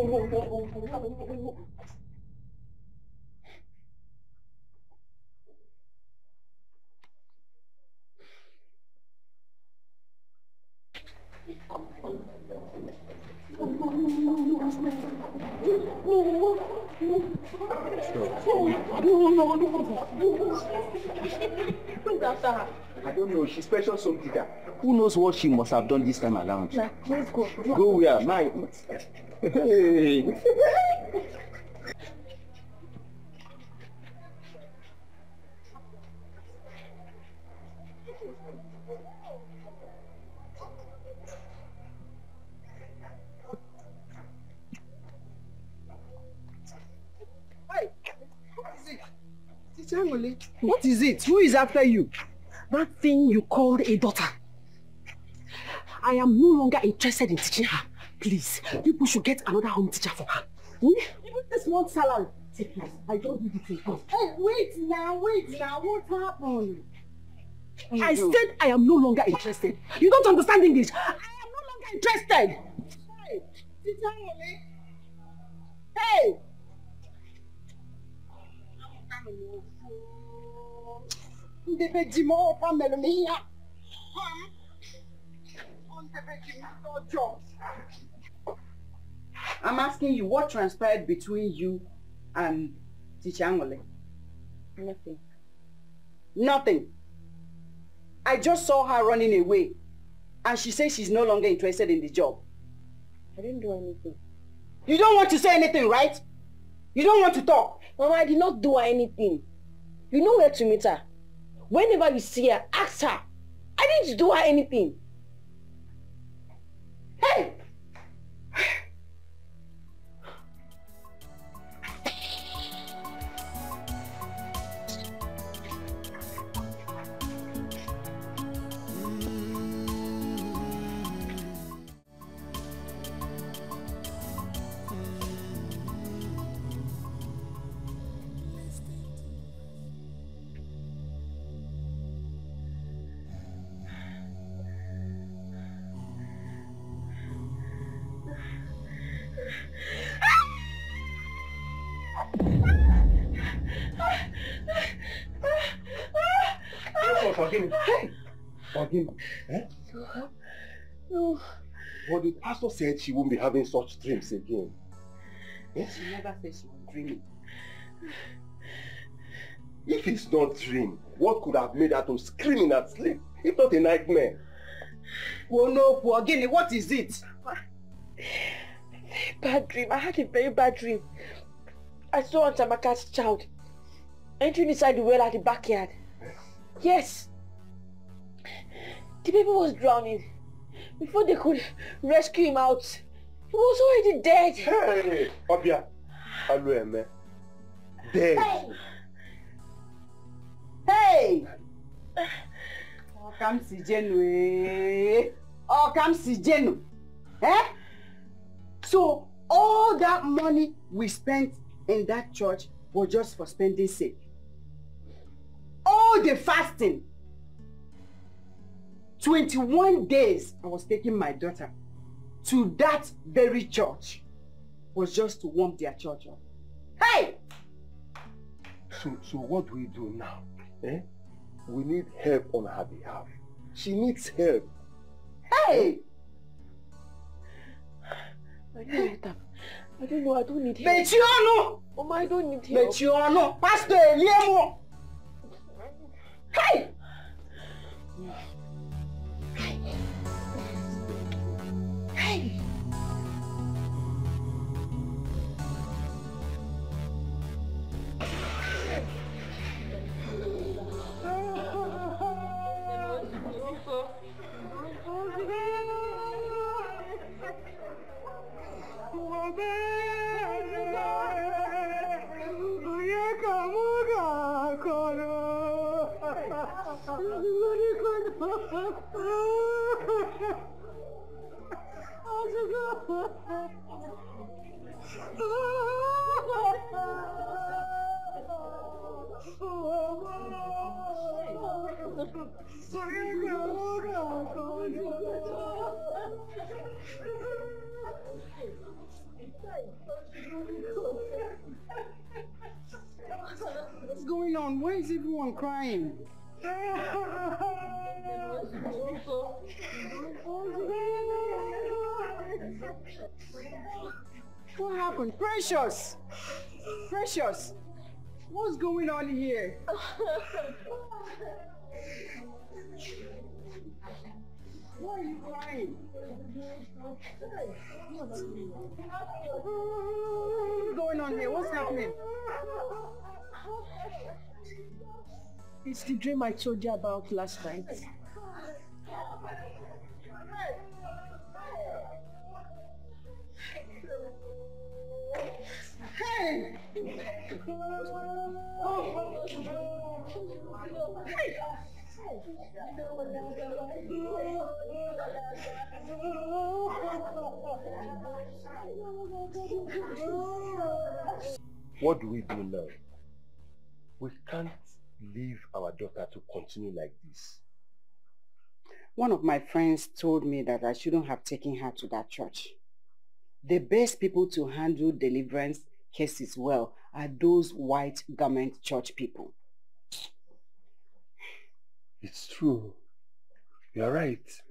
G: I don't know, she's special something. Who knows what she must have done this time around?
O: Let's go.
G: Go where? My... Hey!
C: What is it? Who is after you?
O: That thing you called a daughter. I am no longer interested in teaching her. Please, people should get another home teacher for her. Even this month's salary. Take it. I don't need it again.
C: Hey, wait now. What happened?
O: I said I am no longer interested. You don't understand English. I am no longer interested.
C: Hey, Teacher Molly. Hey! I'm asking you, what transpired between you and Teacher Angole?
M: Nothing.
C: Nothing. I just saw her running away and she says she's no longer interested in the job.
M: I didn't do anything.
C: You don't want to say anything, right? You don't want to talk.
M: Mama, I did not do her anything. You know where to meet her. Whenever you see her, ask her. I didn't do her anything.
C: Hey!
A: Forgive me. Hey! Forgive me. Eh?
M: No.
A: But the pastor said she won't be having such dreams again.
C: Eh? She never said she was dreaming.
A: If it's not dream, what could have made her to scream in her sleep, if not a nightmare?
C: Oh no, Guinea, what is it?
M: Bad dream. I had a very bad dream. I saw Aunt Amaka's child entering inside the well at the backyard. Yes. The baby was drowning. Before they could rescue him out, he was already dead.
A: Hey, Obia, Alueme, dead.
C: Hey! Oh, come see Jenu. Oh, come see Jenu. Eh? So, all that money we spent in that church was just for spending sake. All the fasting. 21 days I was taking my daughter to that very church was just to warm their church up. Hey!
A: So what do we do now? Eh? We need help on her behalf. She needs help.
C: Hey!
M: I don't know, I don't need help.
C: Mechiano!
M: Oh, I don't need help.
C: Mechiano! Pastor Eliemo! Hey! Hey! What's going on? Why is everyone crying? What happened? Precious! Precious! What's going on here? Why are you crying? What's going on here? What's happening?
O: It's the dream I told you about last night.
C: Hey! Hey!
A: What do we do now? We can't leave our daughter to continue like this.
C: One of my friends told me that I shouldn't have taken her to that church. The best people to handle deliverance cases well are those white garment church people.
A: It's true. You're right.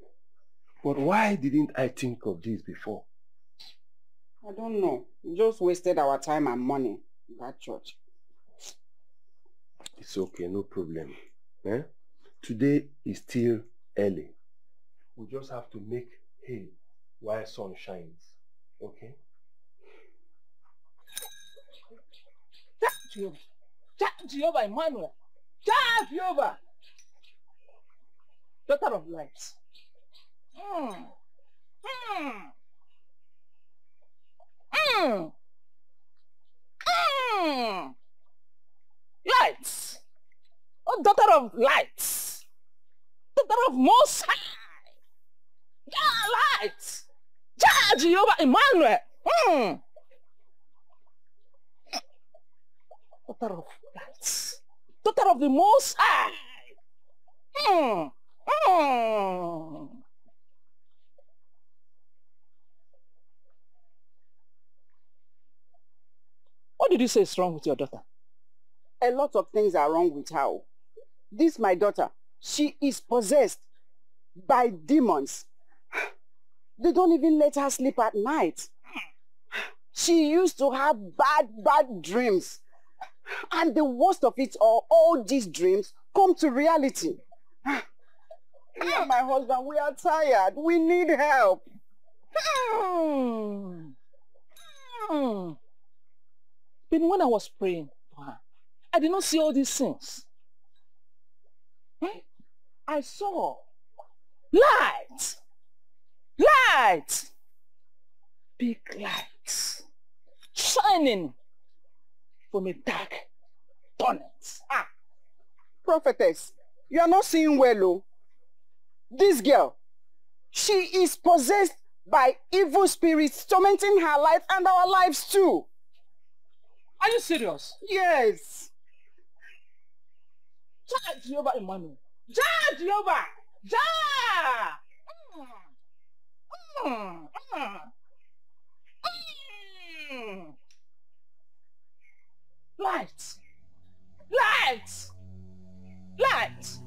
A: But why didn't I think of this before?
C: I don't know. We just wasted our time and money in that church.
A: It's okay, no problem. Eh? Today is still early. We just have to make hay while sun shines. Okay?
O: Jehovah Emmanuel. Jehovah. Daughter of light. Lights. Oh, daughter of lights. Daughter of Most High. Yeah, lights. Jehovah Emmanuel. Daughter of lights. Daughter of the Most High. What did you say is wrong with your daughter?
C: A lot of things are wrong with her. This my daughter. She is possessed by demons. They don't even let her sleep at night. She used to have bad dreams. And the worst of it all these dreams come to reality. Me and my husband, we are tired. We need help.
D: But when I was praying for her, I did not see all these things. I saw light. Light. Big lights. Shining from a dark tunnel.
C: Prophetess, you are not seeing well, oh. This girl, she is possessed by evil spirits tormenting her life and our lives too.
D: Are you serious?
C: Yes.
D: Ja Jehovah Emmanuel. Ja Jehovah. Ja. Light. Light. Light.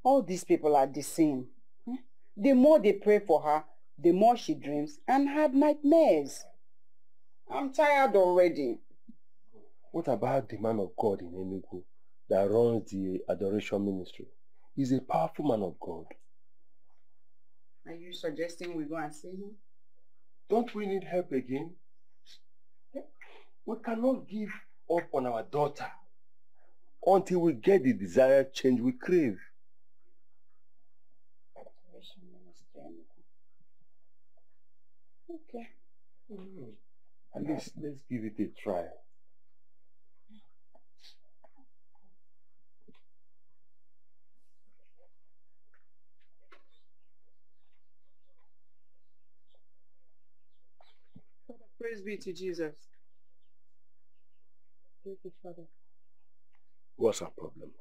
C: All these people are the same. The more they pray for her, the more she dreams and have nightmares. I'm tired already.
A: What about the man of God in Enugu that runs the adoration ministry? He's a powerful man of God.
C: Are you suggesting we go and see him?
A: Don't we need help again? We cannot give up on our daughter until we get the desired change we crave.
C: Okay.
A: At least let's give it a try.
C: Praise be to Jesus. Thank you, Father.
A: What's our problem?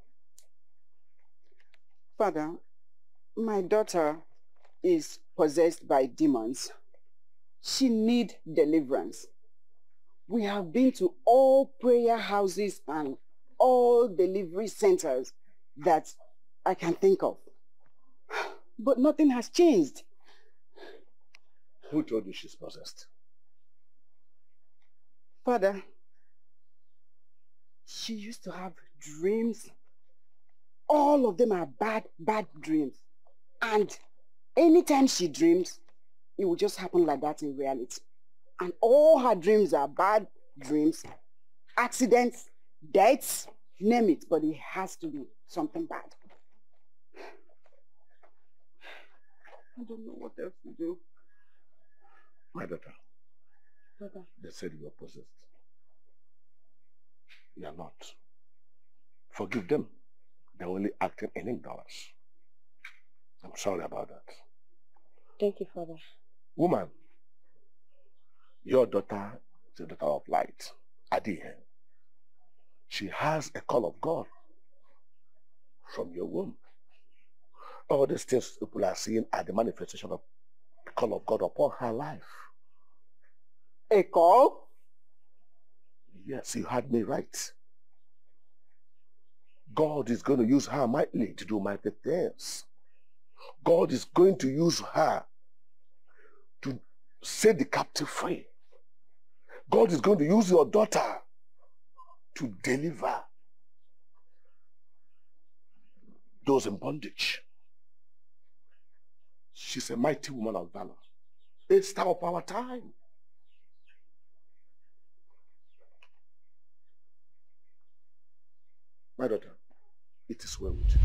C: Father, my daughter is possessed by demons. She needs deliverance. We have been to all prayer houses and all delivery centers that I can think of. But nothing has changed.
A: Who told you she's possessed?
C: Father, she used to have dreams. All of them are bad dreams. And anytime she dreams, it will just happen like that in reality. And all her dreams are bad dreams, accidents, deaths, name it, but it has to be something bad. I don't know what else to do.
A: My daughter,
C: Father.
A: They said you are possessed. You are not. Forgive them. They're only acting in ignorance. I'm sorry about that.
C: Thank you, Father.
A: Woman, your daughter is a daughter of light, Dikeh. She has a call of God from your womb. All these things people are seeing are the manifestation of the call of God upon her life.
C: A call?
A: Yes, you heard me right. God is going to use her mightily to do mighty things. God is going to use her to set the captive free. God is going to use your daughter to deliver those in bondage. She's a mighty woman of valor. It's time of our time. My daughter, it is well with you.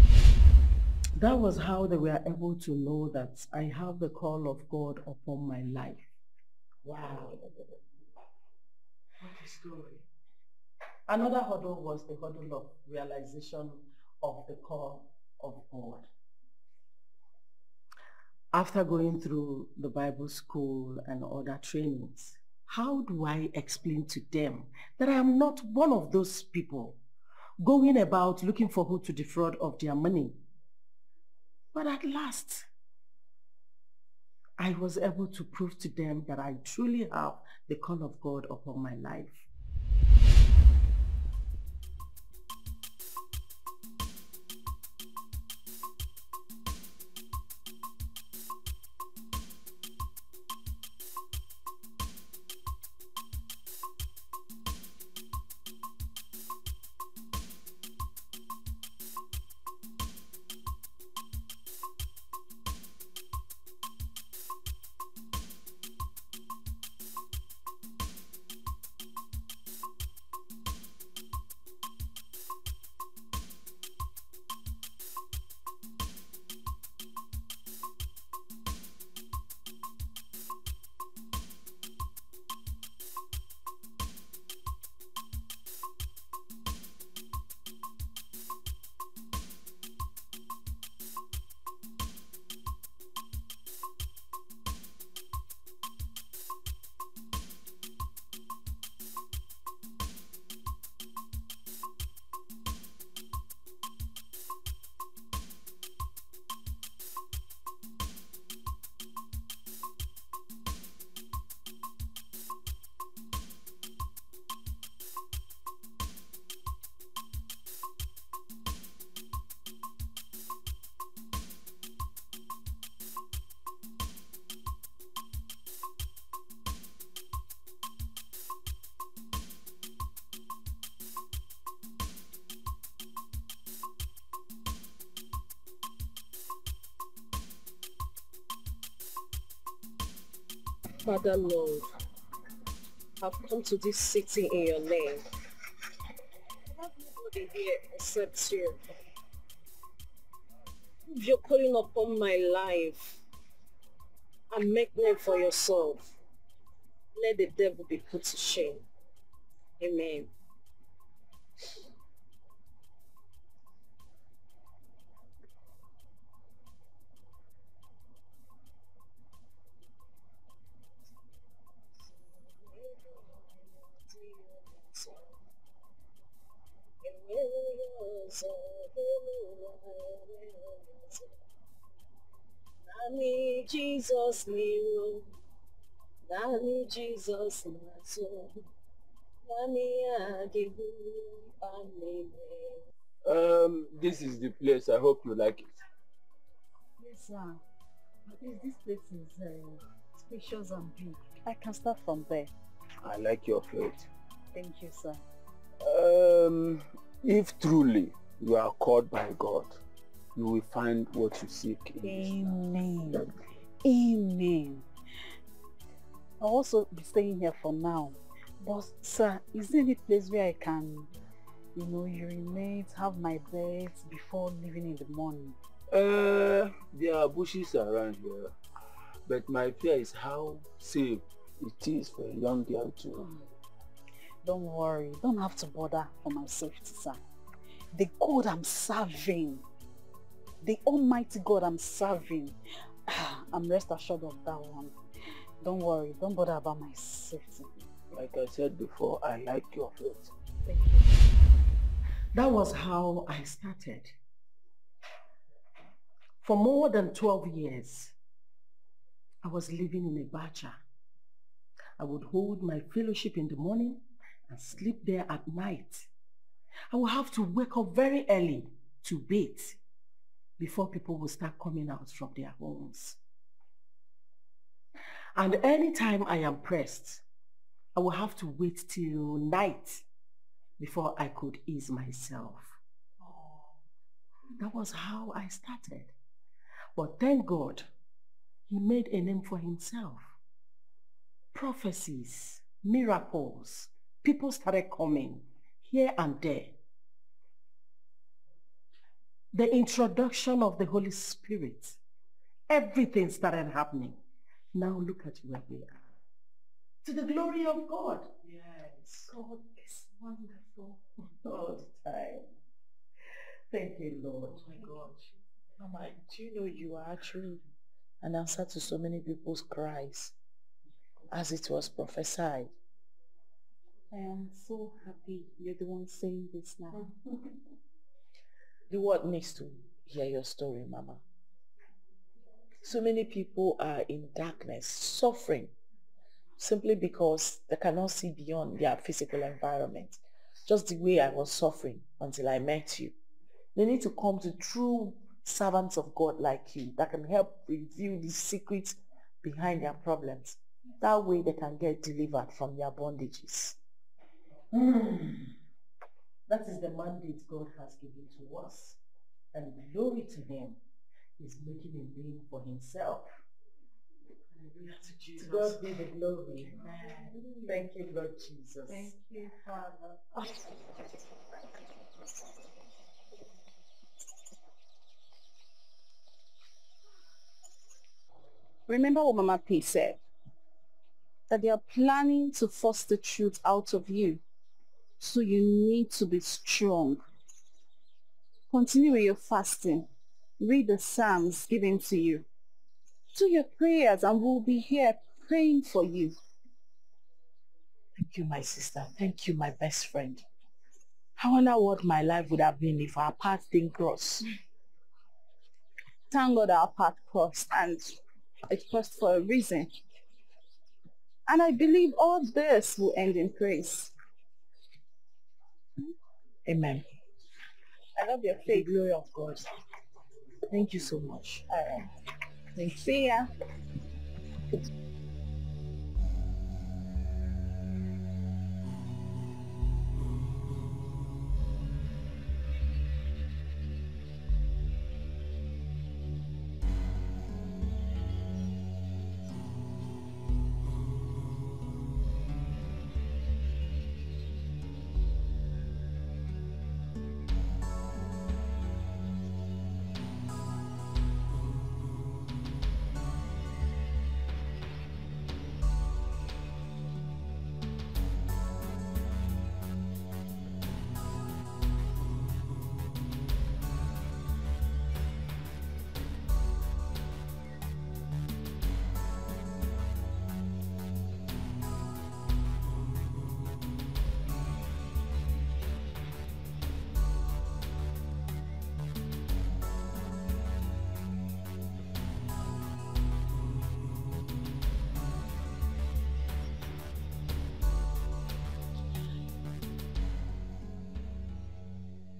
D: That was how they were able to know that I have the call of God upon my life. Wow. What a story. Another hurdle was the hurdle of realization of the call of God. After going through the Bible school and other trainings,
O: How do I explain to them that I am not one of those people going about looking for who to defraud of their money? But at last, I was able to prove to them that I truly have the call of God upon my life.
P: Father Lord, I've come to this city in your name. I have nobody here except you. If you're calling upon my life and make name for yourself, let the devil be put to shame. Amen. Nani Jesus Nero, Nani Jesus Naso, Nani Agibu Anime.
A: This is the place. I hope you like it.
F: Yes, sir. This place is spacious and big. I can start from there.
A: I like your faith.
F: Thank you, sir.
A: If truly you are called by God, you will find what you seek in
F: Amen. This life. Amen. I'll also be staying here for now. But sir, is there any place where I can, urinate, have my beds before leaving in the morning?
A: There are bushes around here, but my fear is how safe it is for a young girl to...
F: Don't worry, don't have to bother for my safety, sir. The God I'm serving, the Almighty God I'm serving, I'm rest assured of that one. Don't worry, don't bother about my safety.
A: Like I said before, I like your faith.
F: Thank you.
O: That was how I started. For more than 12 years, I was living in a bacha. I would hold my fellowship in the morning and sleep there at night. I would have to wake up very early to bathe before people would start coming out from their homes. And anytime I am pressed, I will have to wait till night before I could ease myself. That was how I started. But thank God, he made a name for himself. Prophecies, miracles, people started coming here and there. The introduction of the Holy Spirit, everything started happening. Now look at where we are. To the glory of God. Yes. God is wonderful all the time. Thank you, Lord.
D: Oh my God. Mama, do you know you are actually an answer to so many people's cries? as it was prophesied. I am so happy you're the one saying this now. The world needs to hear your story, Mama. So many people are in darkness, suffering, simply because they cannot see beyond their physical environment. Just the way I was suffering until I met you. They need to come to true servants of God like you that can help reveal the secrets behind their problems. That way they can get delivered from their bondages. That is the mandate God has given to us. And glory to Him. He's making a name for Himself. To God be the glory. Thank you, Lord Jesus.
L: Thank you, Father.
B: Remember what Mama P said? That they are planning to force the truth out of you. So you need to be strong. Continue with your fasting. Read the Psalms given to you. Do your prayers and we'll be here praying for you.
D: Thank you, my sister. Thank you, my best friend. I wonder what my life would have been if our paths didn't cross.
B: Thank God our path crossed, and it crossed for a reason. And I believe all this will end in praise.
D: Amen.
B: I love your faith.
D: The glory of God. Thank you so much.
B: Thank you. See ya.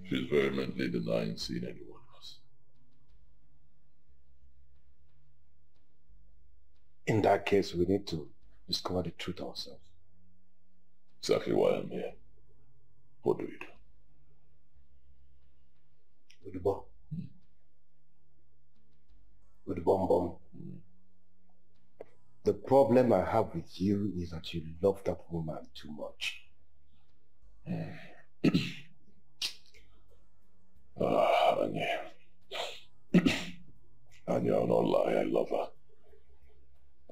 E: She's vehemently denying seeing anyone else.
A: In that case, we need to discover the truth ourselves.
E: Exactly why I'm here. What do you do?
A: With the bomb. With the bomb. The problem I have with you is that you love that woman too much.
E: Anya. Anya, I'll not lie, I love her.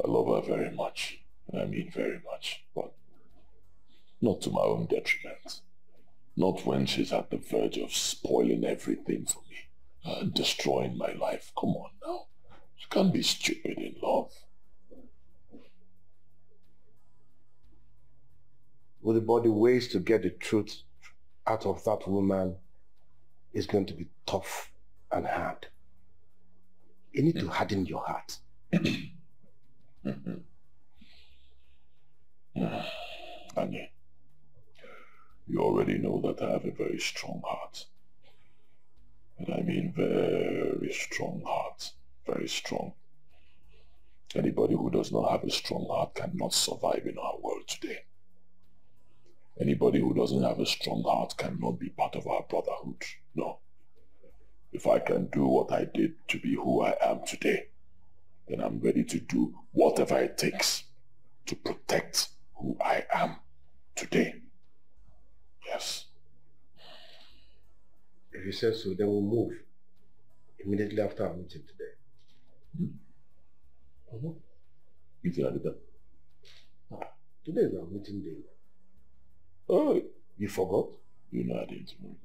E: I love her very much. And I mean very much. But not to my own detriment. Not when she's at the verge of spoiling everything for me. And destroying my life. Come on now. You can't be stupid in love.
A: With the body ways to get the truth out of that woman is going to be tough and hard. You need to harden your heart.
E: Anya, you already know that I have a very strong heart. And I mean very strong heart. Very strong. Anybody who does not have a strong heart cannot survive in our world today. Anybody who doesn't have a strong heart cannot be part of our brotherhood. No. If I can do what I did to be who I am today, then I'm ready to do whatever it takes to protect who I am today. Yes.
A: If you say so, then we'll move immediately after our meeting today.
E: Meeting at the
A: Today is our meeting day.
E: Oh,
A: you forgot?
E: You know I didn't remember.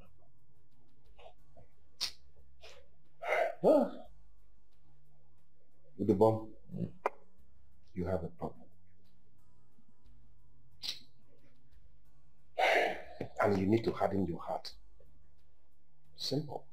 A: With the bomb, you have a problem. And you need to harden your heart. Simple.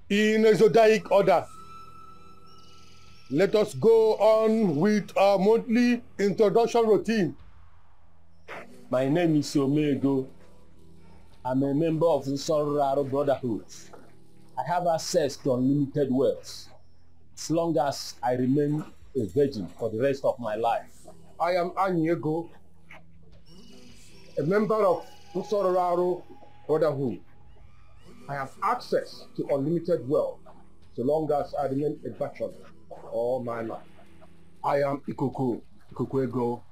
K: In a zodiac order, let us go on with our monthly introduction routine.
Q: My name is Ini Edo. I'm a member of the Sororaro Brotherhood. I have access to unlimited wealth as long as I remain a virgin for the rest of my life.
K: I am Ini Edo, a member of the Sororaro Brotherhood. I have access to unlimited wealth so long as I remain a bachelor all my life.
R: I am Ikuku Ego,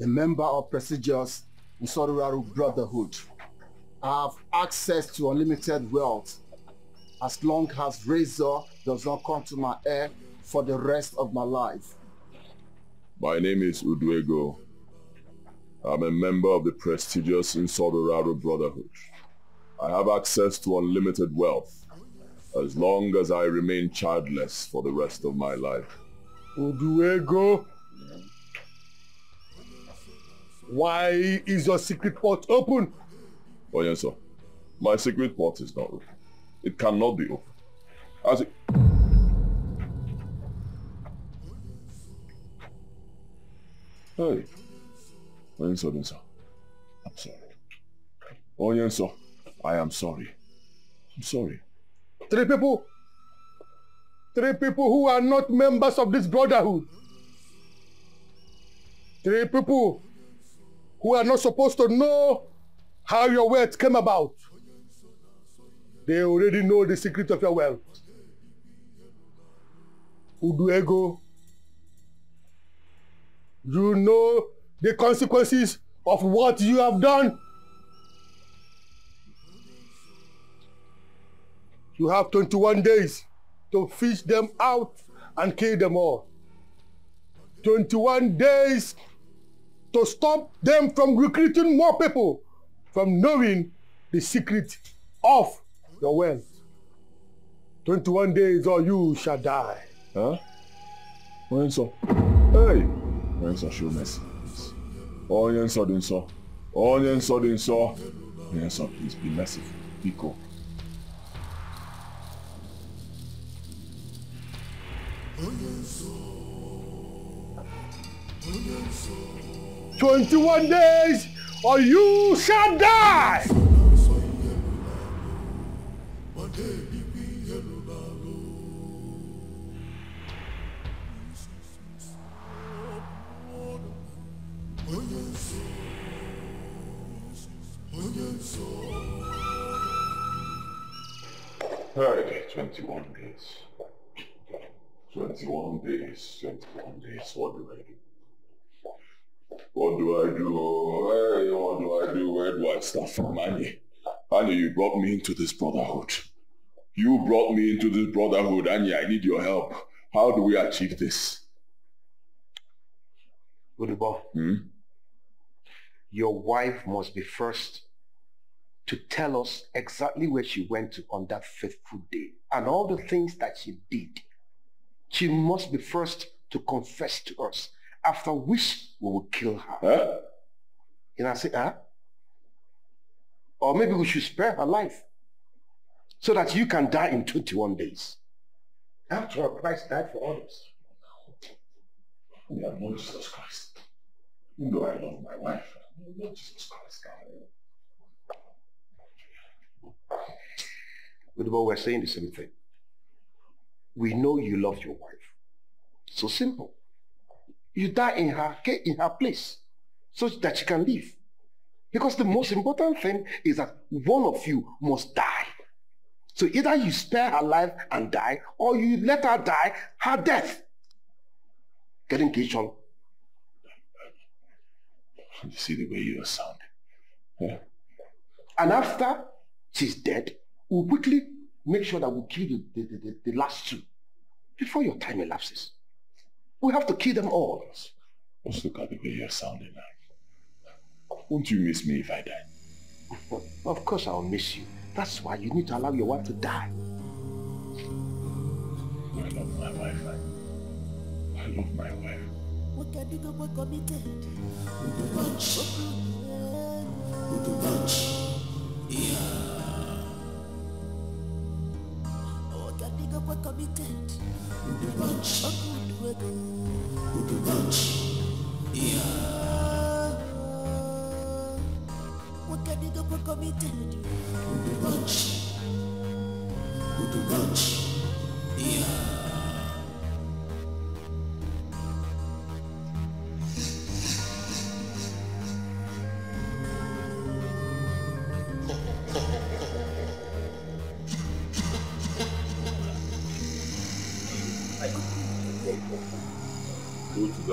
R: a member of prestigious Nsoruraru Brotherhood. I have access to unlimited wealth as long as razor does not come to my hair for the rest of my life.
E: My name is Uduego. I'm a member of the prestigious Nsoruraru Brotherhood. I have access to unlimited wealth as long as I remain childless for the rest of my life.
K: Uduego, why is your secret port open?
E: Oh yes, sir. My secret port is not open. It cannot be open. As it... Hey. Oh yes, sir. I'm sorry. Oh yes, sir. I am sorry. I'm sorry.
K: Three people who are not members of this brotherhood. 3 people who are not supposed to know how your wealth came about. They already know the secret of your wealth. Uduego, you know the consequences of what you have done. You have 21 days to fish them out and kill them all. 21 days to stop them from recruiting more people from knowing the secret of your wealth. 21 days or you shall die.
E: Huh? Oyenso. Hey! Oyenso, show mercy. Oyenso, Dinso. Oyenso, Dinso. Oyenso, please be merciful. Be cool.
K: 21 days or you shall die.
E: Hey, 21 days. 21 days. 21 days. What do I do? What do I do? Hey, what do I do? Where do I start from, Annie? Annie, you brought me into this brotherhood. You brought me into this brotherhood, Annie. I need your help. How do we achieve this?
A: Udubo, your wife must be first to tell us exactly where she went to on that fateful day and all the things that she did. She must be first to confess to us, after which we will kill her.
E: Huh?
A: And I say, huh? Or maybe we should spare her life so that you can die in 21 days. After all, Christ died for others.
E: Yeah, Lord Jesus Christ. You know I love my wife. Lord Jesus Christ.
A: But we're saying the same thing. We know you love your wife. So simple. You die in her place so that she can live. Because the most important thing is that one of you must die. So either you spare her life and die, or you let her die her death. Getting engaged on.
E: You see the way you are sounding. Yeah.
K: And after she's dead, we'll quickly make sure that we kill the last two before your time elapses. We have to kill them all.
E: Just look at the way you're sounding now. Won't you miss me if I die?
K: Of course I'll miss you. That's why you need to allow your wife to die.
E: I love my wife. I love my wife. Go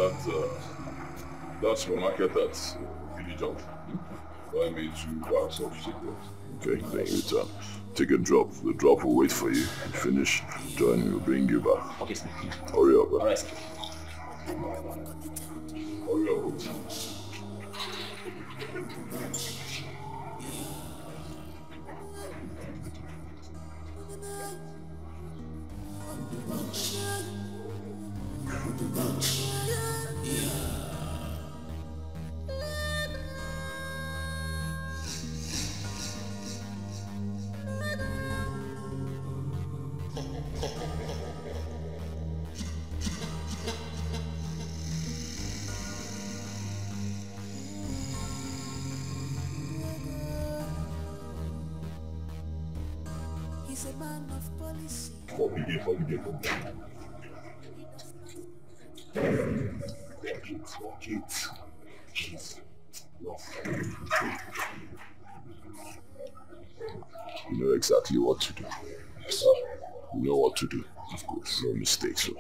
E: to that supermarket at Village. Buy me 2 bags of cigarettes. Okay, then you return. Take a drop. The drop will wait for you. Finish. Join me. We'll bring you back.
I: Okay, sir.
E: Hurry up.
I: All right, sir.
E: Hurry up.
N: He's a man of policy.
E: Forget. You know exactly what to do. You know what to do. Of course, no mistakes. So.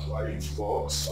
E: White box.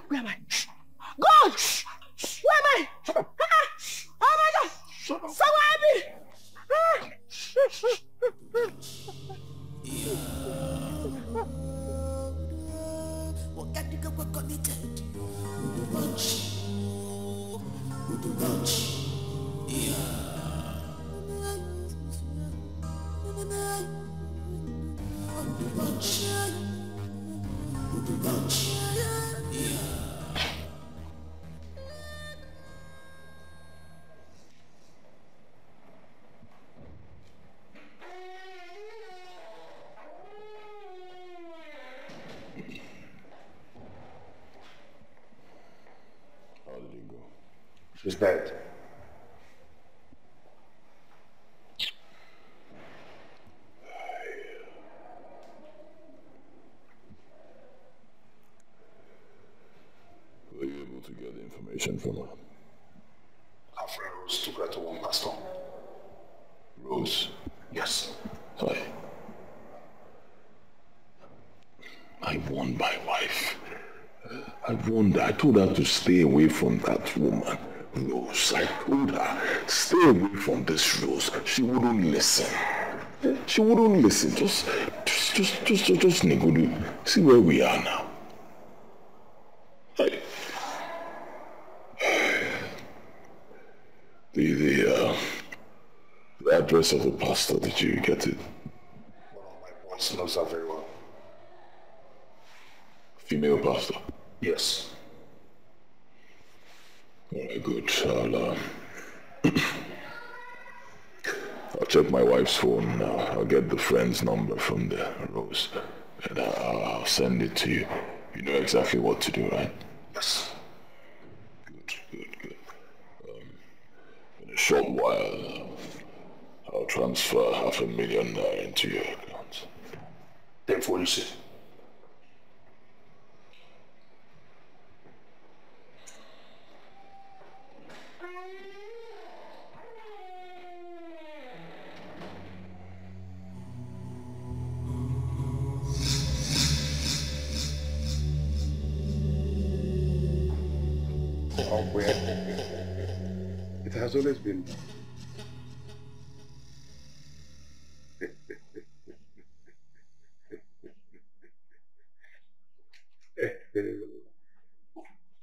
B: Where am I? God! Where am I? Oh my God! Someone help me!
A: She's dead.
E: Were you able to get the information from her?
A: Our friend Rose took her to one pastor.
E: Rose?
A: Yes.
E: I warned my wife. I warned her. I told her to stay away from that woman, Rose. I told her, stay away from this Rose. She wouldn't listen. She wouldn't listen. Just negotiate. See where we are now. The address of the pastor, did you get it?
A: One of my boys knows her very well.
E: Female pastor?
A: Yes.
E: Alright, good. I'll check my wife's phone now. I'll get the friend's number from the Rose. And I'll send it to you. You know exactly what to do, right?
A: Yes.
E: Good. In a short while, I'll transfer $500,000 into your account.
A: Then for you see. It has always been.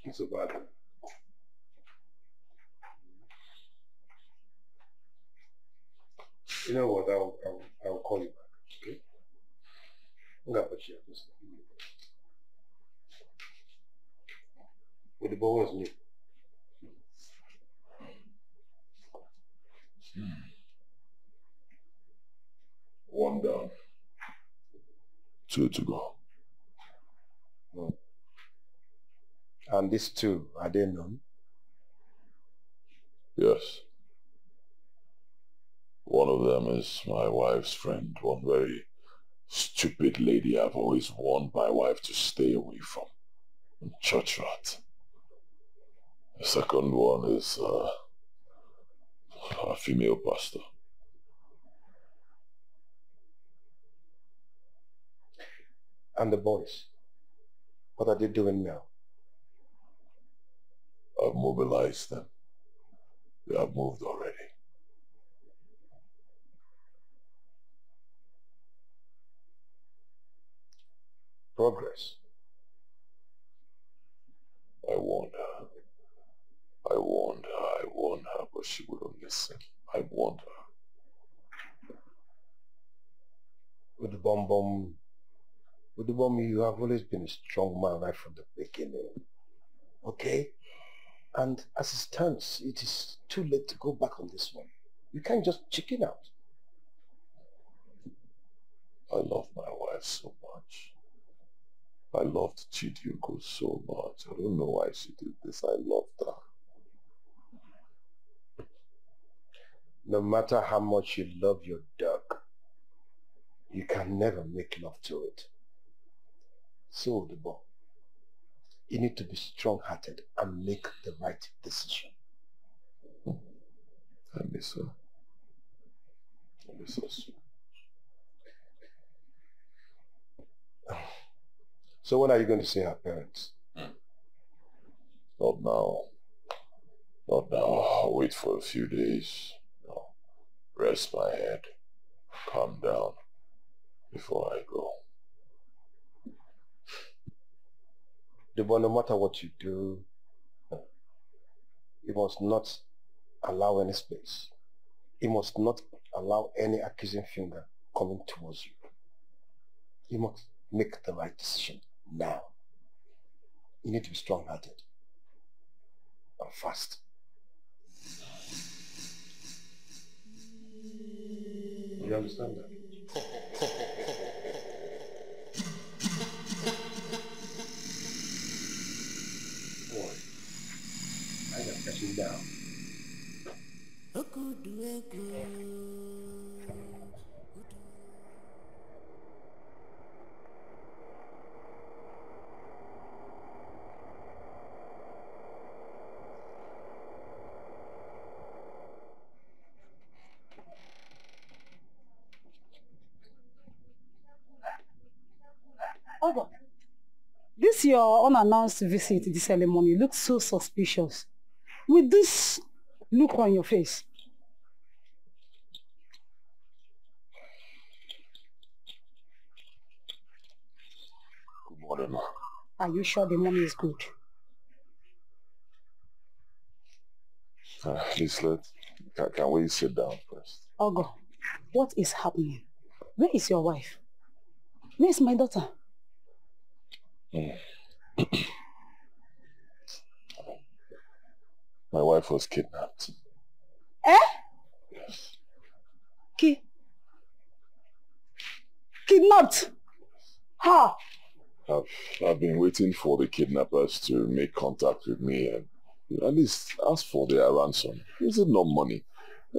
A: It's so bad. You know what? I'll call you back. Okay? I'm gonna put you up. With the ball was new.
E: One down. 2 to go.
A: And these two, are they known?
E: Yes. One of them is my wife's friend, one very stupid lady I've always warned my wife to stay away from. Church rat. The second one is a female pastor.
A: And the boys, what are they doing now?
E: I've mobilized them. They have moved already.
A: Progress.
E: I warned her, but she wouldn't listen. I warned her.
A: With the bomb, you have always been a strong man right from the beginning. Okay? And as it stands, it is too late to go back on this one. You can't just chicken out.
E: I love my wife so much. I loved Chidiugo so much. I don't know why she did this. I loved her.
A: No matter how much you love your dog, you can never make love to it. So, the boy, you need to be strong-hearted and make the right decision.
E: I miss her. I miss her so.
A: So when are you going to see her parents?
E: Not now. Not now. I'll wait for a few days. Rest my head. Calm down before I go.
A: But no matter what you do, you must not allow any space. You must not allow any accusing finger coming towards you. You must make the right decision now. You need to be strong-hearted and fast. You understand that? Boy, I am catching down.
L: Ogo, this your unannounced visit to the ceremony looks so suspicious. With this look on your face.
E: Good morning, ma.
L: Are you sure the money is good?
E: Please, can we sit down first?
L: Ogo, what is happening? Where is your wife? Where is my daughter?
E: My wife was kidnapped.
L: Eh? Yes. Kidnapped? How?
E: I've been waiting for the kidnappers to make contact with me and at least ask for their ransom. Is it not money?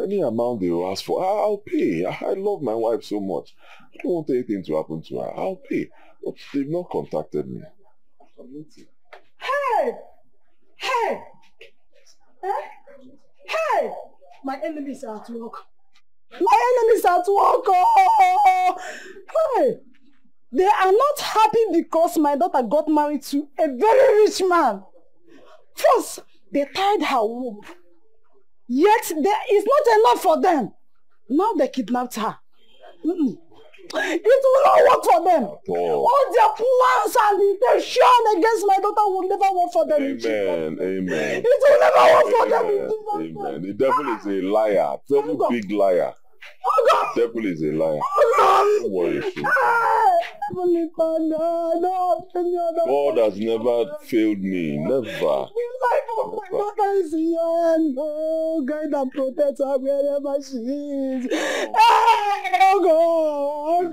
E: Any amount they will ask for, I'll pay. I love my wife so much. I don't want anything to happen to her. I'll pay. But they've not contacted me.
L: Hey! Hey! Hey! My enemies are at work. My enemies are at work. Oh! Hey! They are not happy because my daughter got married to a very rich man. First, they tied her womb. Yet there is not enough for them. Now they kidnapped her. It will not work for them. All their plans and intention against my daughter will never work for them.
E: Amen. Amen.
L: It will never work for them.
E: Amen. The devil is a liar. Very big liar. The devil is a liar. Don't worry. God has never failed me. Never.
L: The life of my daughter is in your hand. Oh, guide and protect her wherever she is. Oh, God.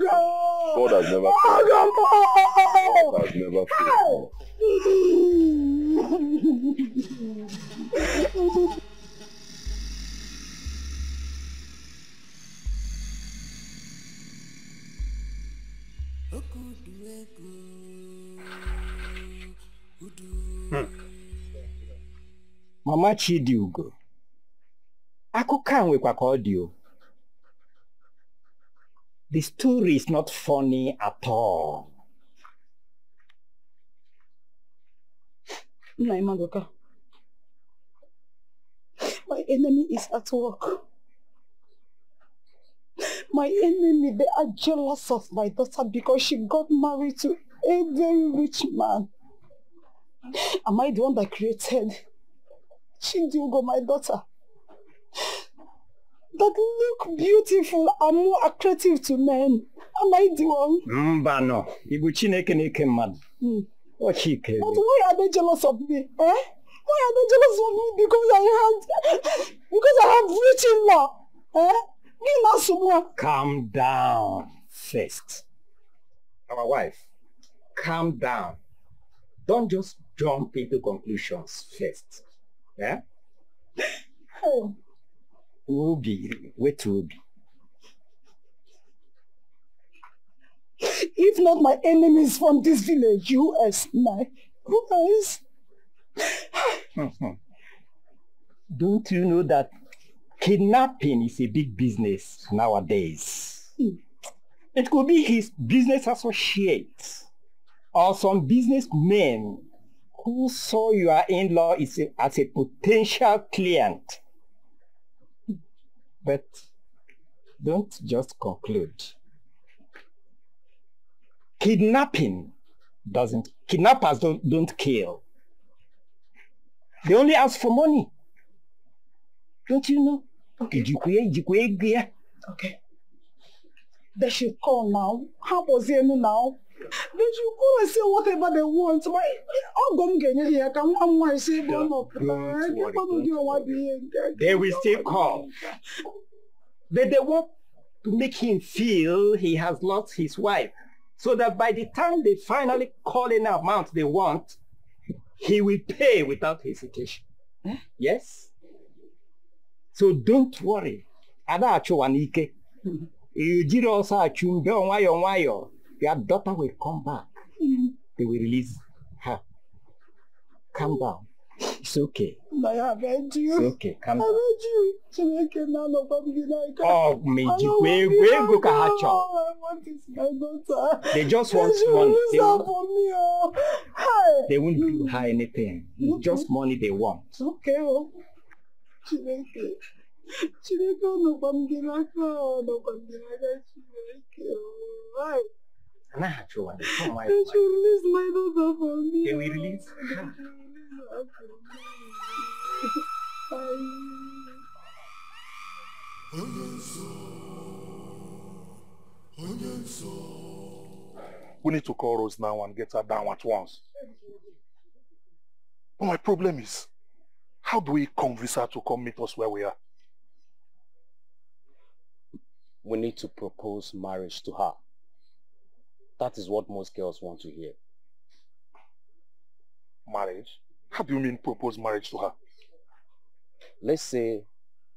E: God has never failed me. God has never failed me.
S: Mama Chidiugo, akụkọ a nwekwa ka ọ dị o. The story is not funny at all.
L: Naimadoka, my enemy is at work. My enemy, they are jealous of my daughter because she got married to a very rich man. Am I the one that created Chidiugo, my daughter? That look beautiful and more attractive to men. Am I the one?
S: Mba no, Ibu Chineke na-eke mmadụ.
G: Oh, Chike.
B: But why are they jealous of me? Eh? Why are they jealous of me? Because I have rich in-law. Eh?
G: Calm down first. Our wife, calm down. Don't just jump into conclusions first. Yeah?
B: Oh.
G: Obi, wait Obi.
B: If not my enemies from this village, who else? Who else?
G: Don't you know that kidnapping is a big business nowadays? It could be his business associates or some businessmen who saw your in-law as a potential client. But don't just conclude. Kidnappers don't kill. They only ask for money. Don't you know?
B: Okay. They should call now. How was it now? They should call and say whatever they want.
G: They will still call. But they want to make him feel he has lost his wife, so that by the time they finally call in the amount they want, he will pay without hesitation. Yes? So don't worry. Ada Achowanike. Your daughter will come back. They will release her. Calm down. It's okay.
B: I beg you.
G: It's okay. Calm down.
B: I beg you.
G: Oh, they just want money. They won't do her anything. It's just money they want.
B: Okay.
G: They
B: should release my daughter for me.
G: They will release her.
T: We need to call Rose now and get her down at once. But my problem is, how do we convince her to come meet us where we are?
I: We need to propose marriage to her. That is what most girls want to hear.
T: Marriage? How do you mean propose marriage to her?
I: Let's say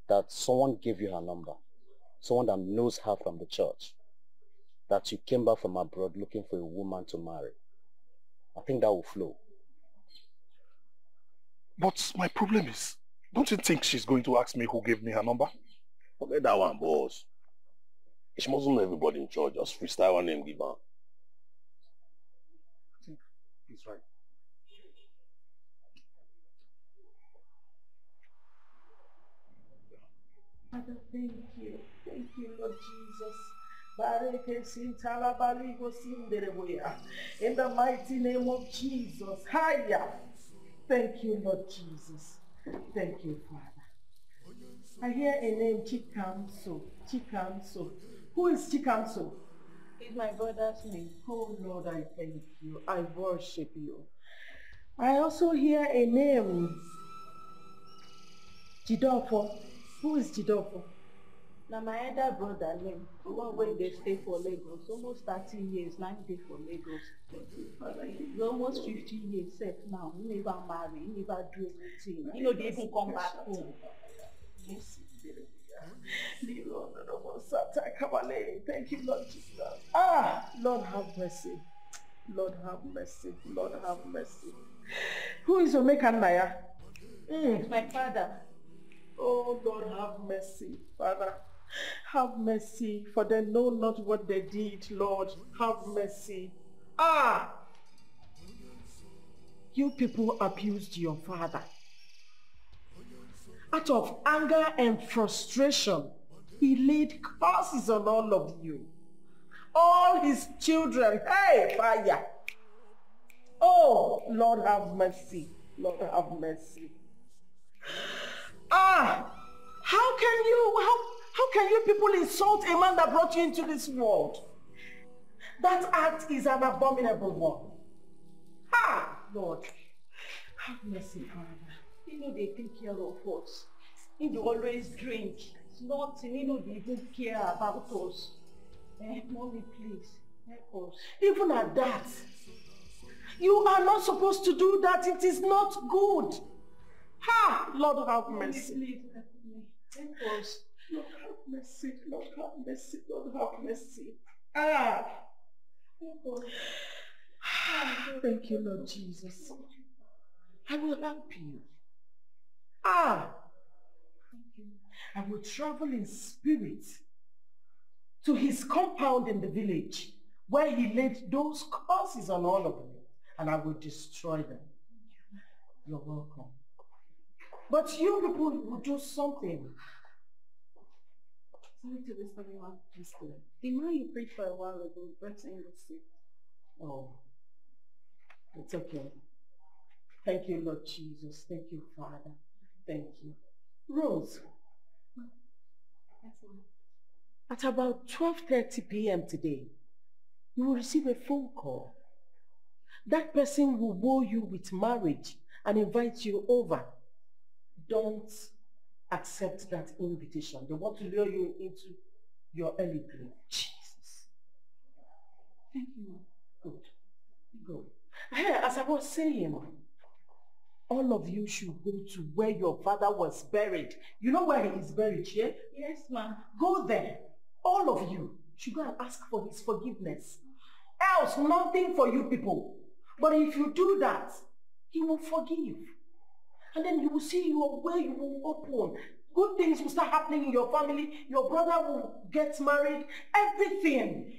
I: that someone gave you her number, someone that knows her from the church, that you came back from abroad looking for a woman to marry. I think that will flow.
T: But my problem is, don't you think she's going to ask me who gave me her number?
E: Forget that one, boss. She mustn't know everybody in church. Just freestyle one name, give her.
T: He's right.
D: Father, thank you. Thank you, Lord Jesus. In the mighty name of Jesus. Hiya. Thank you, Lord Jesus. Thank you, Father. I hear a name, Chikamso. Chikamso. Who is Chikamso?
H: It's my brother's name.
D: Oh Lord, I thank you. I worship you. I also hear a name, Jidofo. Who is Jidofo?
H: Now my elder brother name, the one when they stay for Lagos, almost 30 years, 9 days for Lagos. He's almost 50 years set now. He never marry, he never do anything. You know, they even come back home.
D: Thank you, Lord Jesus. Ah, Lord have mercy. Lord have mercy. Lord have mercy. Who is Omeka Naya?
H: It's my father.
D: Oh, Lord have mercy, Father. Have mercy, for they know not what they did, Lord. Have mercy. Ah! You people abused your father. Out of anger and frustration, he laid curses on all of you. All his children. Hey, fire! Oh, Lord have mercy. Lord have mercy. Ah! How can you people insult a man that brought you into this world? That act is an abominable one. Ah! Lord, have mercy, Father. You know they take care of us. You know, always drink. It's nothing. You know they don't care about us. Mommy, please, help us. Even at that, you are not supposed to do that. It is not good. Ha! Lord, have mercy. Please, help me. Help us. Lord, have mercy. Lord, have mercy. Lord, have mercy. Ah! Help us. Thank you, Lord Jesus. I will help you. Ah! I will travel in spirit to his compound in the village where he laid those curses on all of them, and I will destroy them. You're welcome. But you people will do something.
L: Sorry to disturb you, ma'am. The man you prayed for a while ago brought in the sick.
D: Oh, it's okay. Thank you, Lord Jesus. Thank you, Father. Thank you. Rose,
L: Yes, ma'am.
D: at about 12:30 p.m. today, you will receive a phone call. That person will woo you with marriage and invite you over. Don't accept that invitation. They want to lure you into your early grave. Jesus.
L: Thank you, ma'am.
D: Good. Good. As I was saying, all of you should go to where your father was buried. You know where he is buried, yeah?
L: Yes, ma'am.
D: Go there. All of you should go and ask for his forgiveness. Else, nothing for you people. But if you do that, he will forgive. And then you will see your way you will open. Good things will start happening in your family. Your brother will get married. Everything.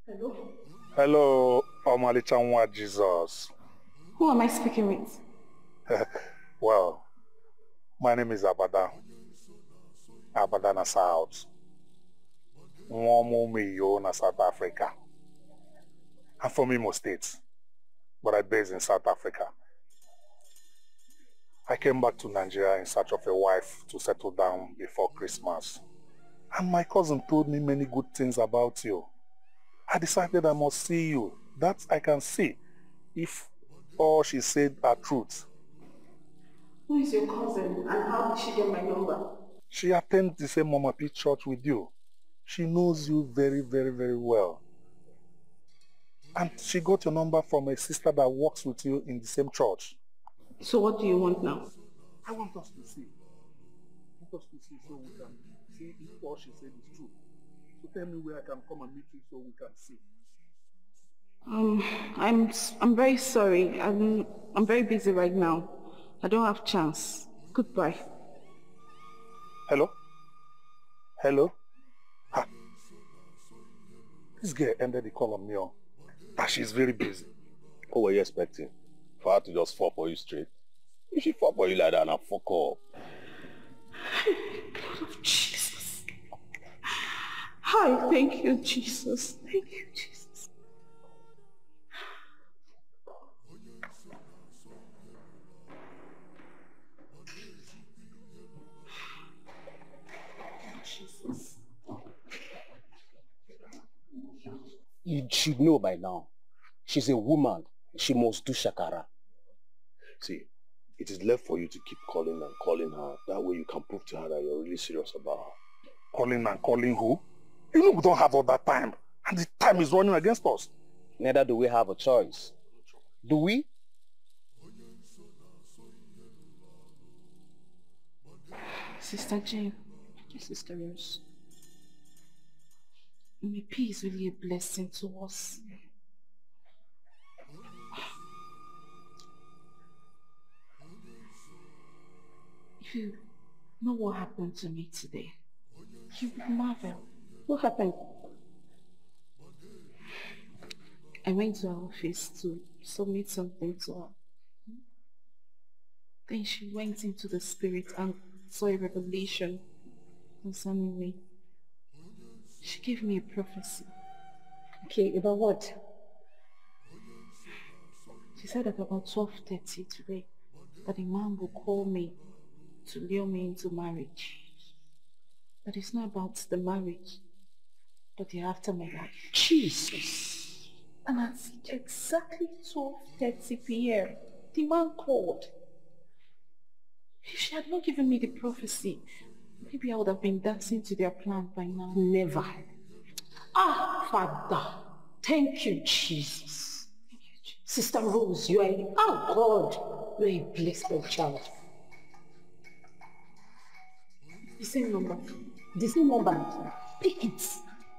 D: Hello?
T: Hello, Omali Jesus.
L: Who am I speaking with?
T: Well, my name is Abada. Abada na South. Nwomumiyo na South Africa. I'm from Imo State, but I'm based in South Africa. I came back to Nigeria in search of a wife to settle down before Christmas. And my cousin told me many good things about you. I decided I must see you. That I can see if all she said are truth.
L: Who is your cousin and how did she get my number?
T: She attends the same Mama P church with you. She knows you very, very, very well. And she got your number from a sister that works with you in the same church.
L: So what do you want now?
T: I want us to see. I want us to see so we can see if all she said is true. So tell me where I can come and meet you so we can see.
L: I'm very sorry. I'm very busy right now. I don't have chance. Goodbye.
T: Hello? Hello? Ha. This girl ended the call on me. She's very busy.
I: What were you expecting? For her to just fall for you straight? If she fall for you like that, now fuck up.
L: Blood of Jesus. Hi, thank you, Jesus. Thank you, Jesus.
D: Jesus.
I: You should know by now. She's a woman. She must do shakara.
E: See, it is left for you to keep calling and calling her. That way you can prove to her that you're really serious about her.
T: Calling and calling who? You know we don't have all that time. And the time is running against us.
I: Neither do we have a choice. Do we?
L: Sister Jane, Sister Rose, may peace really a blessing to us. If you know what happened to me today, you would marvel.
D: What happened?
L: I went to our office to
D: submit something to her. Then she went into the spirit and saw a revelation concerning me. She gave me a prophecy.
F: Okay, about what?
D: She said that about 12:30 today, that a man will call me to lure me into marriage. That it's not about the marriage, but the after my life.
F: Jesus!
D: And at exactly 12:30 p.m., the man called. If she had not given me the prophecy, maybe I would have been dancing to their plan by now.
F: Never. Ah, Father, thank you, Jesus. Sister Rose, you are God, you are a blessed child.
D: The same number.
F: The same number. Pick it.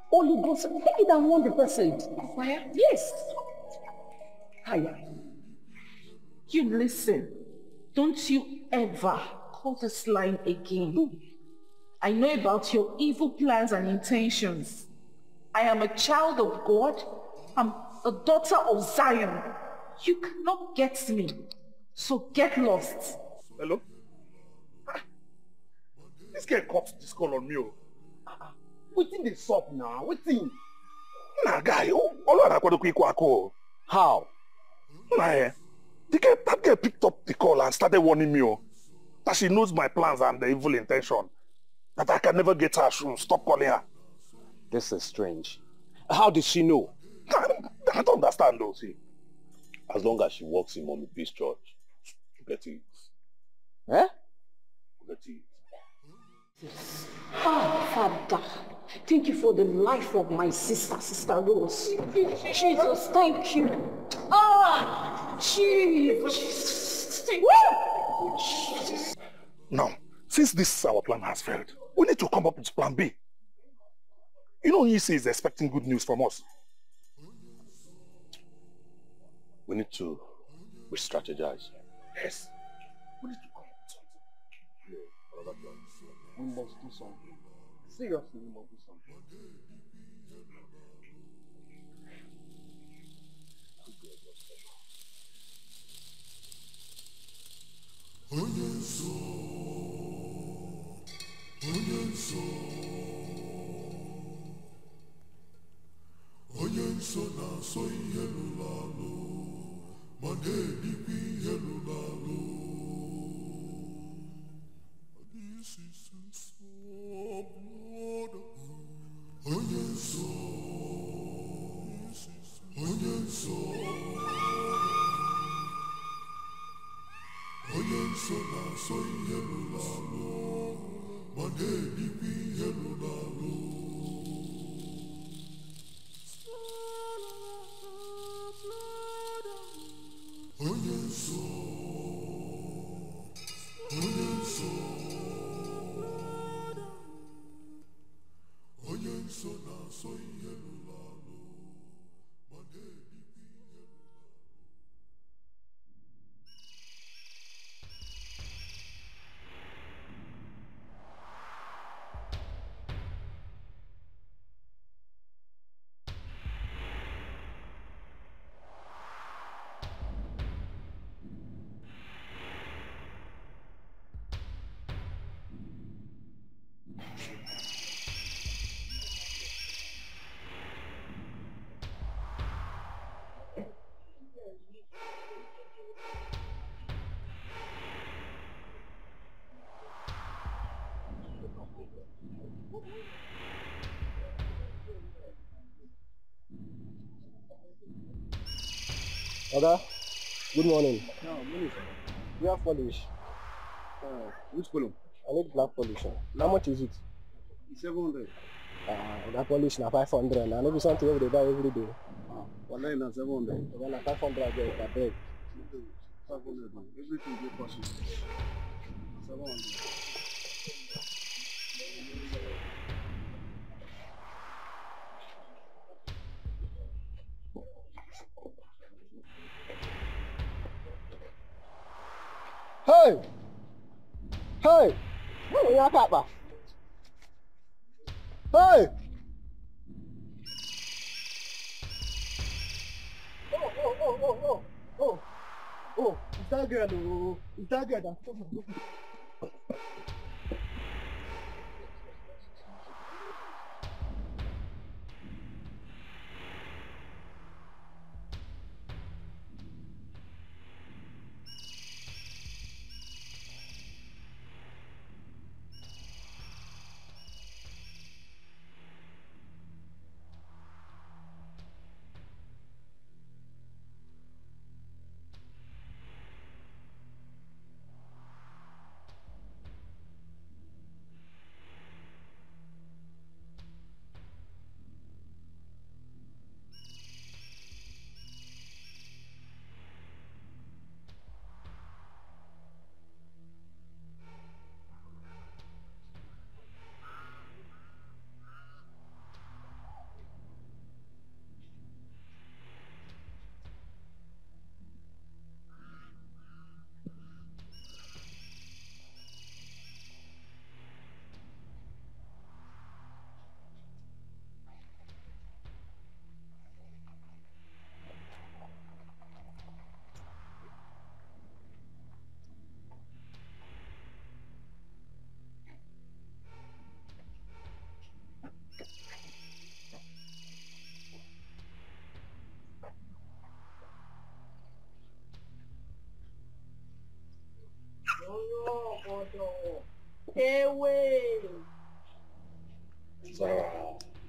F: Holy Ghost, pick it and 100%.
D: Where?
F: Yes. Higher.
D: You listen. Don't you ever call this line again. I know about your evil plans and intentions. I am a child of God. I'm a daughter of Zion. You cannot get me. So get lost.
T: Hello? This guy cut this call on me.
K: Wetin dey sup now? Wetin?
T: Nah, guy, how? Nah, that girl picked up the call and started warning me that she knows my plans and the evil intention. That I can never get her. Stop calling her.
I: This is strange. How did she know?
T: I don't understand though.
E: See, as long as she works in Mommy Peace Church, get it.
I: Eh?
E: Get it.
F: Ah, Father, thank you for the life of my sister, Sister Rose. Jesus, thank you. Ah, Jesus.
T: Now, since this our plan has failed, we need to come up with plan B. You know, Yisi is expecting good news from us.
E: We need to re-strategize.
T: Yes. We need to come up with something.
K: Yeah, another plan. We must do something. Seriously, we must do something.
N: Onye nso na-asọ ihe lụrụ alụ ma na-edikwa ihe lụrụ alụ. This is so blood. Onye nso onye nso na-asọ ihe lụrụ alụ ma na-edikwa ihe lụrụ alụ. Onye nso na-asọ ihe lụrụ alụ ma na-edikwa ihe lụrụ alụ.
K: Oga, good morning.
A: No, morning.
K: We have polish.
A: Which column?
K: I need black polish. How much is it?
A: 700.
K: That polish na 500. I know be something wey we dey buy every day.
A: Online na 700.
K: Well, na 500 I get, I beg.
A: 500. Everything dey possible. 700.
K: Hey! Hey! What are you talking about? Hey! Oh! Oh, it's that girl. Oh, it's that girl that.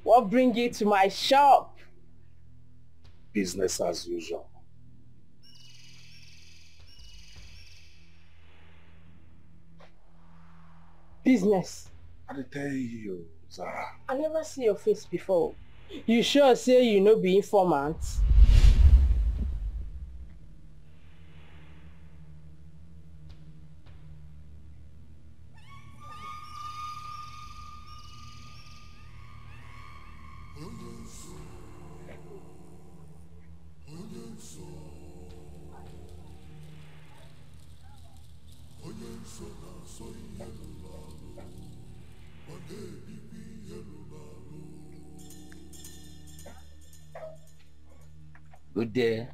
B: What brings you to my shop?
T: Business as usual.
B: Business.
T: I tell you, Zara.
B: I never see your face before. You sure say you no be informant?
S: Good day.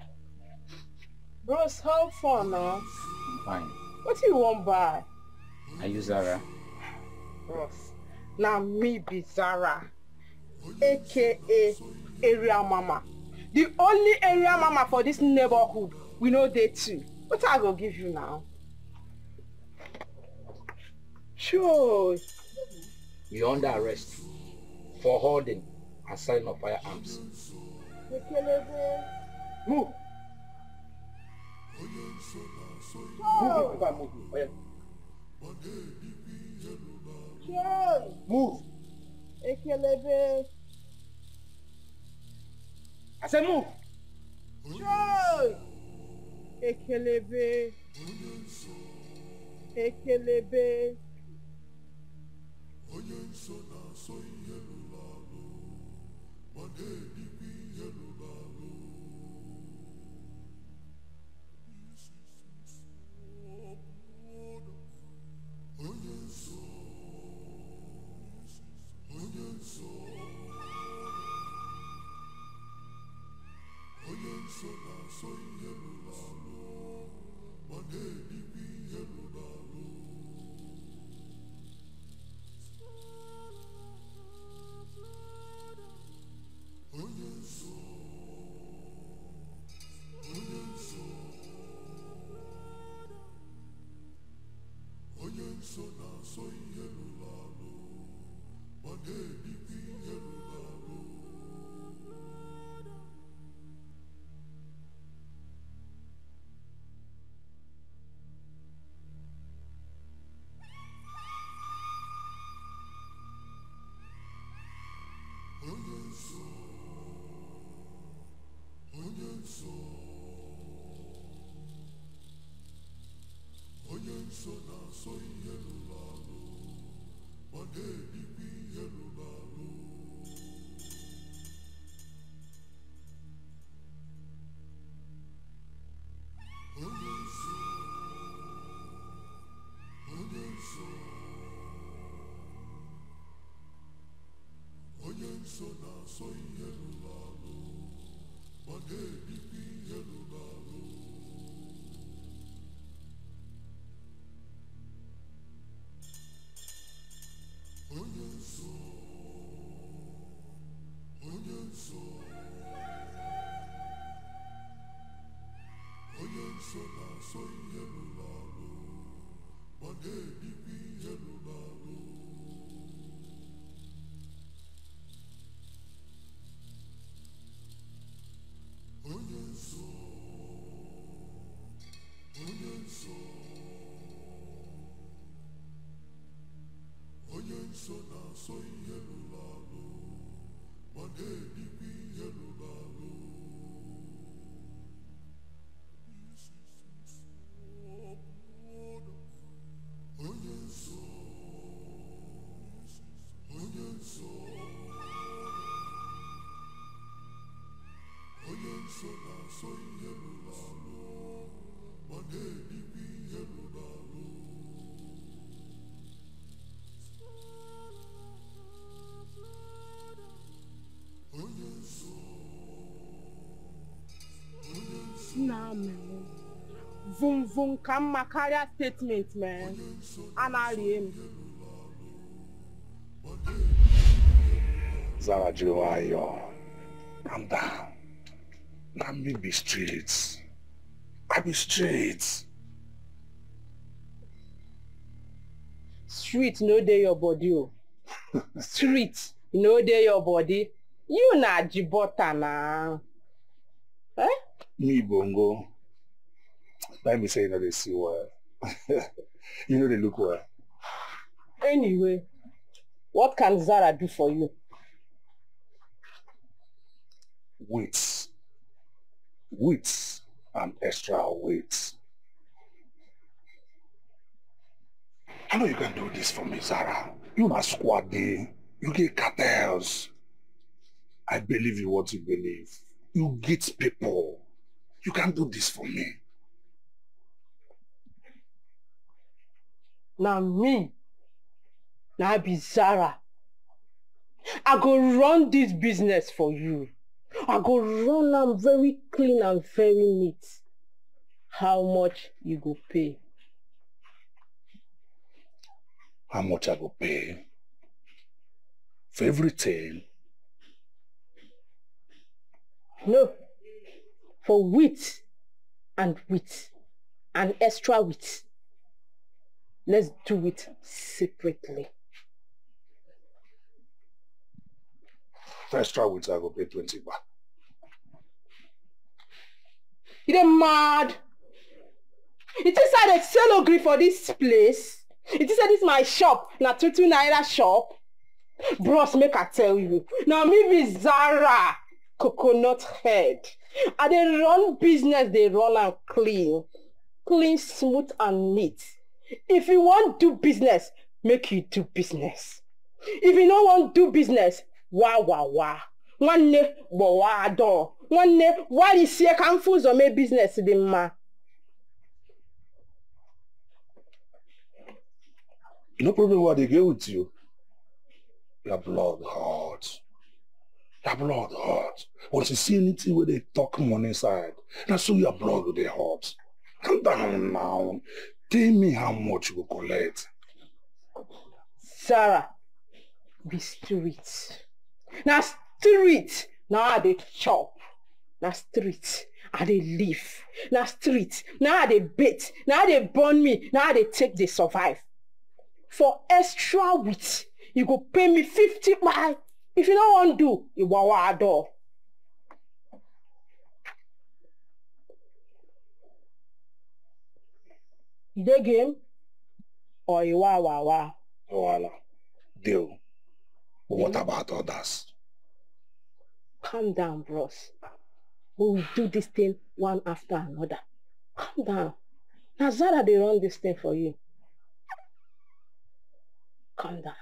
B: Bros, how far now?
S: I'm fine.
B: What you want buy?
S: Are you Zara?
B: Bros, now me be Zara, aka Area Mama. The only area mama for this neighborhood. We know they too. What I go give you now? Sure.
S: You're under arrest for holding and selling of firearms.
B: Move.
K: Move.
B: Ekelebe.
K: I said move.
B: Joy. Ekelebe. Ekelebe.
O: Nah, man. Vum vum come my career statement, man. And I him.
T: Zara Jiwayo, calm down. Let me be straight. I be straight.
O: Street no dey your body. Oh. Street no dey your body. You na jibota na. Eh?
T: Me bongo. Let me say you know they see well. You know they look well.
O: Anyway, what can Zara do for you?
T: Weights. Weights and extra weights. I know you can do this for me, Zara. You must squad day. You get cartels. I believe in what you believe. You get people. You can do this for me.
O: Now me. Now I be Zara. I go run this business for you. I go run am very clean and very neat. How much you go pay?
T: How much I go pay? For everything?
O: No. For wheat and wheat and extra wheat. Let's do it separately.
T: For extra wheat, I go pay 20 baht.
O: You dey mad? It is I dey sell ogri for this place. It is this my shop. Na 22 naira shop. Bros, make I tell you. Now me be Zara, coconut head. I dey run business, they run am clean. Clean, smooth and neat. If you want do business, make you do business. If you don't want do business, wah wah wah. One ne bowa do. One ne why is here confused or make business the ma.
T: No problem what they get with you. Your blood hot. Your blood hot. Once you see anything where they talk money inside, that's so your blood will be hot. Calm down now. Tell me how much you will collect.
O: Sarah, be street. Now street, now I dey chop. Now street, I dey live. Now street, now I dey bait. Now they burn me. Now they take they survive. For extra wheat, you go pay me 50 baht. If you don't want to do, you wawa do. You dey game? Or you wawa?
T: Voila. Deal. But what about others?
O: Calm down, bros. We will do this thing one after another. Calm down. Now Zara, they run this thing for you. Calm down.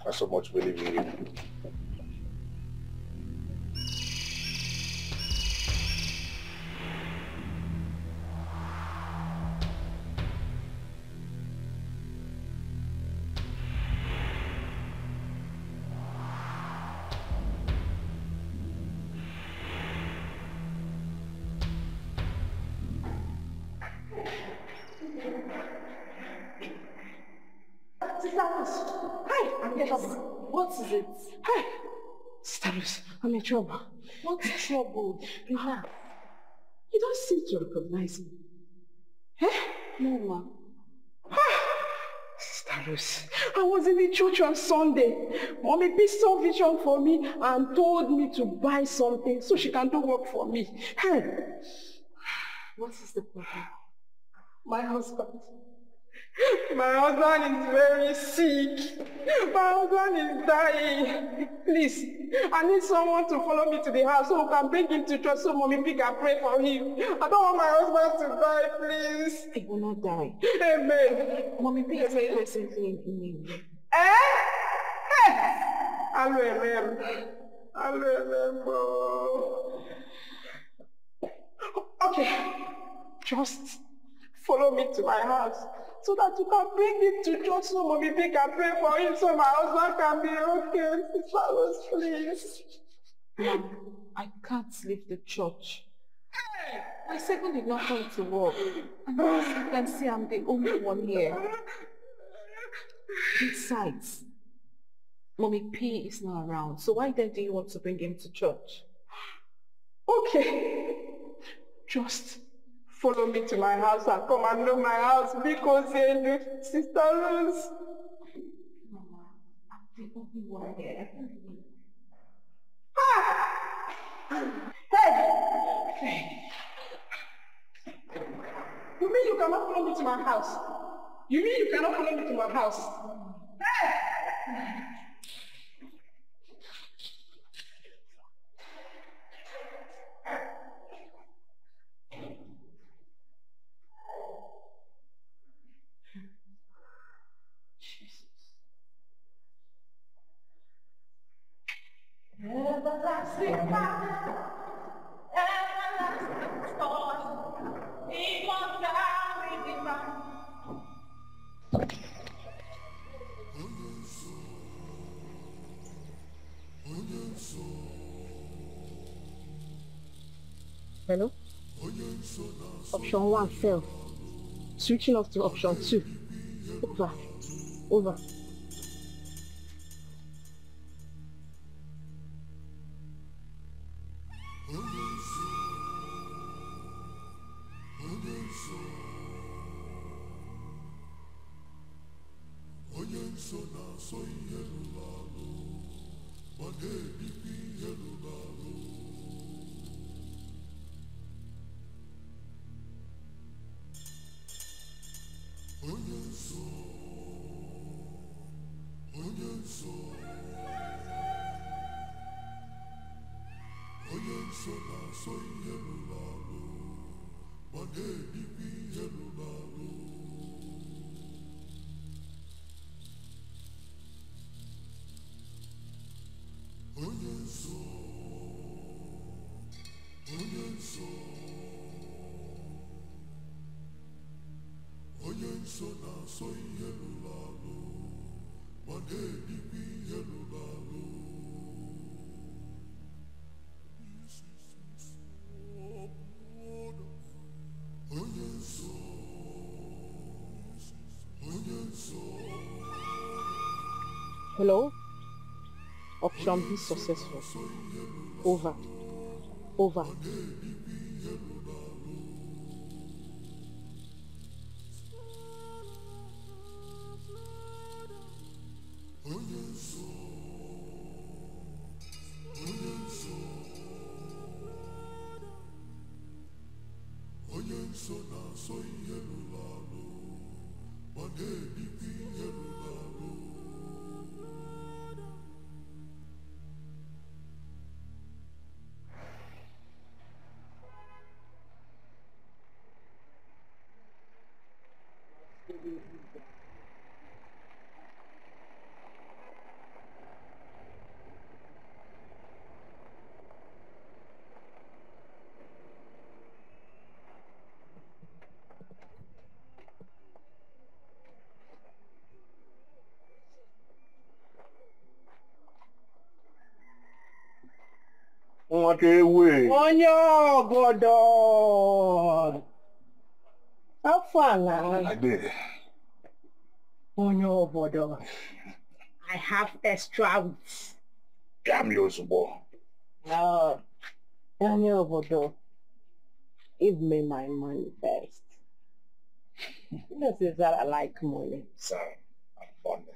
T: I so much believe in you.
O: Hi, I'm in trouble.
H: What is it?
O: Hi. Sister, I'm in trouble.
H: What's trouble?
O: Relax. You don't seem to recognize me.
H: No, ma.
O: Sister, I was in the church on Sunday. Mommy picked some vision for me and told me to buy something so she can do work for me. Hey. What is the problem? My husband. My husband is very sick. My husband is dying. Please, I need someone to follow me to the house so we can bring him to church so Mommy P can pray for him. I don't want my husband to die, please.
D: He will not die.
O: Amen.
D: Mommy P is presently in need.
O: Okay, just follow me to my house so that you can bring him to church so Mommy P can pray for him so my husband can be okay. Sister Rose, please.
D: Mom, I can't leave the church. My second did not come to work. And as you can see, I'm the only one here. Besides, Mommy P is not around, so why then do you want to bring him to church?
O: Okay. Just follow me to my house and come and know my house because Sister Rose.
D: Mama, I'm the only one here.
O: Hey! You mean you cannot follow me to my house? You mean you cannot follow me to my house? Hey!
B: Everlasting Father, everlasting source, immortality divine.
O: Hello? Option 1 failed. Switching off to option 2. Over. Over. Hello? Option B successful. Over. Over.
D: Onye obodo. How far now?
T: I did.
D: Onye obodo. I have extra weeks.
T: Damn you, Zubo.
D: No. Onye obodo. Give me my money first. This is that I like money.
T: Sir, I'm funny.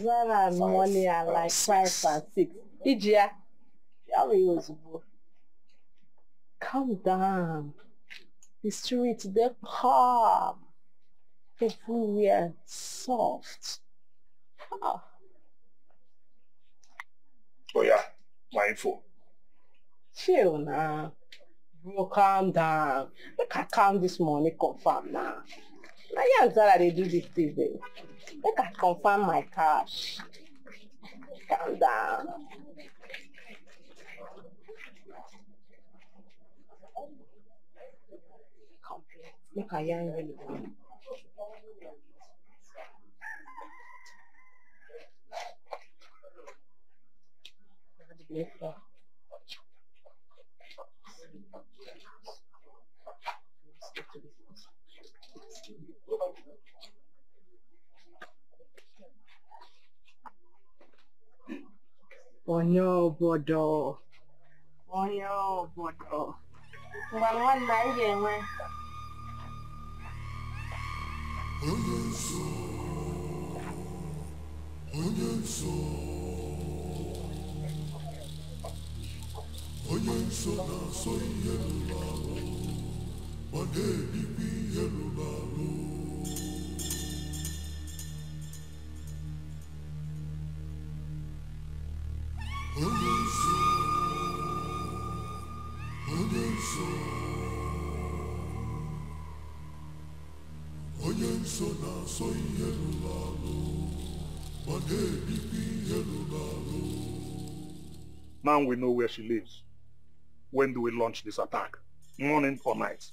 D: That money I like 5 and 6. Ijia. Calm down. The streets, they're calm. Everywhere soft. Ah.
T: Oh yeah, my info.
D: Chill now. Bro, calm down. Make I calm this morning, confirm now. Now you answer that they do this thing. Make I confirm my cash. Calm down. Make I yarn really. Onyo bodo. Onyo bodo. One night again.
T: Now we know where she lives. When do we launch this attack? Morning or night?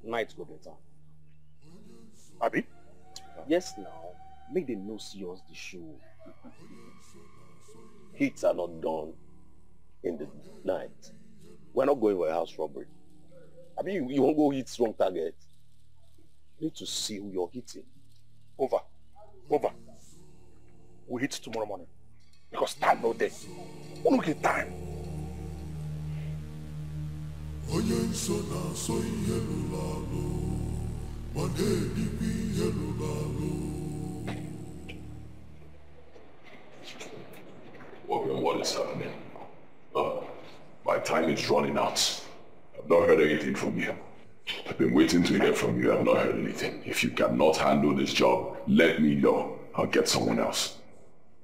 I: Night go better.
T: Abi?
I: Yes now. Make them know see us the show. Hits are not done in the night. We're not going for a house robbery. I mean, you won't go hit wrong target. You need to see who you're hitting.
T: Over. We hit tomorrow morning. Because time no day. We don't get time.
E: What is happening? My time is running out. I've not heard anything from you. I've been waiting to hear from you. I've not heard anything. If you cannot handle this job, let me know. I'll get someone else.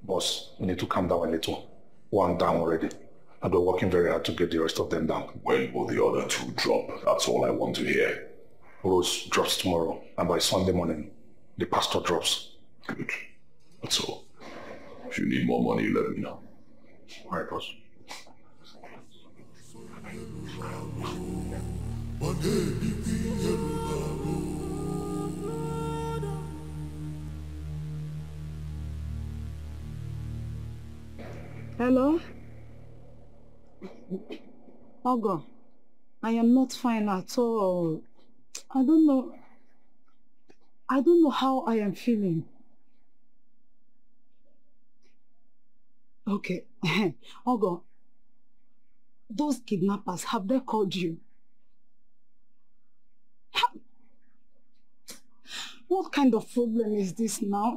T: Boss, you need to calm down a little. One down already. And we're working very hard to get the rest of them down.
E: When will the other two drop? That's all I want to hear.
T: Rose drops tomorrow, and by Sunday morning, the pastor drops.
E: Good. That's all. If you need more money, let me know.
T: All right, boss.
L: Hello? Ogo, I am not fine at all. I don't know how I am feeling. Okay. Ogo, those kidnappers, have they called you? What kind of problem is this now?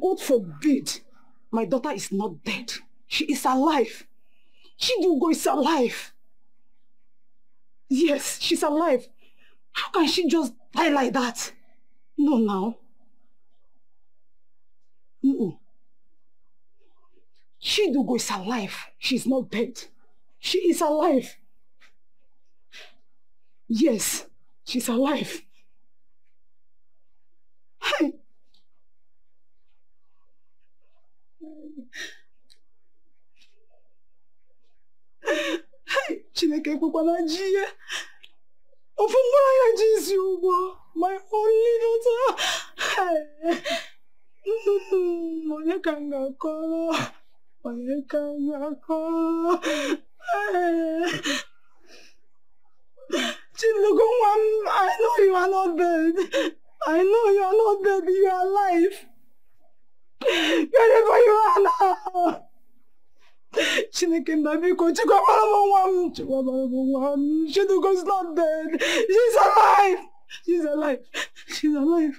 L: God forbid. My daughter is not dead. She is alive. Chidugo is alive. Yes, she's alive. How can she just die like that? No, now. Chidugo is alive. She's not dead. She is alive. Yes, she's alive. Hey. Chineke kwukwana ji ya. Ofumura ya ji ugbo. My only daughter. Onye ka m ga-akọrọ. Onye ka m ga-akọrọ. Chilugo, I know you are not dead. I know you are not dead. You are alive. Wherever you are now. Chineke Nabiko, Chidugo is not dead. She's alive. She's alive. She's alive.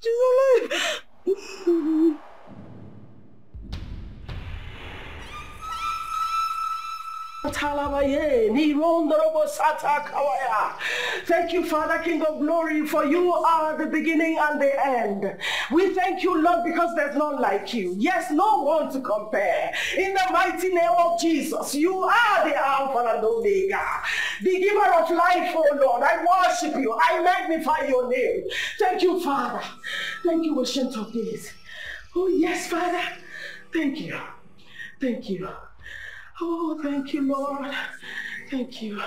L: She's alive.
O: Thank you, Father, King of glory, for you are the beginning and the end. We thank you, Lord, because there's none like you. Yes, no one to compare. In the mighty name of Jesus, you are the Alpha and Omega, the giver of life, oh Lord. I worship you. I magnify your name. Thank you, Father. Thank you, Ancient of Days. Oh, yes, Father. Thank you. Thank you. Oh, thank you, Lord. Thank you.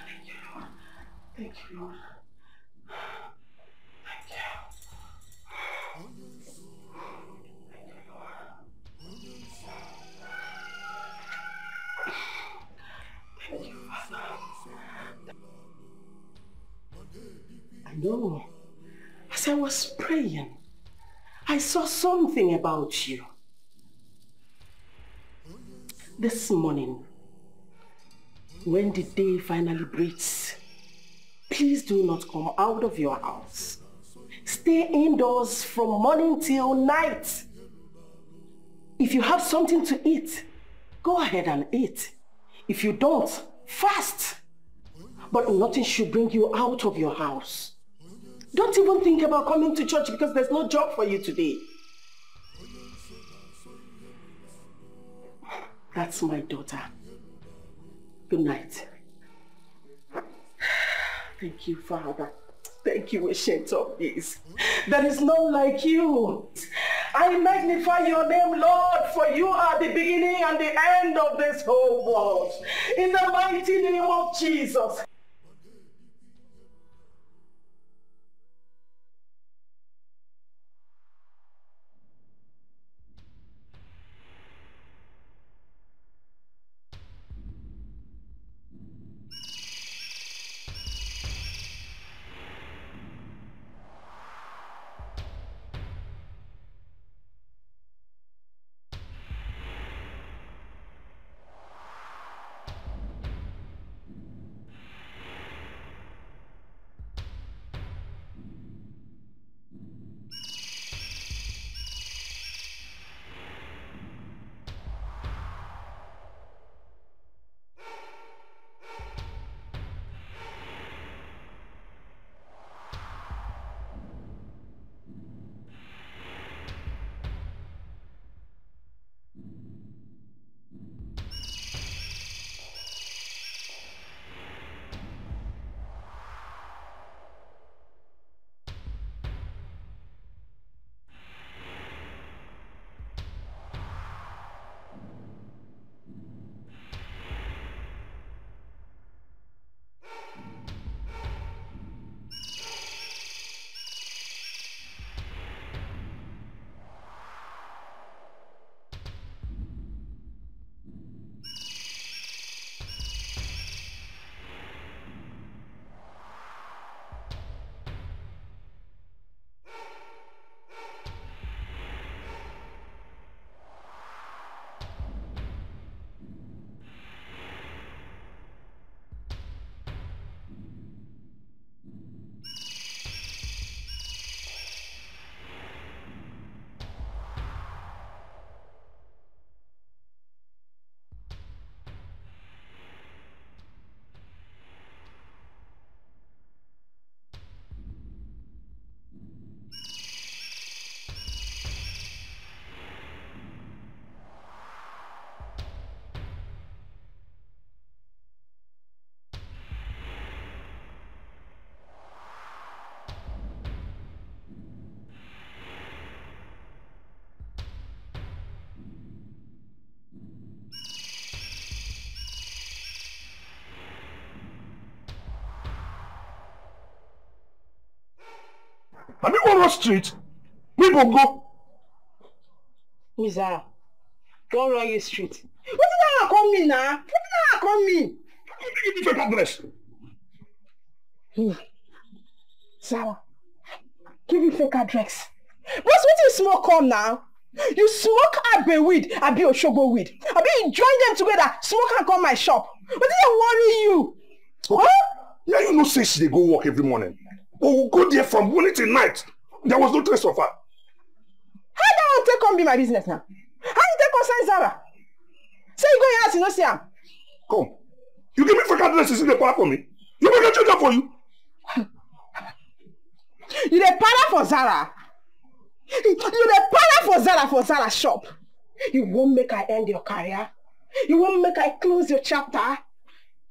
O: Thank you, Lord. Thank you, Lord. Thank you. Thank you, Lord. Thank you, Father. I know. As I was praying, I saw something about you. This morning, when the day finally breaks, please do not come out of your house. Stay indoors from morning till night. If you have something to eat, go ahead and eat. If you don't, fast. But nothing should bring you out of your house. Don't even think about coming to church because there's no job for you today. That's my daughter. Good night. Thank you, Father. Thank you, Ancient of Days. There is none like you. I magnify your name, Lord, for you are the beginning and the end of this whole world. In the mighty name of Jesus.
T: I mean, on the street, people go.
O: Miza, don't run your street. What did I call me now? What did I call me?
T: Give me fake address.
O: Sarah, give me fake address. What's what you smoke on now? You smoke Ebere weed, I be Oshogo weed. I be you join them together, smoke and come my shop. What did I worry you?
T: Okay. Huh? Yeah, you know, say they go work every morning. But we'll go there from morning till night. There was no trace of her.
O: How do you take on be my business now? How do you take
C: concern Zara. Say you go your house, you no see am.
T: Come. You give me fake addresses in the park for me. You make a check up for you.
C: You the para for Zara. You the para for Zara shop. You won't make I end your career. You won't make I close your chapter.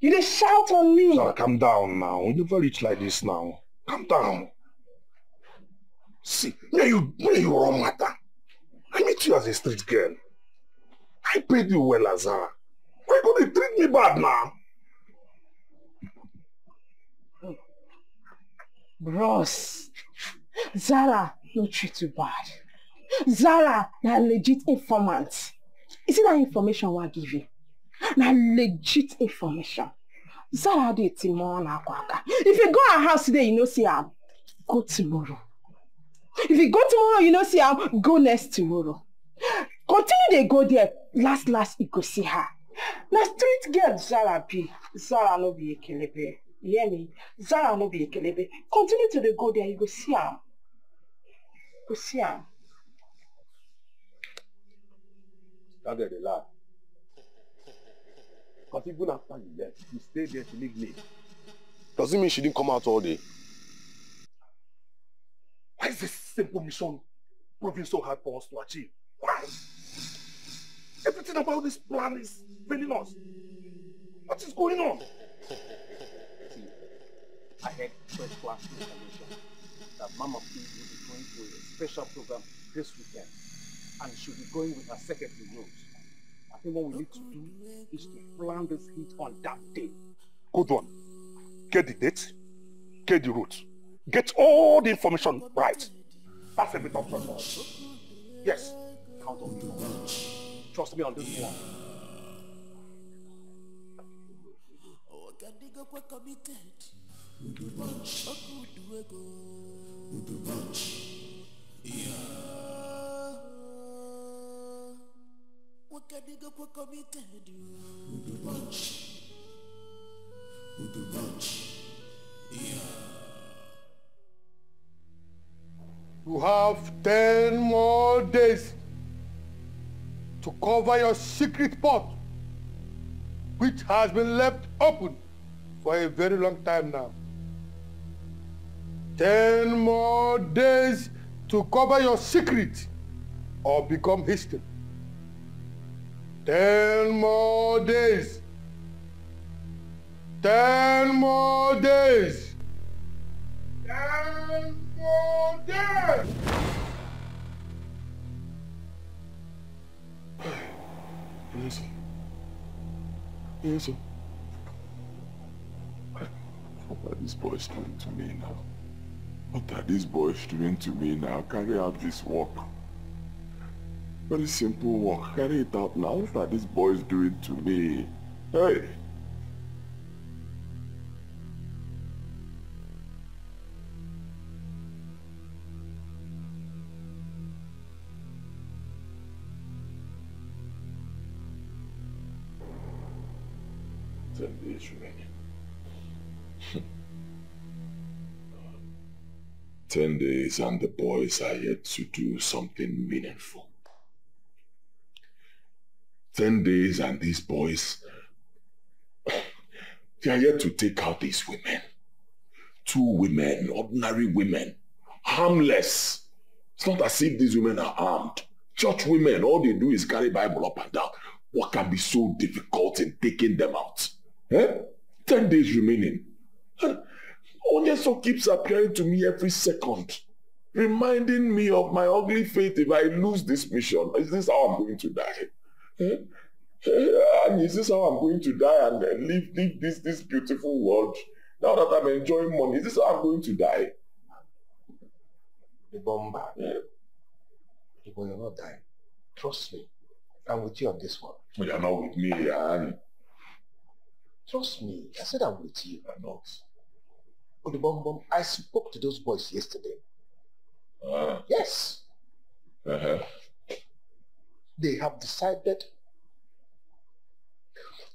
C: You dey shout on me.
T: Zara, calm down now. You never reach like this now. Calm down. See, where you wrong matter. I meet you as a street girl. I paid you well, as Zara. Why gonna treat me bad now?
C: Bros, Zara no treat you bad. Zara na legit informant. You see that information I give you? Na legit information. Zara dey tomorrow na kwaka. If you go her house today, you know see her. Go tomorrow. If you go tomorrow, you know see her. Go next tomorrow. Continue they go there. Last you go see her. Na street girl Zara be. Zara no be a kelebe. You hear me? Zara no be a kelebe. Continue to go there. You go see her. Go see her.
A: That girl, they laugh. Because even after you left, you stayed there to leave me.
T: Does it mean she didn't come out all day? Why is this simple mission proving so hard for us to achieve? Why? Everything about this plan is failing us. What is going on?
I: See, I had first class information that Mama P will be going to a special program this weekend. And she'll be going with her secretary Rose. I think what we need to do is to plan this hit on that day.
T: Good one. Get the date, get the route, get all the information right. That's a bit of trouble. Yes.
I: Count on me. Trust me on this one.
K: You have 10 more days to cover your secret pot, which has been left open for a very long time now. 10 more days to cover your secret or become history. 10 more days. 10 more days. 10 more days.
E: Listen. What are these boys doing to me now? What are these boys doing to me now? Carry out this work. Very simple work. Carry it out now. What are these boys doing to me? Hey! 10 days remaining. 10 days and the boys are yet to do something meaningful. 10 days and these boys, they are yet to take out these women. 2 women, ordinary women, harmless. It's not as if these women are armed. Church women, all they do is carry Bible up and down. What can be so difficult in taking them out? 10 days remaining. And Onyeso keeps appearing to me every second, reminding me of my ugly fate if I lose this mission. Is this how I'm going to die? And is this how I'm going to die and leave this beautiful world? Now that I'm enjoying money, is this how I'm going to die?
K: The bomber. You're not dying. Trust me. I'm with you on this one.
E: You're not with me, Annie.
K: Trust me. I said I'm with you. I'm not. Odubom, I spoke to those boys yesterday. Yes. They have decided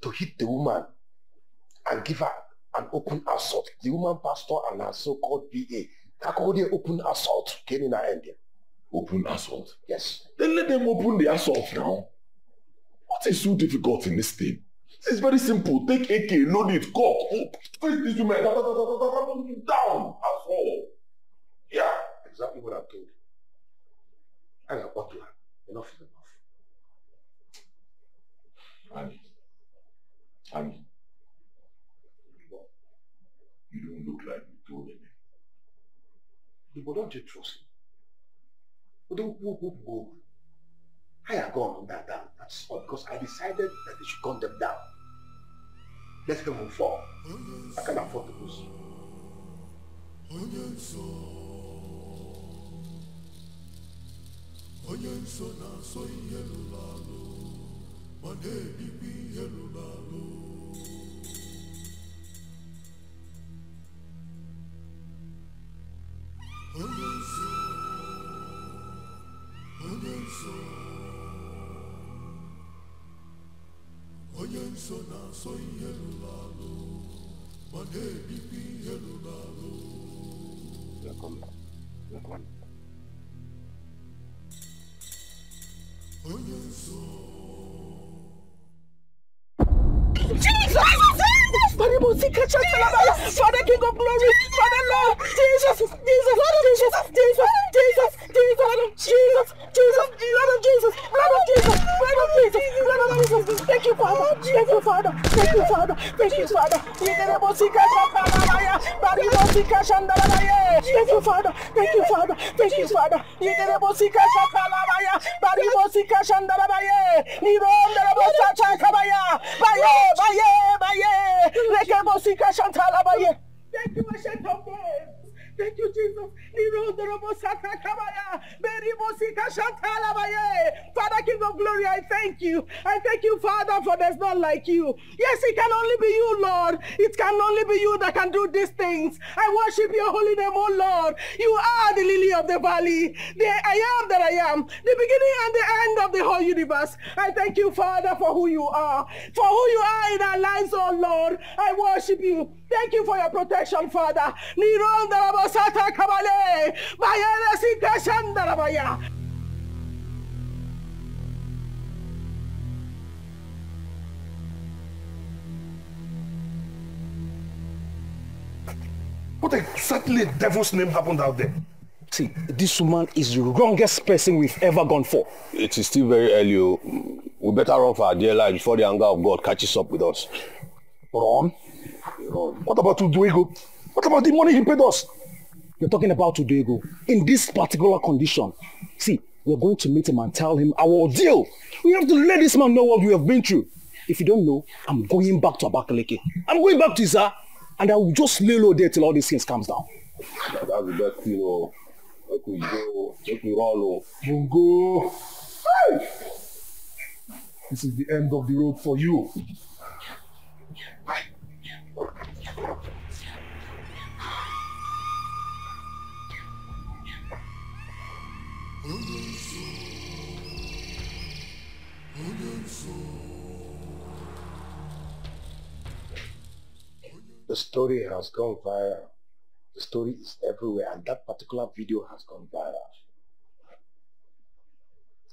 K: to hit the woman and give her an open assault. The woman pastor and her so-called PA. Kakode open assault. Kenina ending.
E: Open assault?
K: Yes.
E: Then let them open the assault now. What is so difficult in this thing? It's very simple. Take AK, load it, go. Face these women. Down. That's all. Yeah.
K: Exactly what I told you. And I got to her. Enough is enough.
E: Annie. You don't look like you told me.
K: But don't you trust me? But don't go. I have gone that down. That's all because I decided that they should gun them down. Let them move forward. I can't afford to lose.
B: Father King of Glory, Father Lord, Jesus, Lord of Jesus, thank you, Father, thank you, Father. Thank you, Father. Thank you, Father. Thank you, Ancient of Days. Thank you, Jesus. Father, King of Glory, I thank you. I thank you, Father, for there's none like you. Yes, it can only be you, Lord. It can only be you that can do these things. I worship your holy name, oh Lord. You are the lily of the valley, the I am that I am, the beginning and the end of the whole universe. I thank you, Father, for who you are in our lives, oh Lord. I worship you. Thank you for your protection, Father.
K: What exactly devil's name happened out there?
J: See, this woman is the wrongest person we've ever gone for.
Q: It is still very early. We better run for our dear life before the anger of God catches up with us.
K: Run? What about Uduego? What about the money he paid us?
J: You're talking about Uduego. In this particular condition. See, we're going to meet him and tell him our ordeal. We have to let this man know what we have been through. If you don't know, I'm going back to Abakaleke. I'm going back to Iza, and I will just lay low there till all these things calms down.
Q: That's the best thing, oh. Let me go. Let me run, oh.
K: Mungo. Hey! This is the end of the road for you.
R: The story has gone viral. The story is everywhere, and that particular video has gone viral.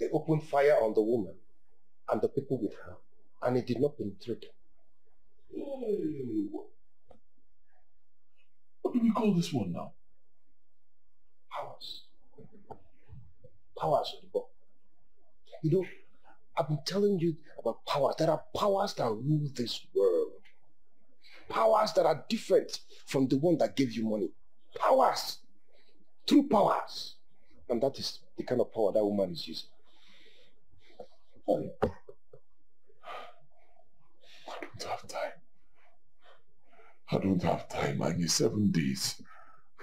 R: They opened fire on the woman and the people with her, and it did not penetrate.
E: What do we call this one now?
R: Powers. Powers of the book. You know, I've been telling you about powers. There are powers that rule this world. Powers that are different from the one that gave you money. Powers. True powers. And that is the kind of power that woman is using.
E: I don't have time. I don't have time. I need 7 days.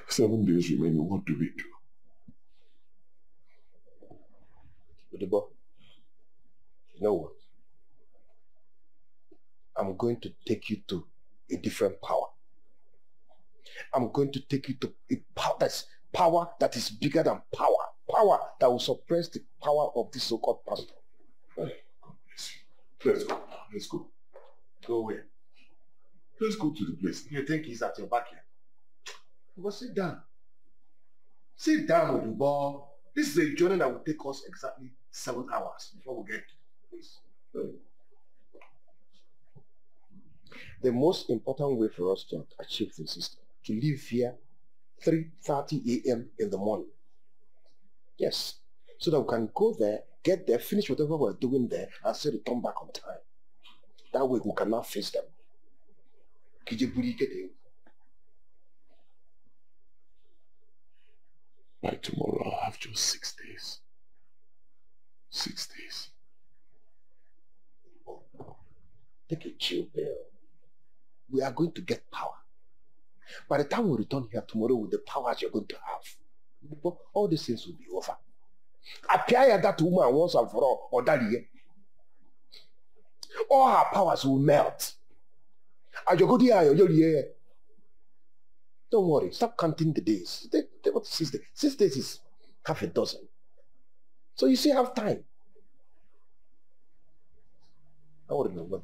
E: 7 days remaining. What do we do?
R: Udebo, you know what? I'm going to take you to a different power. I'm going to take you to a power that is bigger than power. Power that will suppress the power of this so-called pastor.
E: Let's go. Let's go.
R: Go where?
E: Let's go to the place.
R: You think he's at your back here? Well, sit down. Sit down, Udebo. This is a journey that will take us exactly 7 hours before we get to the place.
A: The most important way for us to achieve this is to leave here 3:30 a.m. in the morning. Yes. So that we can go there, get there, finish whatever we're doing there, and still return back on time. That way we cannot face them.
E: By tomorrow, I'll have just 6 days. 6 days.
A: Take a chill pill. We are going to get power. By the time we return here tomorrow with the powers you're going to have, all these things will be over. Appear that woman once and for all, or that year. All her powers will melt. Don't worry, stop counting the days. 6 days? 6 days is half a dozen. So you still have time. I want to know what.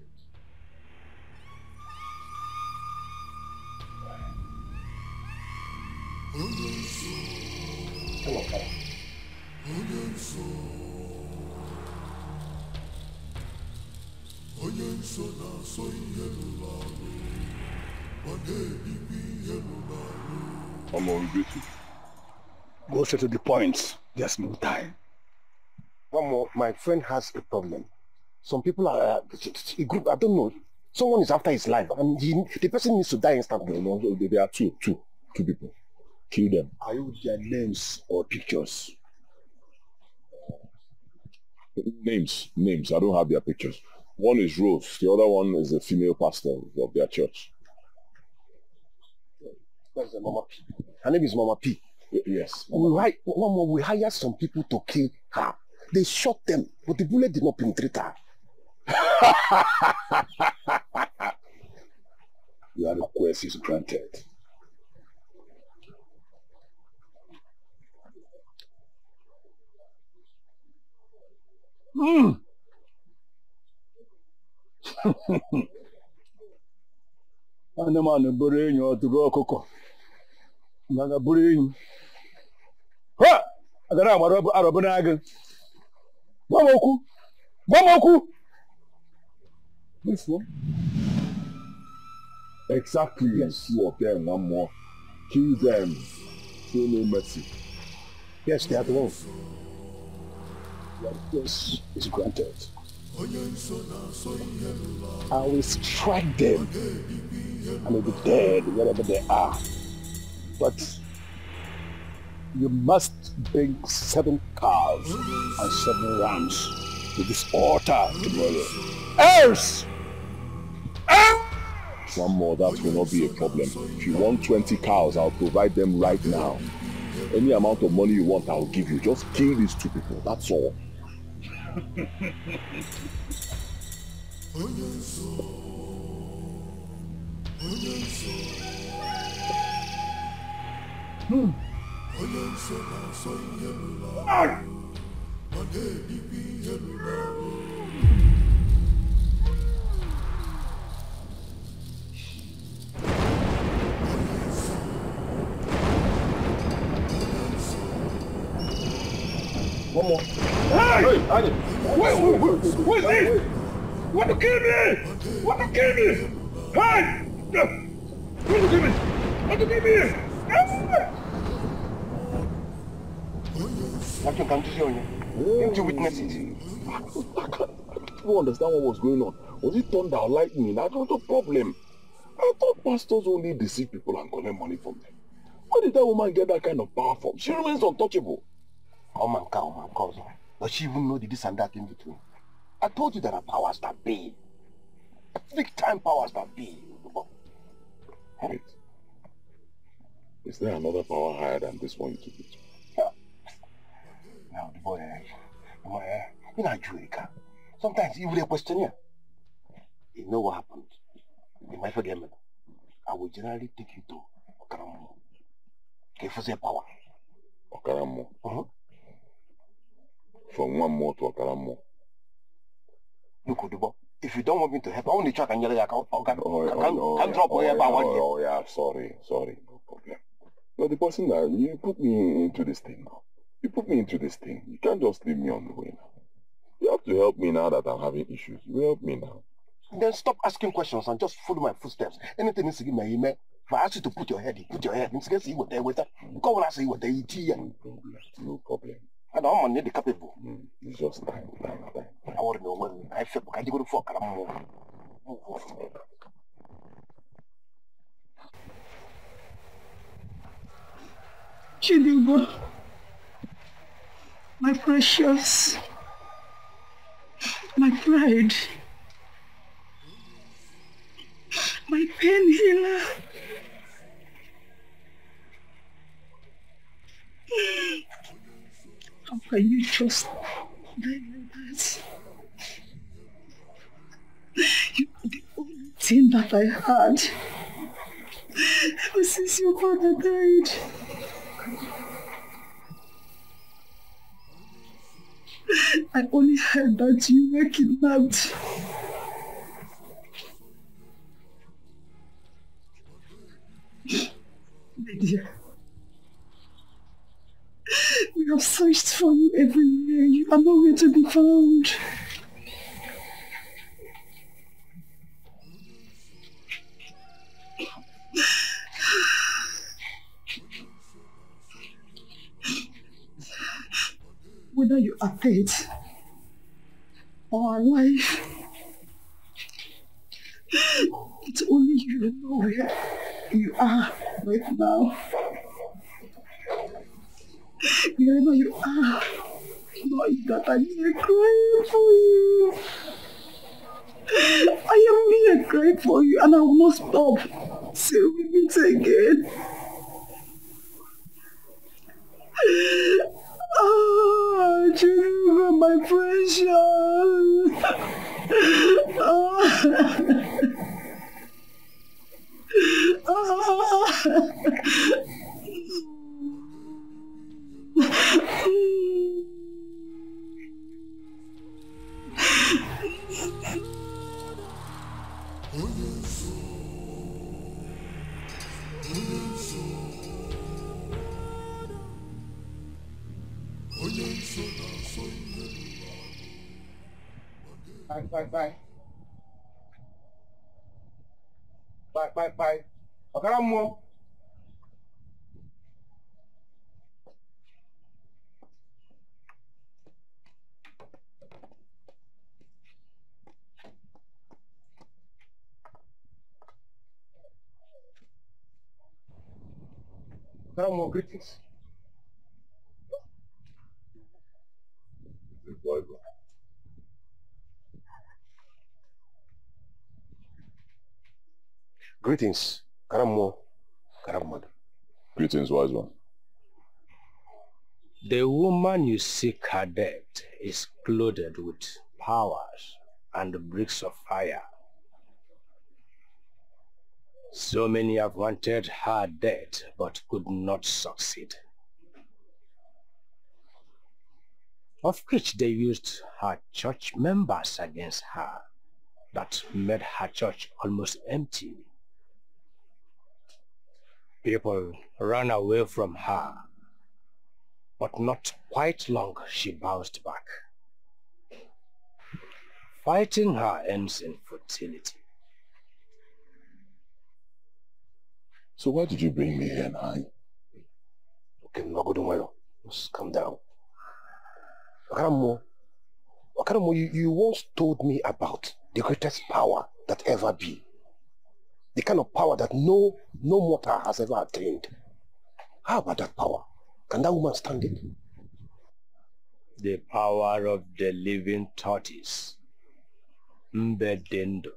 A: Come on, come on.
T: Go straight to the point. There's no time.
A: One more, my friend has a problem. Some people are a group, I don't know. Someone is after his life, and the person needs to die instantly.
E: No, there are two people. Kill them.
T: Are you with their names or pictures?
E: Names. I don't have their pictures. One is Rose. The other one is the female pastor of their church.
A: That's the Mama P. Her name is Mama P.
E: Yes.
A: We hired some people to kill her. They shot them, but the bullet did not penetrate her.
T: Your request is granted.
Q: Anamana burenyo otugo okoko. Naga burenyo. Ha! Agara arabu naga. Mamoku.
E: This one. Exactly. Yes. Two of them, one more. Kill them. Show no mercy.
A: Yes, they are the ones.
T: Your request is granted.
A: I will strike them. I may be dead wherever they are. But you must bring 7 cows and 7 rams to this altar tomorrow. Else!
E: One more, that will not be a problem. If you want 20 cows, I'll provide them right now. Any amount of money you want, I'll give you. Just kill these 2 people, that's all.
A: One more.
T: Hey! Wait! This? Want to kill me? Hey! Want to kill me?
A: Captain, come to see you. Didn't you witness it?
E: I don't understand what was going on. Was it thunder or lightning? I don't know the problem. I thought pastors only deceive people and collect money from them. Where did that woman get that kind of power from? She remains untouchable.
A: Oh man, cousin. Does she even know the this and that in between? I told you there are powers that be. Big time powers that be.
E: Wait. Is there another power higher than this one you took it to?
A: Now the boy, in Nigeria, sometimes you will question you. You know what happened? You might forget me. I will generally take you to OKARO. Okay, for the power.
E: OKARO. From one more to OKARO.
A: Look, if you don't want me to help, I only try and yell at you. Can drop where about 1 year.
E: Oh yeah, sorry, no problem. You're the person that you put me into this thing now. You put me into this thing. You can't just leave me on the way now. You have to help me now that I'm having issues. You help me now.
A: Then stop asking questions and just follow my footsteps. Anything is in my email. If I ask you to put your head in, put your head in. See what they with. Go when I say what they eat here.
E: No problem.
A: I don't need the capable.
E: It's just time.
A: I want to know when I feel I go to fuck.
B: Chidigo, my precious, my pride, my pain healer. How can you just die like that? You are the only thing that I had ever since your father died. I only heard that you were kidnapped. My dear, we have searched for you everywhere. You are nowhere to be found. Whether you are dead or alive, it's only you know where you are right now. Wherever you are, know that I'm here crying for you. I am here crying for you, and I will not stop till we meet again. Oh, Jennifer, my precious.
A: Bye. OKARO2024. OKARO2024, greetings. Greetings, OKARO2024.
E: Greetings, wise one.
J: The woman you seek her death is clothed with powers and bricks of fire. So many have wanted her death but could not succeed. Of which they used her church members against her. That made her church almost empty. People ran away from her, but not quite long she bounced back. Fighting her ends in futility.
E: So why did you bring me here, Nai?
A: Okay, Nogodomayo, just calm down. OKARO2024, you once told me about the greatest power that ever be. The kind of power that no mortal has ever attained. How about that power? Can that woman stand it?
J: The power of the living tortoise. Mbedendo.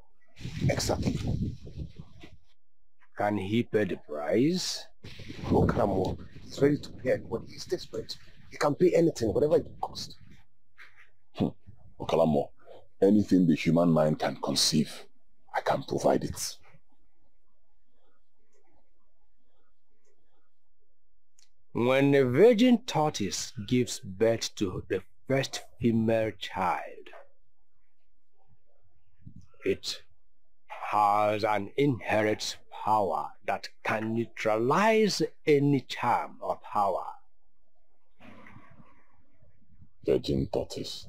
A: Exactly.
J: Can he pay the price?
A: OKARO2024, he's ready to pay what he's desperate. He can pay anything, whatever it costs.
E: OKARO2024, anything the human mind can conceive, I can provide it.
J: When a virgin tortoise gives birth to the first female child, it has an inherent power that can neutralize any charm or power.
E: Virgin tortoise.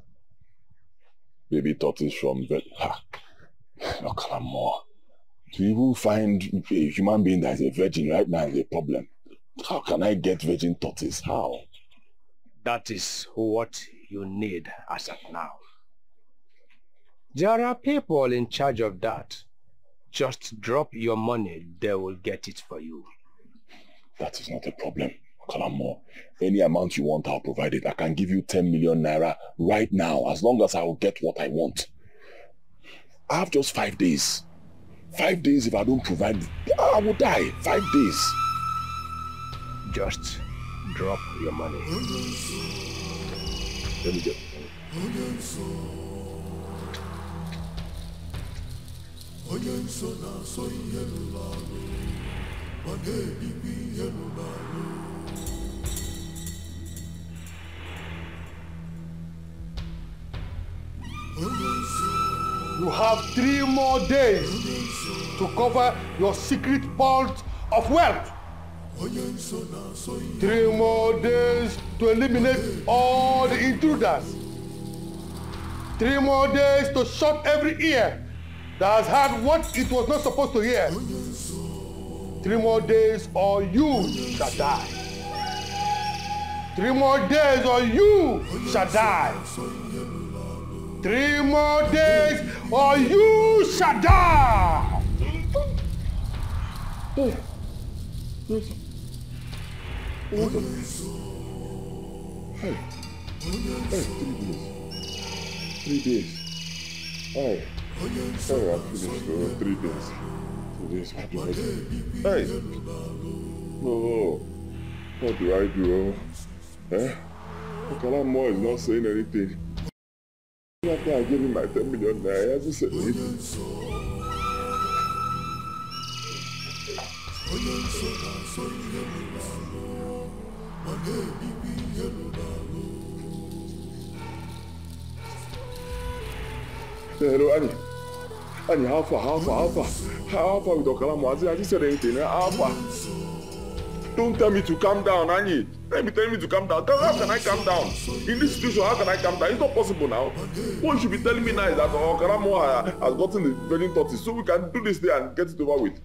E: Baby tortoise from Okalamo, to even find a human being that is a virgin right now is a problem. How can I get virgin tortoise? How?
S: That is what you need as of now. There are people in charge of that. Just drop your money, they will get it for you.
E: That is not a problem, Okalamo. Any amount you want, I'll provide it. I can give you 10 million naira right now, as long as I will get what I want. I have just 5 days. 5 days, if I don't provide it, I will die. 5 days.
S: Just drop your money.
E: Let me get
K: You have 3 more days to cover your secret vault of wealth. 3 more days to eliminate all the intruders. 3 more days to shut every ear that has heard what it was not supposed to hear. 3 more days or you shall die. 3 more days or you shall die. 3 more days or you shall die.
E: Hey, 3 days. Hey, sorry, I'm finished for 3 days. 2 days, what do I do? Hey, no, what do I do? Eh? Okalamo is not saying anything. After I gave him my 10 million naira, he hasn't said anything. Hello, Annie. Annie, how far with Okalamo? Has he said anything? How far? Don't tell me to calm down, Annie. Let me tell me to calm down. How can I calm down? In this situation, how can I calm down? It's not possible now. What you should be telling me now is that Okalamo has gotten the virgin tortoise, so we can do this day and get it over with.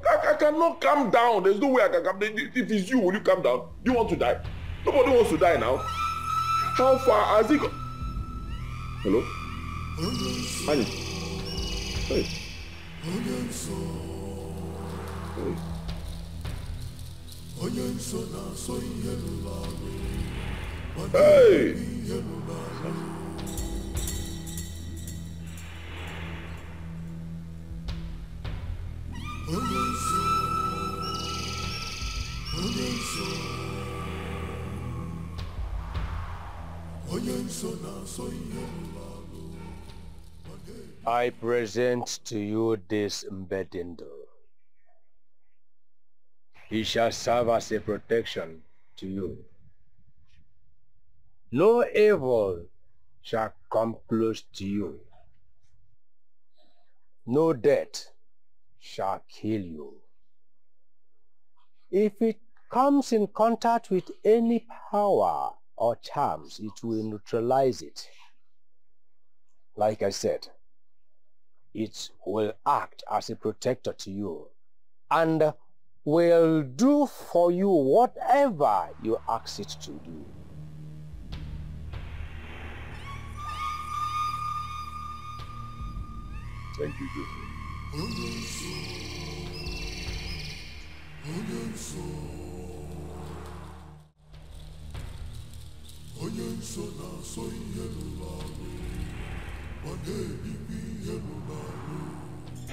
E: I cannot calm down. There's no way I can calm down. If it's you, will you calm down? Do you want to die? Nobody wants to die now. How far has he gone? Hello? Annie? Hey. Hey. Hey!
S: I present to you this Mbedindo. He shall serve as a protection to you. No evil shall come close to you. No death shall kill you. If it comes in contact with any power or charms, it will neutralize it. Like I said, it will act as a protector to you and will do for you whatever you ask it to do.
E: Thank you, Joseph.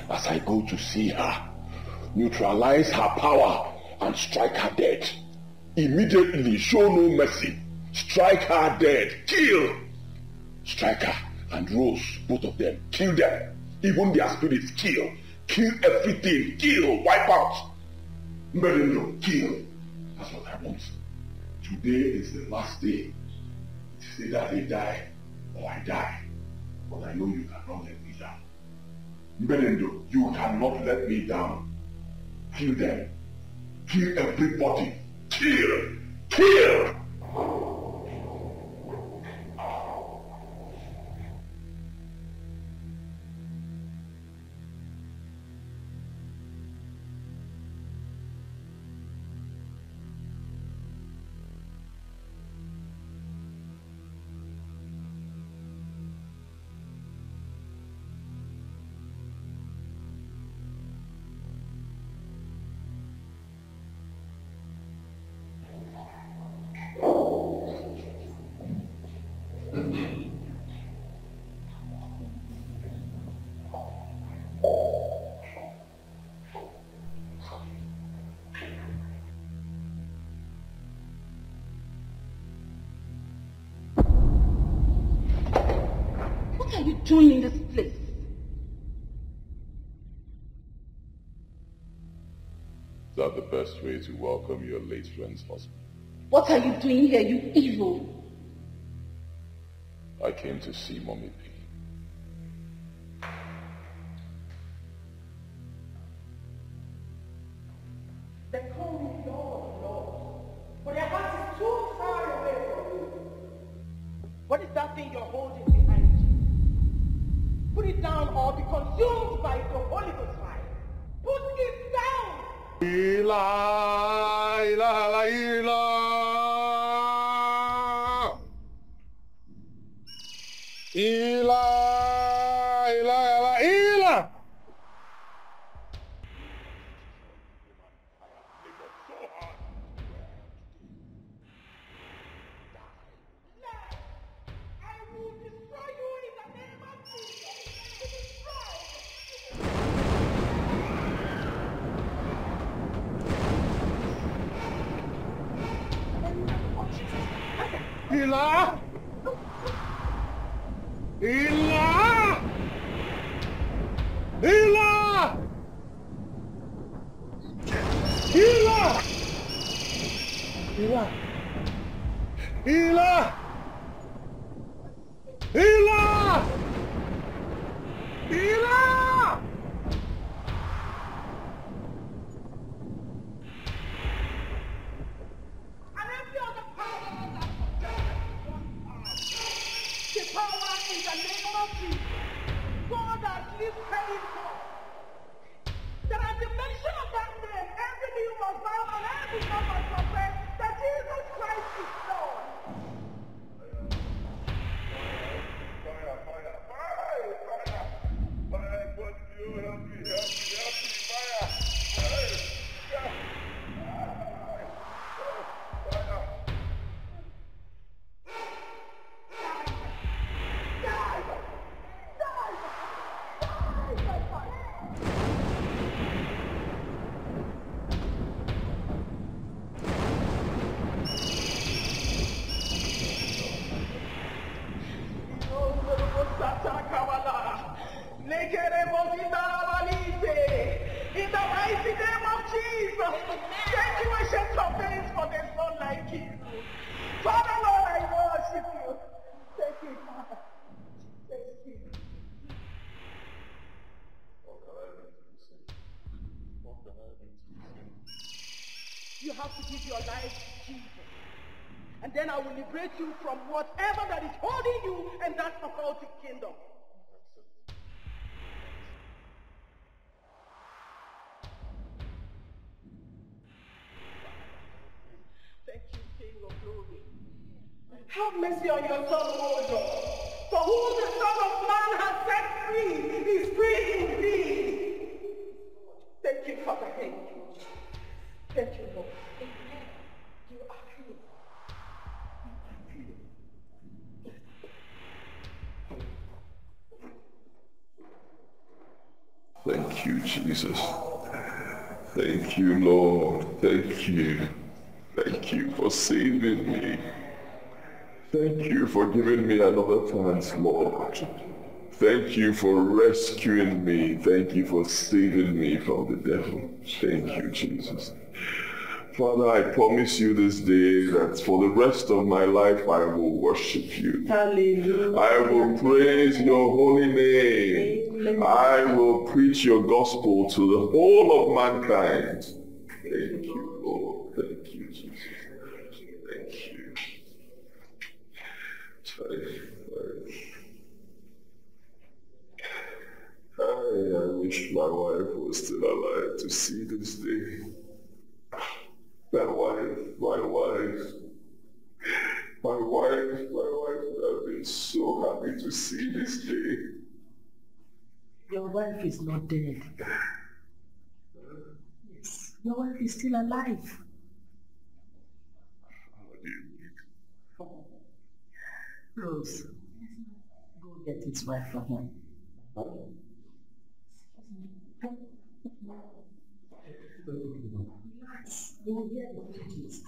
E: As I go to see her, neutralize her power and strike her dead. Immediately, show no mercy. Strike her dead. Kill. Strike her and Rose, both of them. Kill them. Even their spirits, kill. Kill everything. Kill. Wipe out. Mbedindo, kill. That's what I want. Today is the last day. It's either they die or I die. But I know you cannot let me down. Mbedindo, you cannot let me down. Kill them. Kill everybody. Kill. Kill.
B: What are you doing in this place?
E: Is that the best way to welcome your late friend's husband?
B: What are you doing here, you evil?
E: I came to see Mommy P.
D: They call me Lord, Lord, but your heart is too far away from me. What is that thing you're holding behind you? Put it down or be consumed by the Holy Ghost fire. Put it down!
R: Ila, ila, ila. Ila, ila, ila, ila. Ila! Ila! Ila! Ila! Ila! Ila! Ila! Ila!
D: The power in the name of Jesus. God has lifted him up. That at the mention of that name, every knee must bow and every tongue must confess that Jesus Christ is Lord. In the mighty name of Jesus, thank you, ancient of days, for there's none like you. Father, Lord, I worship you. Thank you, Father. Thank you. You have to give your life to Jesus. And then I will liberate you from whatever that is holding you and that occultic kingdom. Thank you, King of Glory. Have mercy on your son, O Lord. For who the Son of Man has set free is free indeed. Thank you, Father. Thank you. Thank you, Lord. You are free.
E: Thank you, Jesus. Thank you, Lord. Thank you. Thank you for saving me. Thank you for giving me another chance, Lord. Thank you for rescuing me. Thank you for saving me from the devil. Thank you, Jesus. Father, I promise you this day that for the rest of my life I will worship you.
D: Hallelujah.
E: I will praise your holy name.
D: Amen.
E: I will preach your gospel to the whole of mankind. Thank you, Lord. Thank you, Jesus. Thank you. I wish my wife was still alive to see this day. My wife would have been so happy to see this day.
D: Your wife is not dead. Yes, your wife is still alive. Rose, go get his wife for him. Relax. You will hear the pictures.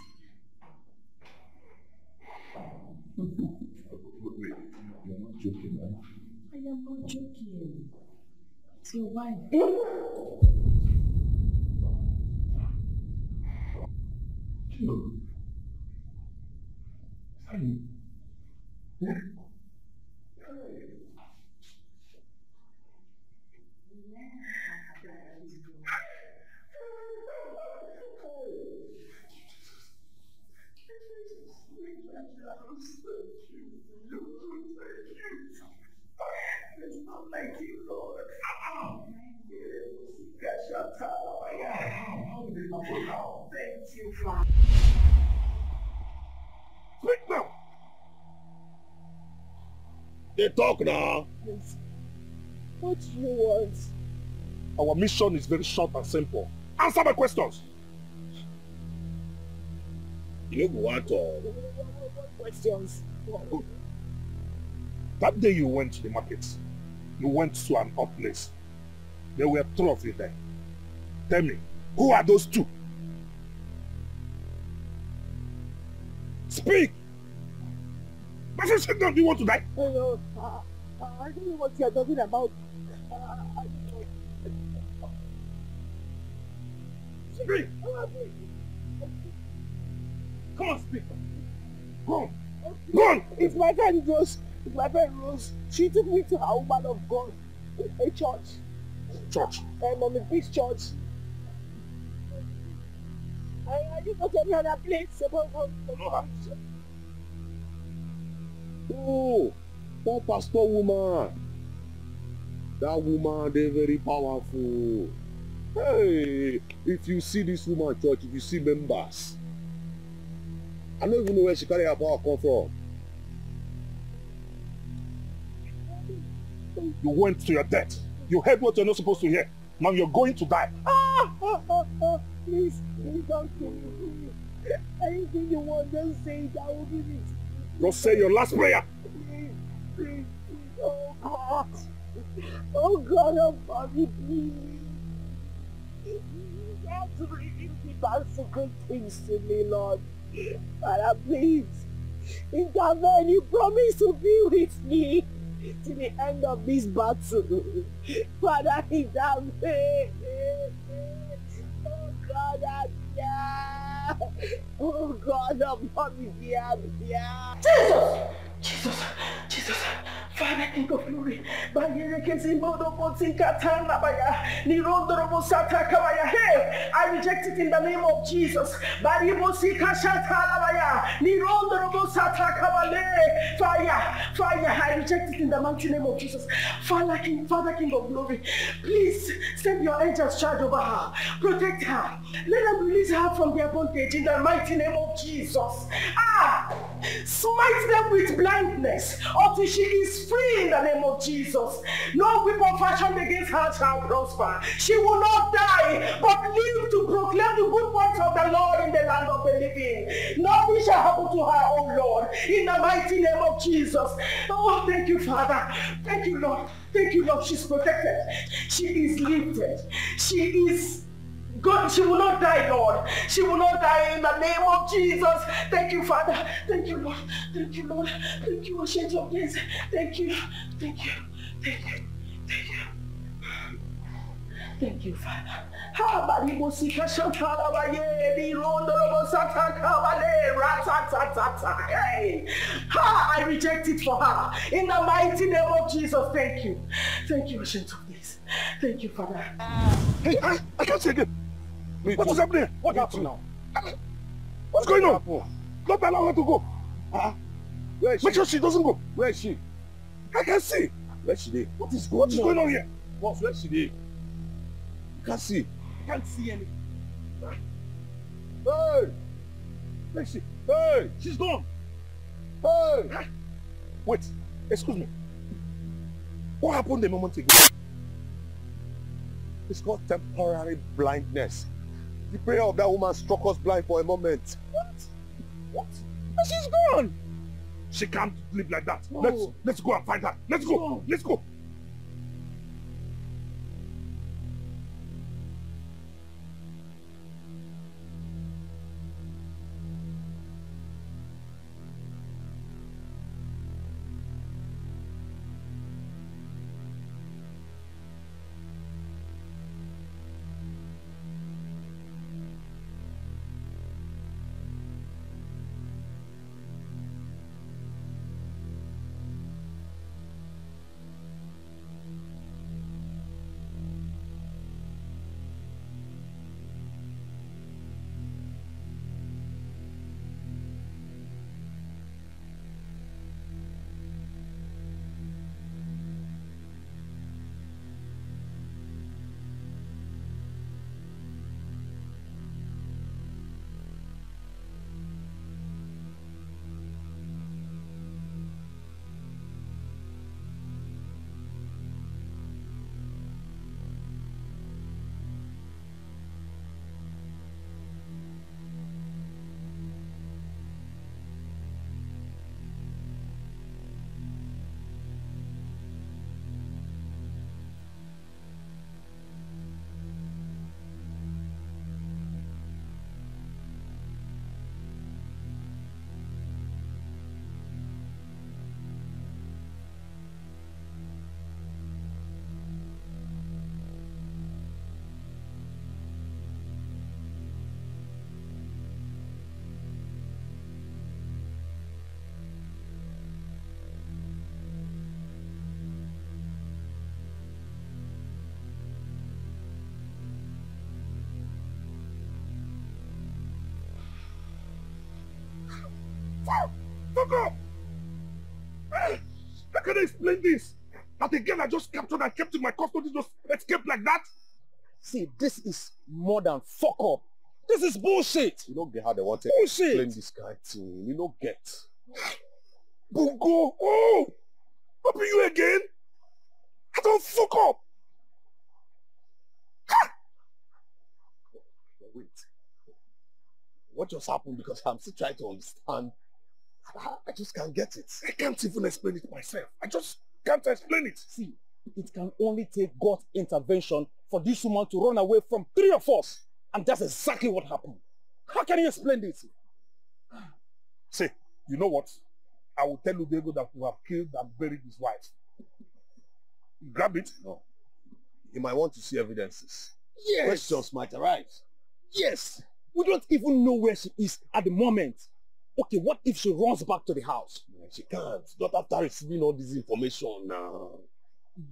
E: Wait, you're not joking, right?
D: I am not joking. It's your wife.
N: It's not like you, Lord. How did it happen now? Thank you, Father.
E: Speak now! They talk now.
J: Yes. What do you want?
T: Our mission is very short and simple. Answer my questions.
E: You don't want all.
J: Questions.
T: Good. That day you went to the market, you went to an odd place. There were 3 of you there. Tell me, who are those 2? Speak! My friend, sit down. Do you want to die?
J: Hello. I don't know what you are talking about.
T: Speak! Come on, speak. Go on. Go on!
J: It's my friend Rose. It's my friend Rose. She took me to a woman of God. A church.
T: Church?
J: Mommy Big's church. I didn't go to any other place.
E: Oh, poor pastor woman. That woman, they're very powerful. Hey, if you see this woman church, if you see members, I don't even know where she carry her power come from.
T: You went to your death. You heard what you're not supposed to hear. Now you're going to die.
J: Please don't kill me. Anything you want, just say it. I will give it.
T: Just say your last prayer.
J: Please. Oh God. Oh God, help me, please. You have to really give back some good things to me, Lord. Father, please. Intervene. You promise to be with me to the end of this battle. Father, intervene. Oh God, oh God, I'm coming here.
B: Jesus, Father, King of Glory, hey, I reject it in the name of Jesus. Fire, I reject it in the mighty name of Jesus. Father, King of Glory, please send your angels charge over her, protect her, let them release her from their bondage in the mighty name of Jesus. Smite them with blindness until she is free in the name of Jesus. No weapon fashioned against her shall prosper. She will not die, but live to proclaim the good works of the Lord in the land of the living. Nothing shall happen to her, oh Lord, in the mighty name of Jesus. Oh, thank you, Father. Thank you, Lord. Thank you, Lord. She's protected. She is lifted. She is God. She will not die, Lord. She will not die in the name of Jesus. Thank you, Father. Thank you, Lord. Thank you, Lord. Thank you, Ancient of Days. Thank you. Thank you. Thank you. Thank you. Thank you, Father. I reject it for her. In the mighty name of Jesus. Thank you. Thank you, Ancient of Days. Thank you, Father.
T: Hey, I can't see again. What is happening?
K: What happened now?
T: What's going on? Don't allow her to go.
K: Where is she?
T: Make sure she doesn't go.
K: Where is she?
T: I can see.
K: Where is she?
T: What is going on here?
K: Where is she? You
T: can't see.
K: Can't see anything. Hey!
T: Where is she?
K: Hey!
T: She's gone.
K: Hey!
T: Wait. Excuse me. What happened a moment ago?
E: It's called temporary blindness. The prayer of that woman struck us blind for a moment.
J: What? And she's gone.
T: She can't live like that.
L: No.
T: Let's go and find her. Let's go.
L: No.
T: Let's go. Fuck up! Hey, how can I explain this? That the girl I just captured and kept in my custody just escaped like that?
Q: See, this is more than fuck up. This is bullshit.
U: You don't get how they want to
Q: bullshit.
U: Explain this guy thing. You don't get.
T: Bungo! Oh! What be you again? I don't fuck up!
U: Wait. What just happened? Because I'm still trying to understand. I just can't get it.
T: I can't even explain it myself. I just can't explain it.
Q: See, it can only take God's intervention for this woman to run away from 3 of us. And that's exactly what happened. How can you explain this?
T: See, you know what? I will tell Udego that we have killed and buried his wife. You grab it?
U: No. You might want to see evidences.
Q: Yes.
U: Questions might arise.
Q: Yes. We don't even know where she is at the moment. Okay, what if she runs back to the house?
U: She can't. Not after receiving all this information now.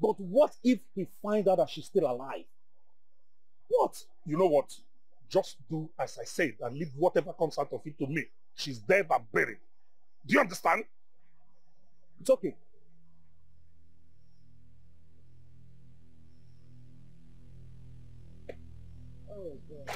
Q: But what if he finds out that she's still alive?
T: What? You know what? Just do as I said and leave whatever comes out of it to me. She's dead and buried. Do you understand?
Q: It's okay. Oh, God.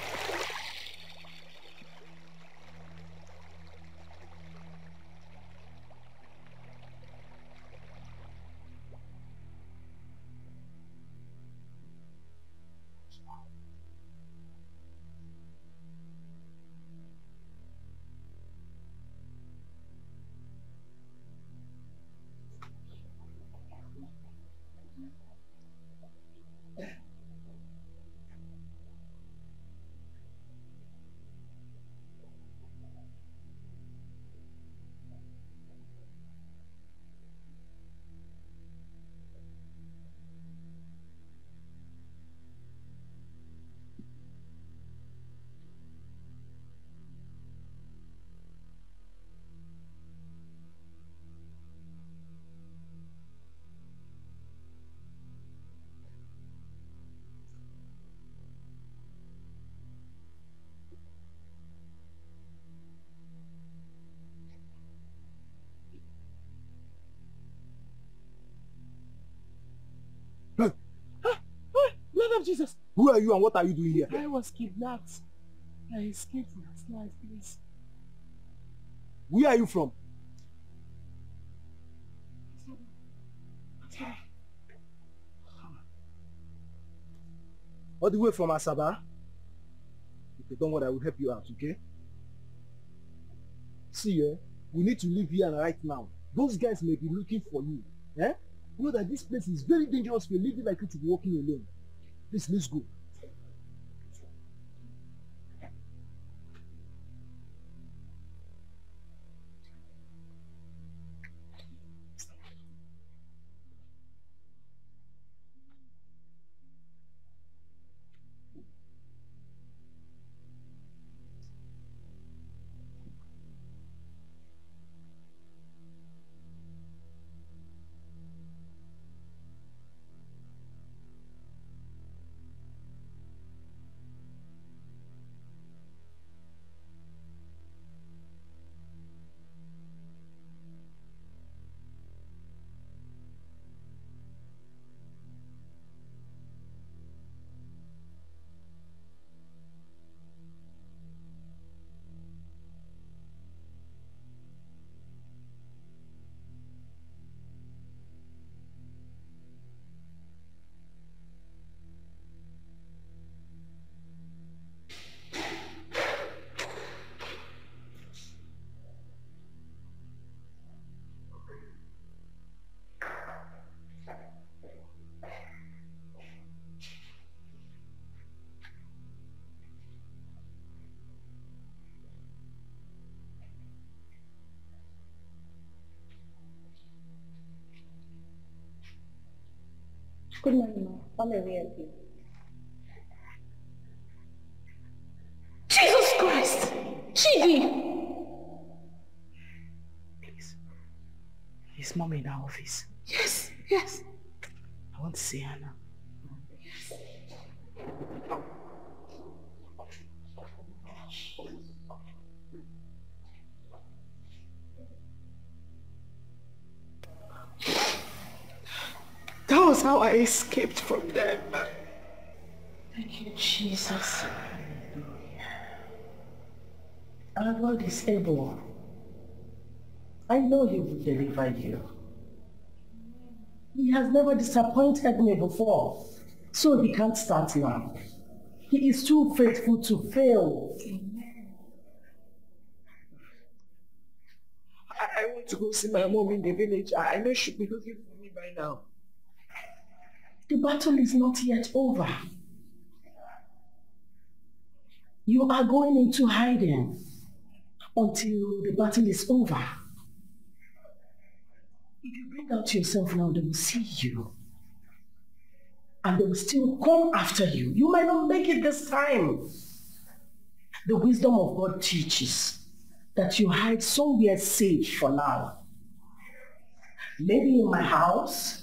Q: Blood of Jesus! Who are you and what are you doing here?
L: I was kidnapped. I escaped last night, please.
Q: Where are you from? All the way from Asaba? Okay, don't worry, I will help you out, okay? See, We need to leave here right now. Those guys may be looking for you. Eh? You know that this place is very dangerous for a lady like you to be walking alone. Please, let's go.
H: Good morning, ma'am. How may we help you? Jesus Christ! Chidi!
D: Please. Is Mom in our office?
H: Yes, yes.
D: I want to see her now.
H: Yes.
D: That was how I escaped from them.
H: Thank you, Jesus.
D: Our Lord is able. I know He will deliver you. He has never disappointed me before, so He can't start now. He is too faithful to fail. I want to go see my mom in the village. I know she'll be looking for me by now. The battle is not yet over. You are going into hiding until the battle is over. If you bring out yourself now, they will see you. And they will still come after you. You might not make it this time. The wisdom of God teaches that you hide somewhere safe for now. Maybe in my house,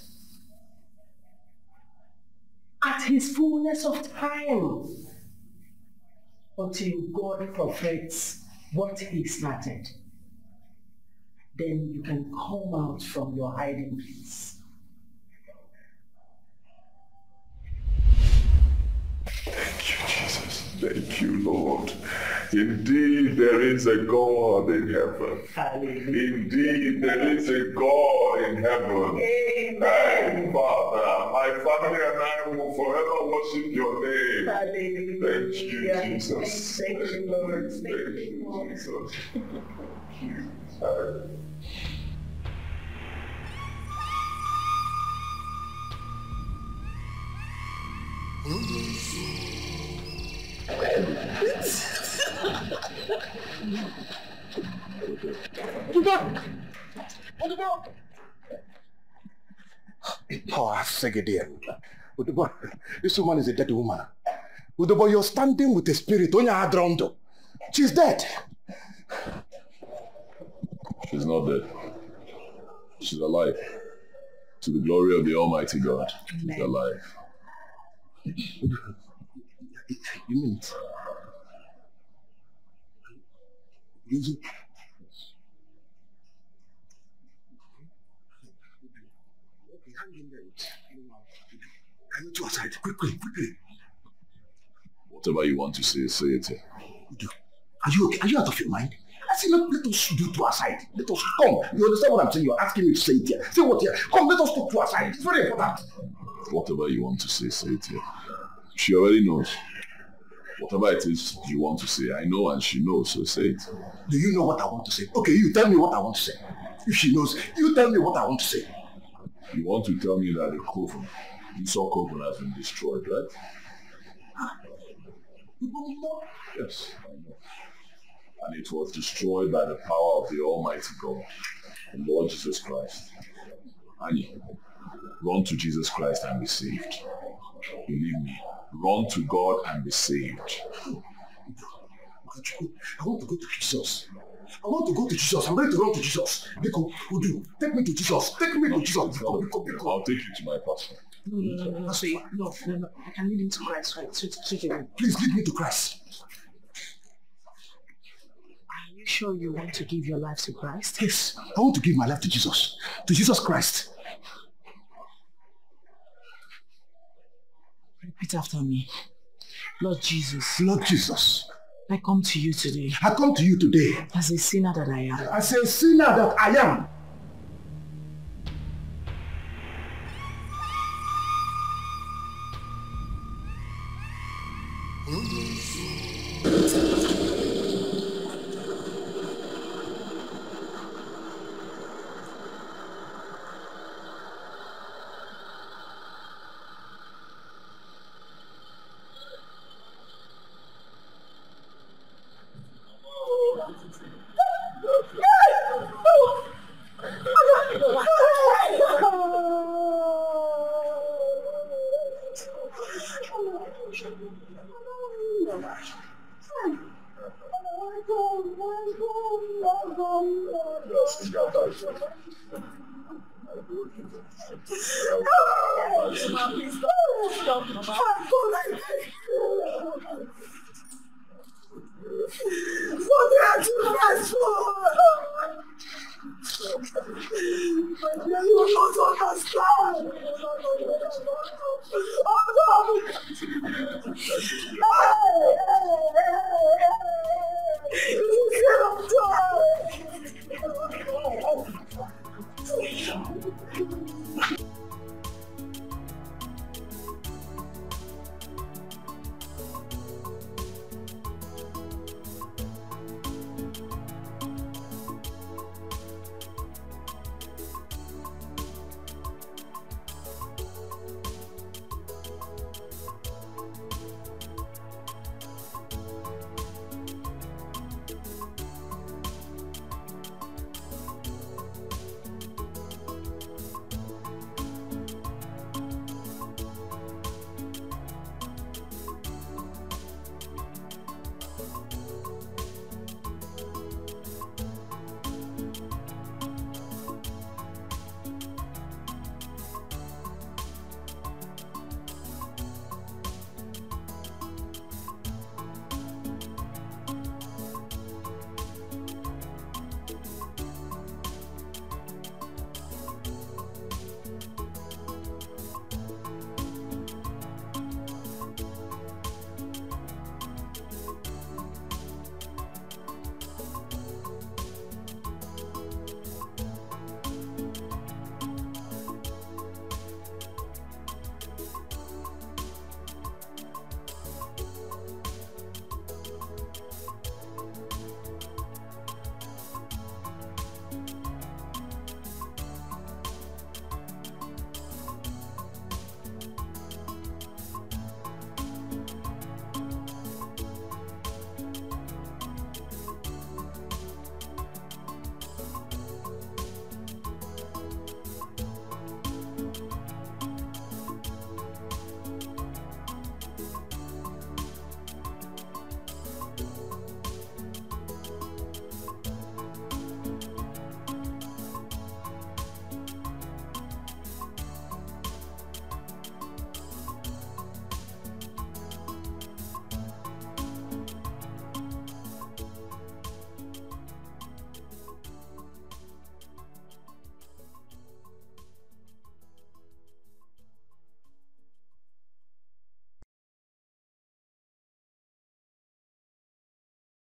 D: at His fullness of time, until God perfects what He started. Then you can come out from your hiding place.
E: Thank you, Jesus. Thank you, Lord. Indeed, there is a God in heaven.
D: Hallelujah.
E: Indeed, there is a God in heaven.
D: Amen.
E: Father, my family and I will forever worship your name.
D: Hallelujah.
E: Thank you, Jesus.
D: Thank you, Lord.
E: Thank you, Jesus.
U: Poor Segedian. This woman is a dead woman. Udobo, you're standing with a spirit. She's dead.
E: She's not dead. She's alive. To the glory of the Almighty God. She's alive.
U: You mean it? I need to aside. Quickly.
E: Whatever you want to say it here.
U: Are you okay? Are you out of your mind? I say, let us do to aside. Let us come. You understand what I'm saying? You're asking me to say it here. Say what here? Come, let us talk to aside. It's very important.
E: Whatever you want to say it here. She already knows. Whatever it is you want to say, I know and she knows, so say it.
U: Do you know what I want to say? Okay, you tell me what I want to say. If she knows, you tell me what I want to say.
E: You want to tell me that the coven, Esau coven, has been destroyed, right? Yes, I know. And it was destroyed by the power of the Almighty God, the Lord Jesus Christ. Annie, run to Jesus Christ and be saved. Believe me, run to God and be saved.
U: I want to go to Jesus. I want to go to Jesus. I'm ready to run to Jesus. Biko, Udu, take me to Jesus. Take me to Jesus. Biko.
E: I'll take you to my pastor.
D: No. I can lead him to Christ, right?
U: Please lead me to Christ.
D: Are you sure you want to give your life to Christ?
U: Yes, I want to give my life to Jesus. To Jesus Christ.
D: Repeat after me. Lord Jesus.
U: Lord Jesus.
D: I come to you today.
U: I come to you today.
D: As a sinner that I am.
U: As a sinner that I am.